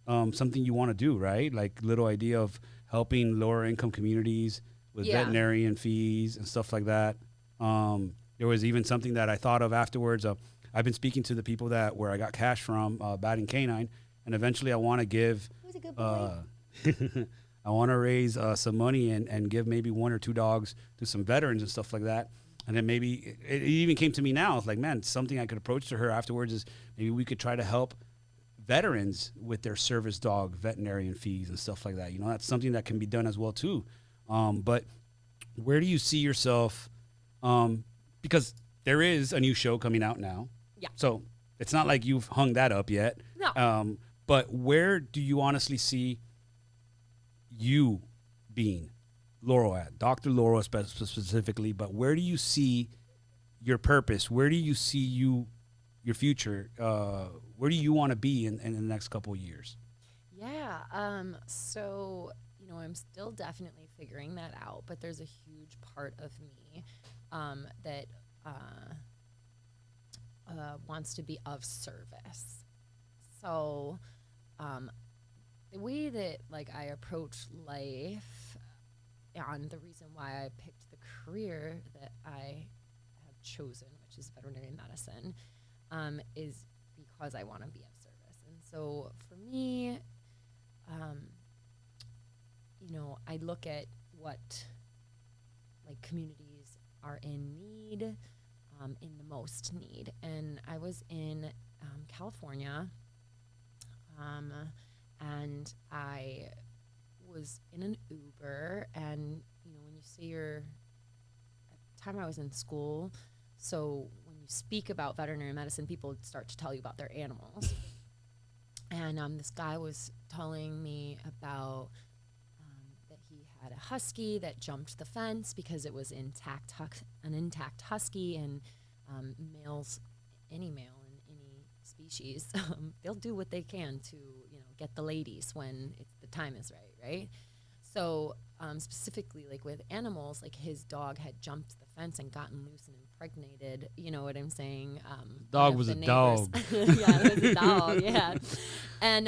something you want to do, right? Like, little idea of helping lower income communities with Yeah. veterinarian fees and stuff like that. There was even something that I thought of afterwards. I've been speaking to the people where I got cash from, Batting Canine, and eventually I want to give. He was a good boy. I want to raise some money and give maybe 1 or 2 dogs to some veterans and stuff like that. And then maybe it even came to me now. It's like, man, something I could approach to her afterwards is maybe we could try to help veterans with their service dog veterinarian fees and stuff like that. You know, that's something that can be done as well too. But where do you see yourself? Because there is a new show coming out now. Yeah. So it's not like you've hung that up yet. No. But where do you honestly see you being Laurel at? Dr. Laurel specifically, but where do you see your purpose? Where do you see your future? Where do you want to be in the next couple of years? Yeah. So, I'm still definitely figuring that out, but there's a huge part of me that wants to be of service. So, the way that I approach life, and the reason why I picked the career that I have chosen, which is veterinary medicine, is because I want to be of service. And so for me, I look at what communities are in need, in the most need. And I was in California, and I was in an Uber, and when you say at the time I was in school, so when you speak about veterinary medicine, people start to tell you about their animals. And this guy was telling me about that he had a husky that jumped the fence because it was an intact husky, and males, any male in any species, they'll do what they can to get the ladies when the time is right? So specifically, with animals, his dog had jumped the fence and gotten loose and impregnated. You know what I'm saying? Dog was a dog. Yeah, it was a dog. Yeah. And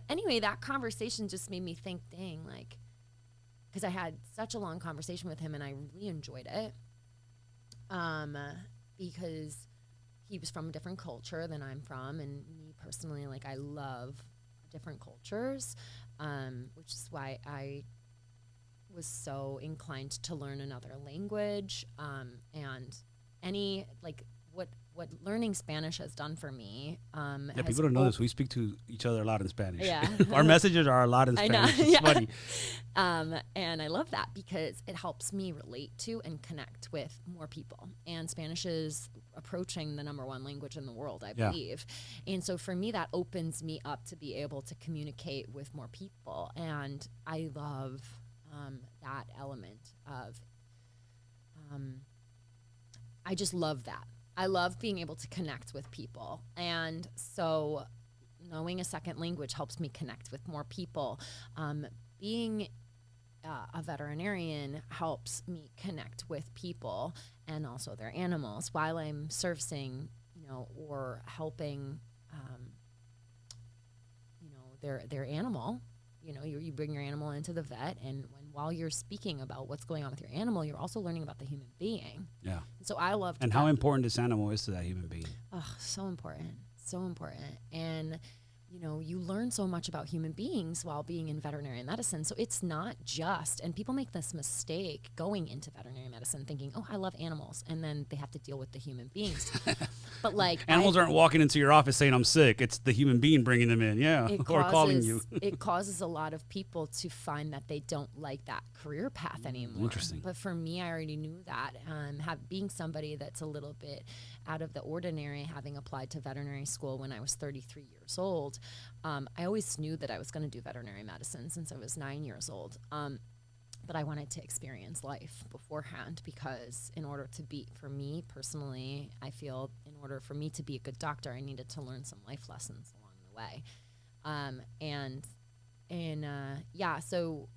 anyway, that conversation just made me think, dang, because I had such a long conversation with him and I really enjoyed it. Because he was from a different culture than I'm from, and me personally, I love different cultures, which is why I was so inclined to learn another language, and any what learning Spanish has done for me. Yeah, people don't know this. We speak to each other a lot in Spanish. Yeah. Our messages are a lot in Spanish. It's funny. And I love that because it helps me relate to and connect with more people. And Spanish is approaching the #1 language in the world, I believe. And so for me, that opens me up to be able to communicate with more people. And I love that element of, I just love that. I love being able to connect with people. And so knowing a second language helps me connect with more people. Being a veterinarian helps me connect with people and also their animals while I'm servicing, or helping, their animal. You bring your animal into the vet, and while you're speaking about what's going on with your animal, you're also learning about the human being. Yeah. So I love. And how important this animal is to that human being. Oh, so important. So important. And, you learn so much about human beings while being in veterinary medicine. So it's not just, and people make this mistake going into veterinary medicine thinking, oh, I love animals. And then they have to deal with the human beings. But animals aren't walking into your office saying I'm sick. It's the human being bringing them in. Yeah. Or calling you. It causes a lot of people to find that they don't like that career path anymore. Interesting. But for me, I already knew that. Being somebody that's a little bit out of the ordinary, having applied to veterinary school when I was 33 years old, I always knew that I was going to do veterinary medicine since I was 9 years old. But I wanted to experience life beforehand because for me personally, I feel in order for me to be a good doctor, I needed to learn some life lessons along the way. So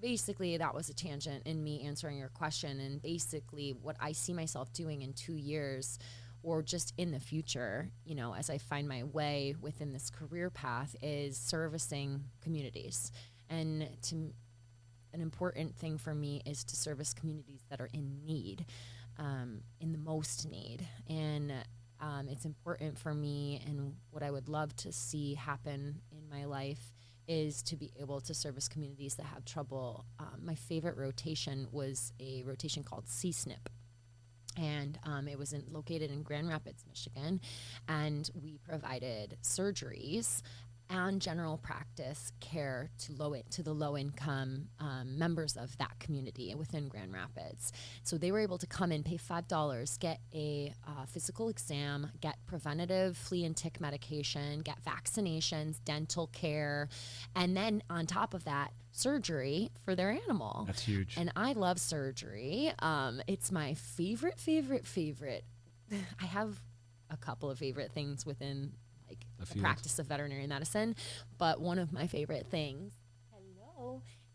basically that was a tangent in me answering your question. And basically what I see myself doing in 2 years or just in the future, as I find my way within this career path is servicing communities. And an important thing for me is to service communities that are in need, in the most need. And it's important for me, and what I would love to see happen in my life is to be able to service communities that have trouble. My favorite rotation was a rotation called CSNP. And it was located in Grand Rapids, Michigan. And we provided surgeries and general practice care to the low-income members of that community within Grand Rapids. So they were able to come in, pay $5, get a physical exam, get preventative flea and tick medication, get vaccinations, dental care, and then on top of that, surgery for their animal. That's huge. And I love surgery. It's my favorite. I have a couple of favorite things within the practice of veterinary medicine, but one of my favorite things,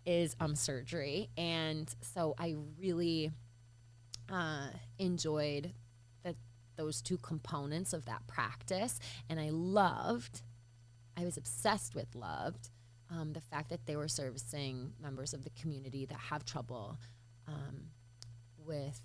is surgery. And so I really enjoyed those two components of that practice. And I was obsessed with the fact that they were servicing members of the community that have trouble with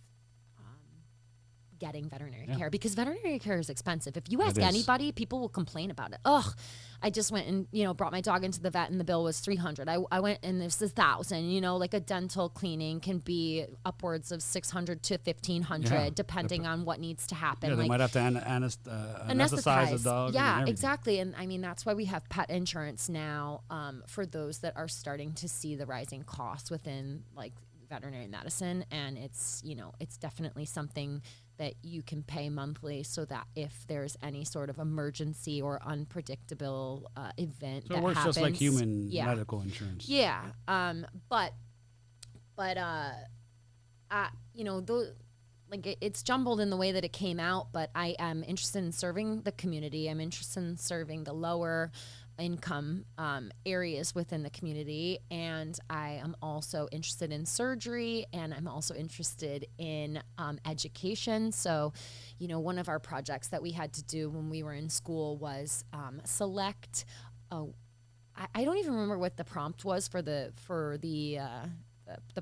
getting veterinary care, because veterinary care is expensive. If you ask anybody, people will complain about it. Ugh, I just went and brought my dog into the vet and the bill was $300. I went and this is $1,000. Like a dental cleaning can be upwards of $600 to $1,500 depending on what needs to happen. Yeah, they might have to anesthetize the dog. Yeah, exactly. And I mean, that's why we have pet insurance now for those that are starting to see the rising costs within veterinary medicine. And it's definitely something that you can pay monthly, so that if there's any sort of emergency or unpredictable event that happens. So it works just like human medical insurance. Yeah. It's jumbled in the way that it came out, but I am interested in serving the community. I'm interested in serving the lower income areas within the community, and I am also interested in surgery, and I'm also interested in education. So, one of our projects that we had to do when we were in school was select. I don't even remember what the prompt was for the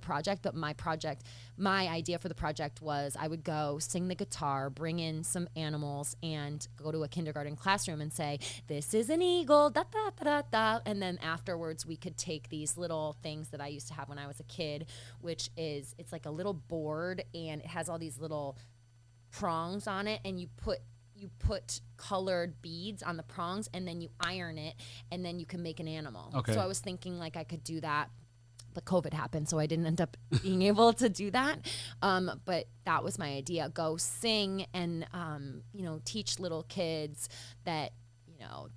project, but my idea for the project was I would go sing the guitar, bring in some animals, and go to a kindergarten classroom and say, this is an eagle, da, da, da, da, da. And then afterwards we could take these little things that I used to have when I was a kid, it's like a little board, and it has all these little prongs on it, and you put colored beads on the prongs, and then you iron it, and then you can make an animal. Okay. So I was thinking I could do that. But COVID happened, so I didn't end up being able to do that. But that was my idea. Go sing and, teach little kids that,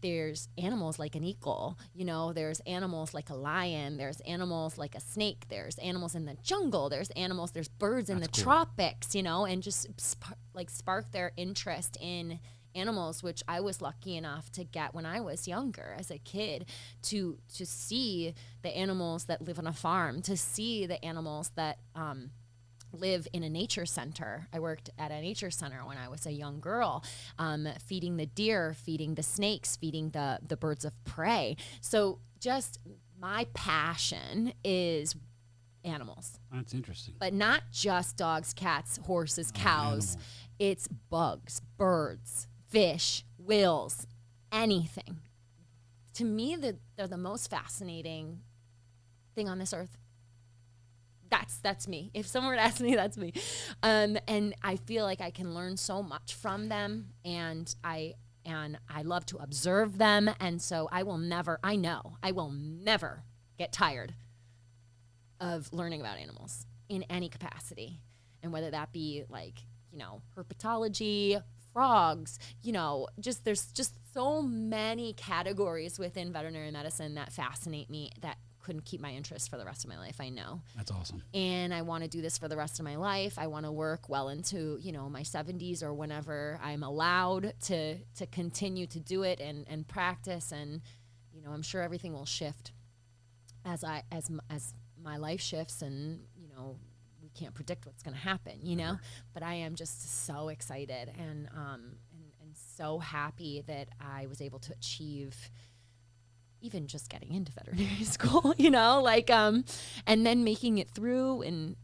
there's animals like an eagle. There's animals like a lion. There's animals like a snake. There's animals in the jungle. There's birds in the tropics, and just spark their interest in animals, which I was lucky enough to get when I was younger as a kid, to see the animals that live on a farm, to see the animals that live in a nature center. I worked at a nature center when I was a young girl, feeding the deer, feeding the snakes, feeding the birds of prey. So just my passion is animals. That's interesting. But not just dogs, cats, horses, cows. Animals. It's bugs, birds, fish, whales, anything. To me, they're the most fascinating thing on this earth. That's me. If someone were to ask me, that's me. And I feel like I can learn so much from them, and I love to observe them. And so I will never get tired of learning about animals in any capacity. And whether that be herpetology, frogs, there's just so many categories within veterinary medicine that fascinate me that couldn't keep my interest for the rest of my life. I know. That's awesome. And I want to do this for the rest of my life. I want to work well into, my 70s or whenever I'm allowed to continue to do it and practice. And, I'm sure everything will shift as my life shifts, and, we can't predict what's going to happen, but I am just so excited and so happy that I was able to achieve, even just getting into veterinary school, like, and then making it through and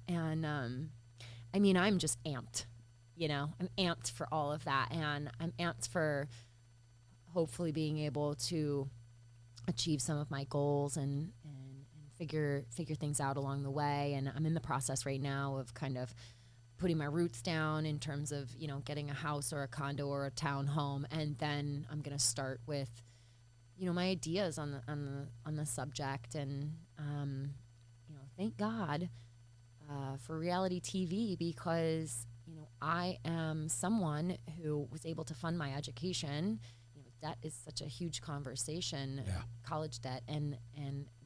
I mean, I'm just amped, I'm amped for all of that. And I'm amped for hopefully being able to achieve some of my goals and figure things out along the way. And I'm in the process right now of kind of putting my roots down in terms of, getting a house or a condo or a townhome. And then I'm going to start with, my ideas on the subject. And, thank God for reality TV, because, I am someone who was able to fund my education. Debt is such a huge conversation, college debt. And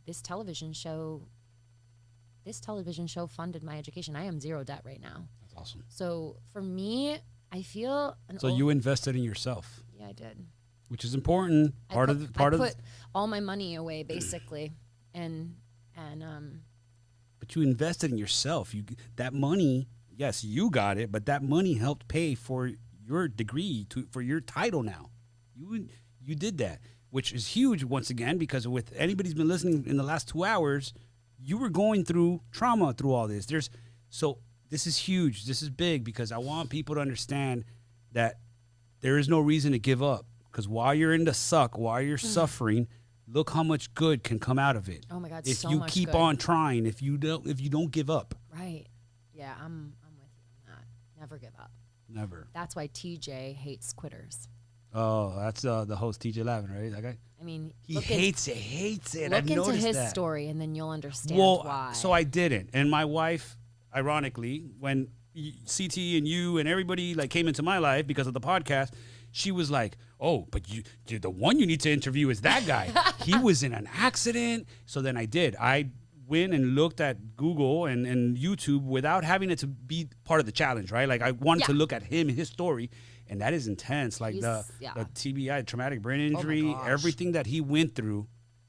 this television show funded my education. I am zero debt right now. That's awesome. So for me, I feel you invested in yourself. Yeah, I did. Which is important. I put all my money away basically, and But you invested in yourself. That money, yes, you got it, but that money helped pay for your degree for your title now. You did that, which is huge once again, because with anybody's been listening in the last 2 hours, you were going through trauma through all this. So this is huge. This is big, because I want people to understand that there is no reason to give up, because while you're in the suck, while you're suffering, look how much good can come out of it. Oh my God, if so you much keep good. on trying, if you don't give up. Right. Yeah, I'm with you on that. Never give up. Never. That's why TJ hates quitters. Oh, that's the host, TJ Lavin, right? That guy? I mean, He hates it. Look I've into noticed his that. story, and then you'll understand why. So I didn't. And my wife, ironically, when CT and you and everybody came into my life because of the podcast, she was like, "Oh, but the one you need to interview is that guy. He was in an accident." So then I did. I went and looked at Google and YouTube without having it to be part of the challenge, right? I wanted to look at his story. And that is intense, the TBI, traumatic brain injury, everything that he went through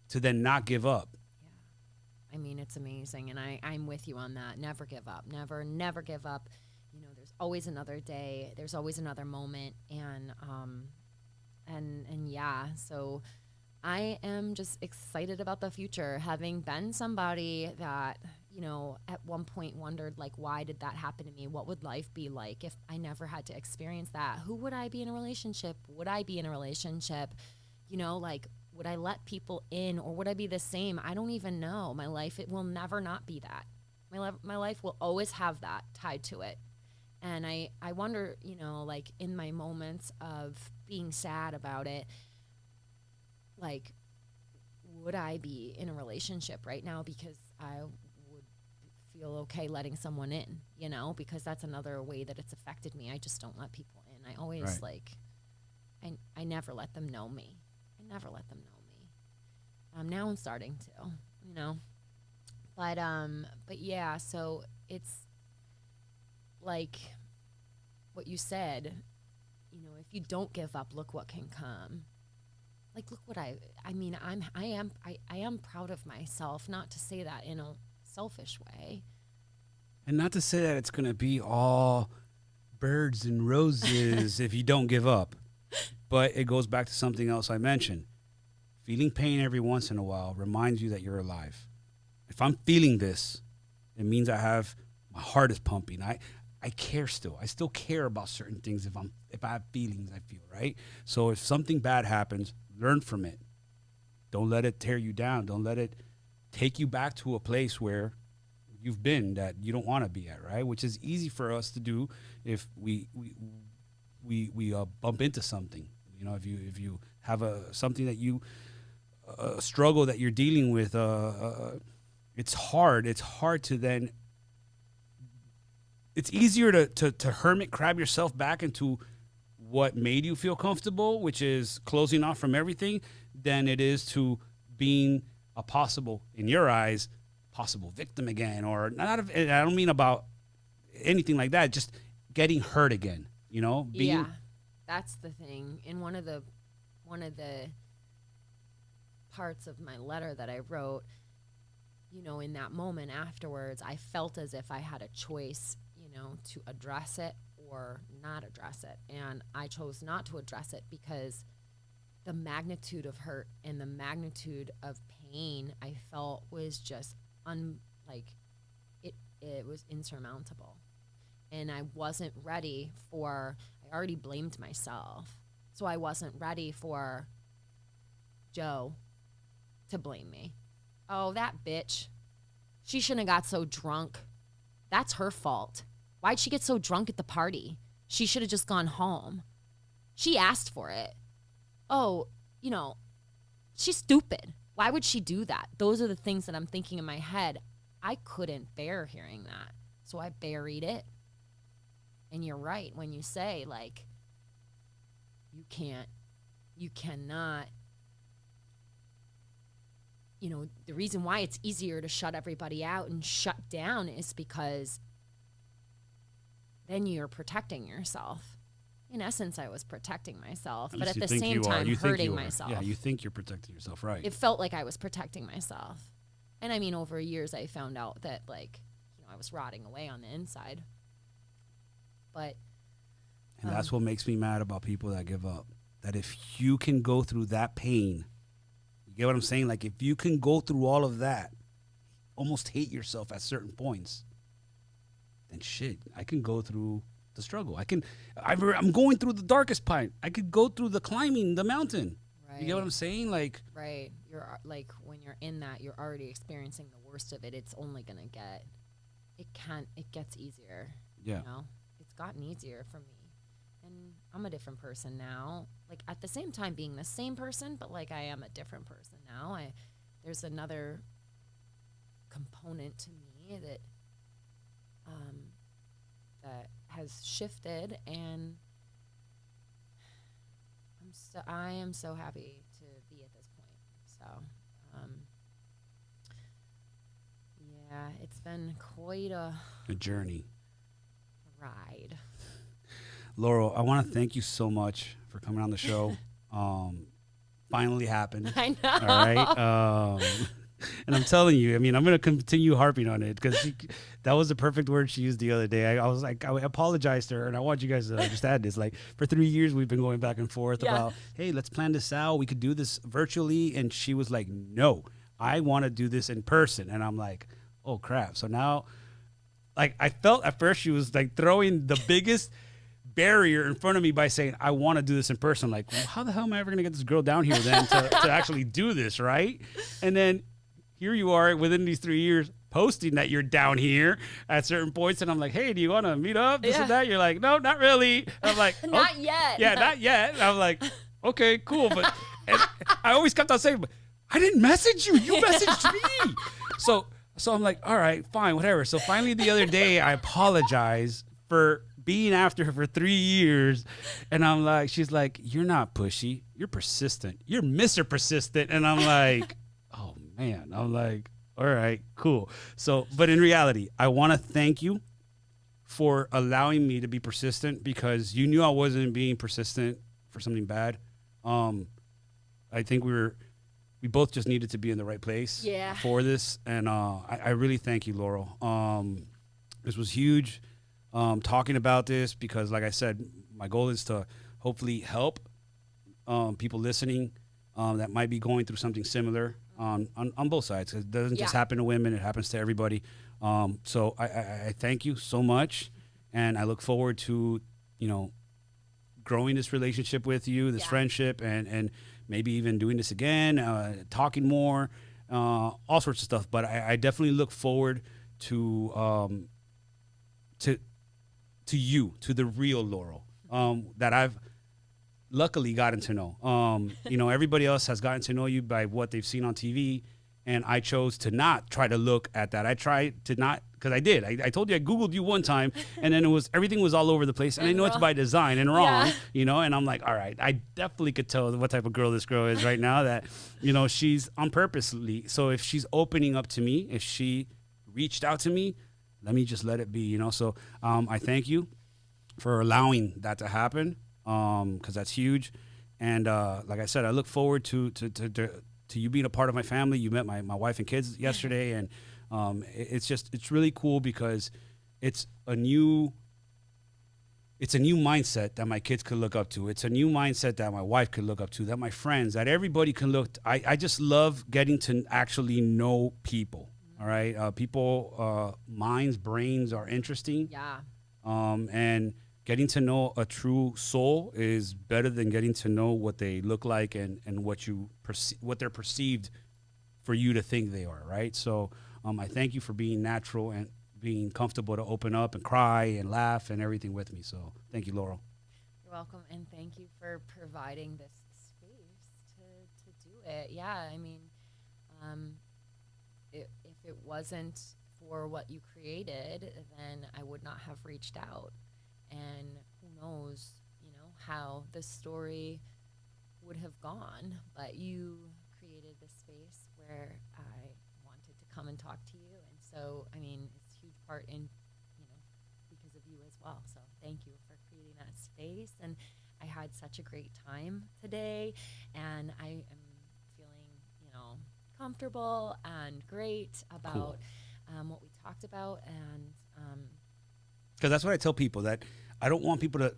to then not give up. Yeah. I mean, it's amazing. And I'm with you on that. Never give up. Never give up. There's always another day. There's always another moment. And yeah, so I am just excited about the future, having been somebody that, at one point wondered, why did that happen to me? What would life be like if I never had to experience that? Who would I be in a relationship? Would I be in a relationship? Would I let people in, or would I be the same? I don't even know. My life, it will never not be that. My life will always have that tied to it. And I wonder, in my moments of being sad about it, would I be in a relationship right now because I would feel okay letting someone in, because that's another way that it's affected me. I just don't let people in. I always I never let them know me. Now I'm starting to, but yeah, so it's like what you said, if you don't give up, look what can come. Look what I am proud of myself, not to say that in a selfish way. And not to say that it's going to be all birds and roses if you don't give up. But it goes back to something else I mentioned. Feeling pain every once in a while reminds you that you're alive. If I'm feeling this, it means my heart is pumping. I care still. I still care about certain things if I have feelings, I feel, right? So if something bad happens, learn from it. Don't let it tear you down. Don't let it take you back to a place where you've been that you don't want to be at, right? Which is easy for us to do if we bump into something. If you have something that you struggle that you're dealing with, it's hard. It's hard to then. It's easier to hermit crab yourself back into what made you feel comfortable, which is closing off from everything, than it is to being a possible, in your eyes, possible victim again. Or I don't mean about anything like that, just getting hurt again, Yeah, that's the thing. In one of the parts of my letter that I wrote, in that moment afterwards, I felt as if I had a choice, to address it or not address it. And I chose not to address it because the magnitude of hurt and the magnitude of pain I felt was just it was insurmountable. And I wasn't ready for, I already blamed myself. So I wasn't ready for Joe to blame me. Oh, that bitch. She shouldn't have got so drunk. That's her fault. Why'd she get so drunk at the party? She should have just gone home. She asked for it. Oh, you know, she's stupid. Why would she do that? Those are the things that I'm thinking in my head. I couldn't bear hearing that. So I buried it. And you're right when you say, like, you cannot, you know, the reason why it's easier to shut everybody out and shut down is because then you're protecting yourself. In essence, I was protecting myself, but at the same time hurting myself. Yeah, you think you're protecting yourself, right? It felt like I was protecting myself. And I mean, over years, I found out that, like, you know, I was rotting away on the inside. But and that's what makes me mad about people that give up. That if you can go through that pain, you get what I'm saying? Like, if you can go through all of that, almost hate yourself at certain points, then shit, I can go through the struggle. I'm going through the darkest point. I could go through the climbing the mountain. Right. You get what I'm saying? Like, right. You're like, when you're in that, you're already experiencing the worst of it. It's only going to get, it gets easier. Yeah. You know? It's gotten easier for me. And I'm a different person now. Like, at the same time being the same person, but like I am a different person now. There's another component to me that that has shifted, and I am so happy to be at this point. So, yeah, it's been quite a journey. Ride. Laurel, I want to thank you so much for coming on the show. Finally happened. I know. All right. And I'm telling you, I mean, I'm going to continue harping on it because that was the perfect word she used the other day. I was like, I apologized to her, and I want you guys to understand this. Like, for 3 years, we've been going back and forth about, hey, let's plan this out. We could do this virtually. And she was like, no, I want to do this in person. And I'm like, oh, crap. So now, like, I felt at first she was like throwing the biggest barrier in front of me by saying, I want to do this in person. Like, well, how the hell am I ever going to get this girl down here then to actually do this, right? And then here you are within these 3 years posting that you're down here at certain points. And I'm like, hey, do you want to meet up? This and that. You're like, no, not really. And I'm like, not yet. Yeah, not yet. And I'm like, okay, cool. But and I always kept on saying, but I didn't message you. You messaged me. So I'm like, all right, fine, whatever. So finally the other day I apologized for being after her for 3 years. And I'm like, she's like, you're not pushy. You're persistent. You're Mr. Persistent. And I'm like, oh, man. I'm like, all right, cool. So, but in reality, I want to thank you for allowing me to be persistent because you knew I wasn't being persistent for something bad. I think we both just needed to be in the right place for this. And I really thank you, Laurel. This was huge. Talking about this because, like I said, my goal is to hopefully help people listening that might be going through something similar on both sides. It doesn't just happen to women; it happens to everybody. So I thank you so much, and I look forward to growing this relationship with you, this friendship, and maybe even doing this again, talking more, all sorts of stuff. But I definitely look forward to you, to the real Laurel, that I've luckily gotten to know. Everybody else has gotten to know you by what they've seen on TV, and I chose to not try to look at that. I tried to not, because I did. I told you I Googled you one time, and then everything was all over the place, and I know it's by design and wrong, and I'm like, all right, I definitely could tell what type of girl this girl is right now, that, she's on purposely. So if she's opening up to me, if she reached out to me, let me just let it be, So I thank you for allowing that to happen, because that's huge. And like I said, I look forward to you being a part of my family. You met my wife and kids yesterday, and it's really cool because it's a new it's a new mindset that my kids could look up to. It's a new mindset that my wife could look up to, that my friends, that everybody can look. I just love getting to actually know people. All right. People, minds, brains are interesting. Yeah. And getting to know a true soul is better than getting to know what they look like and what they're perceived for you to think they are. Right. So I thank you for being natural and being comfortable to open up and cry and laugh and everything with me. So thank you, Laurel. You're welcome, and thank you for providing this space to do it. Yeah, I mean, if it wasn't for what you created, then I would not have reached out. And who knows, how this story would have gone. But you created this space where I wanted to come and talk to you. And so, I mean, it's a huge part in, because of you as well. So thank you for creating that space. And I had such a great time today. And I am feeling, comfortable and great about what we talked about. And because that's what I tell people, that I don't want people to.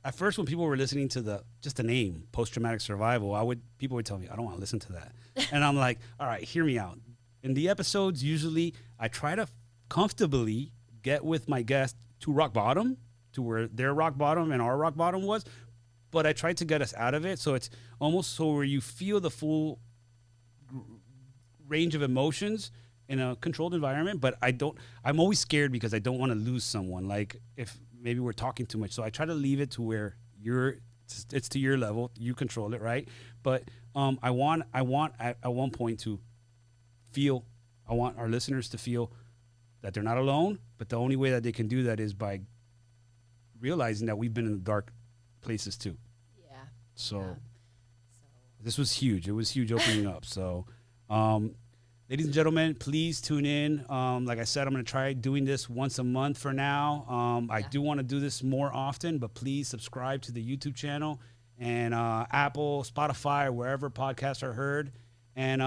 At first, when people were listening to just the name post-traumatic survival, people would tell me, I don't want to listen to that. And I'm like, all right, hear me out. In the episodes, usually I try to comfortably get with my guest to rock bottom, to where their rock bottom and our rock bottom was, but I try to get us out of it. So it's almost so where you feel the full range of emotions in a controlled environment. But I'm always scared because I don't want to lose someone. Like if maybe we're talking too much. So I try to leave it to where it's to your level, you control it, right? But I want at one point to feel, I want our listeners to feel that they're not alone, but the only way that they can do that is by realizing that we've been in the dark places too. yeah. So this was huge. It was huge opening up. So, ladies and gentlemen, please tune in. Like I said, I'm going to try doing this once a month for now. I do want to do this more often, but please subscribe to the YouTube channel and Apple, Spotify, or wherever podcasts are heard. And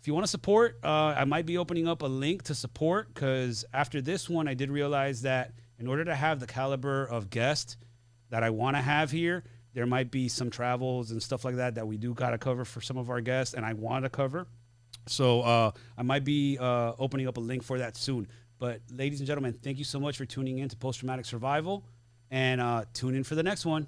if you want to support, I might be opening up a link to support, because after this one, I did realize that in order to have the caliber of guest that I want to have here, there might be some travels and stuff like that we do got to cover for some of our guests, and I want to cover. So I might be opening up a link for that soon. But ladies and gentlemen, thank you so much for tuning in to Post Traumatic Survival, and tune in for the next one.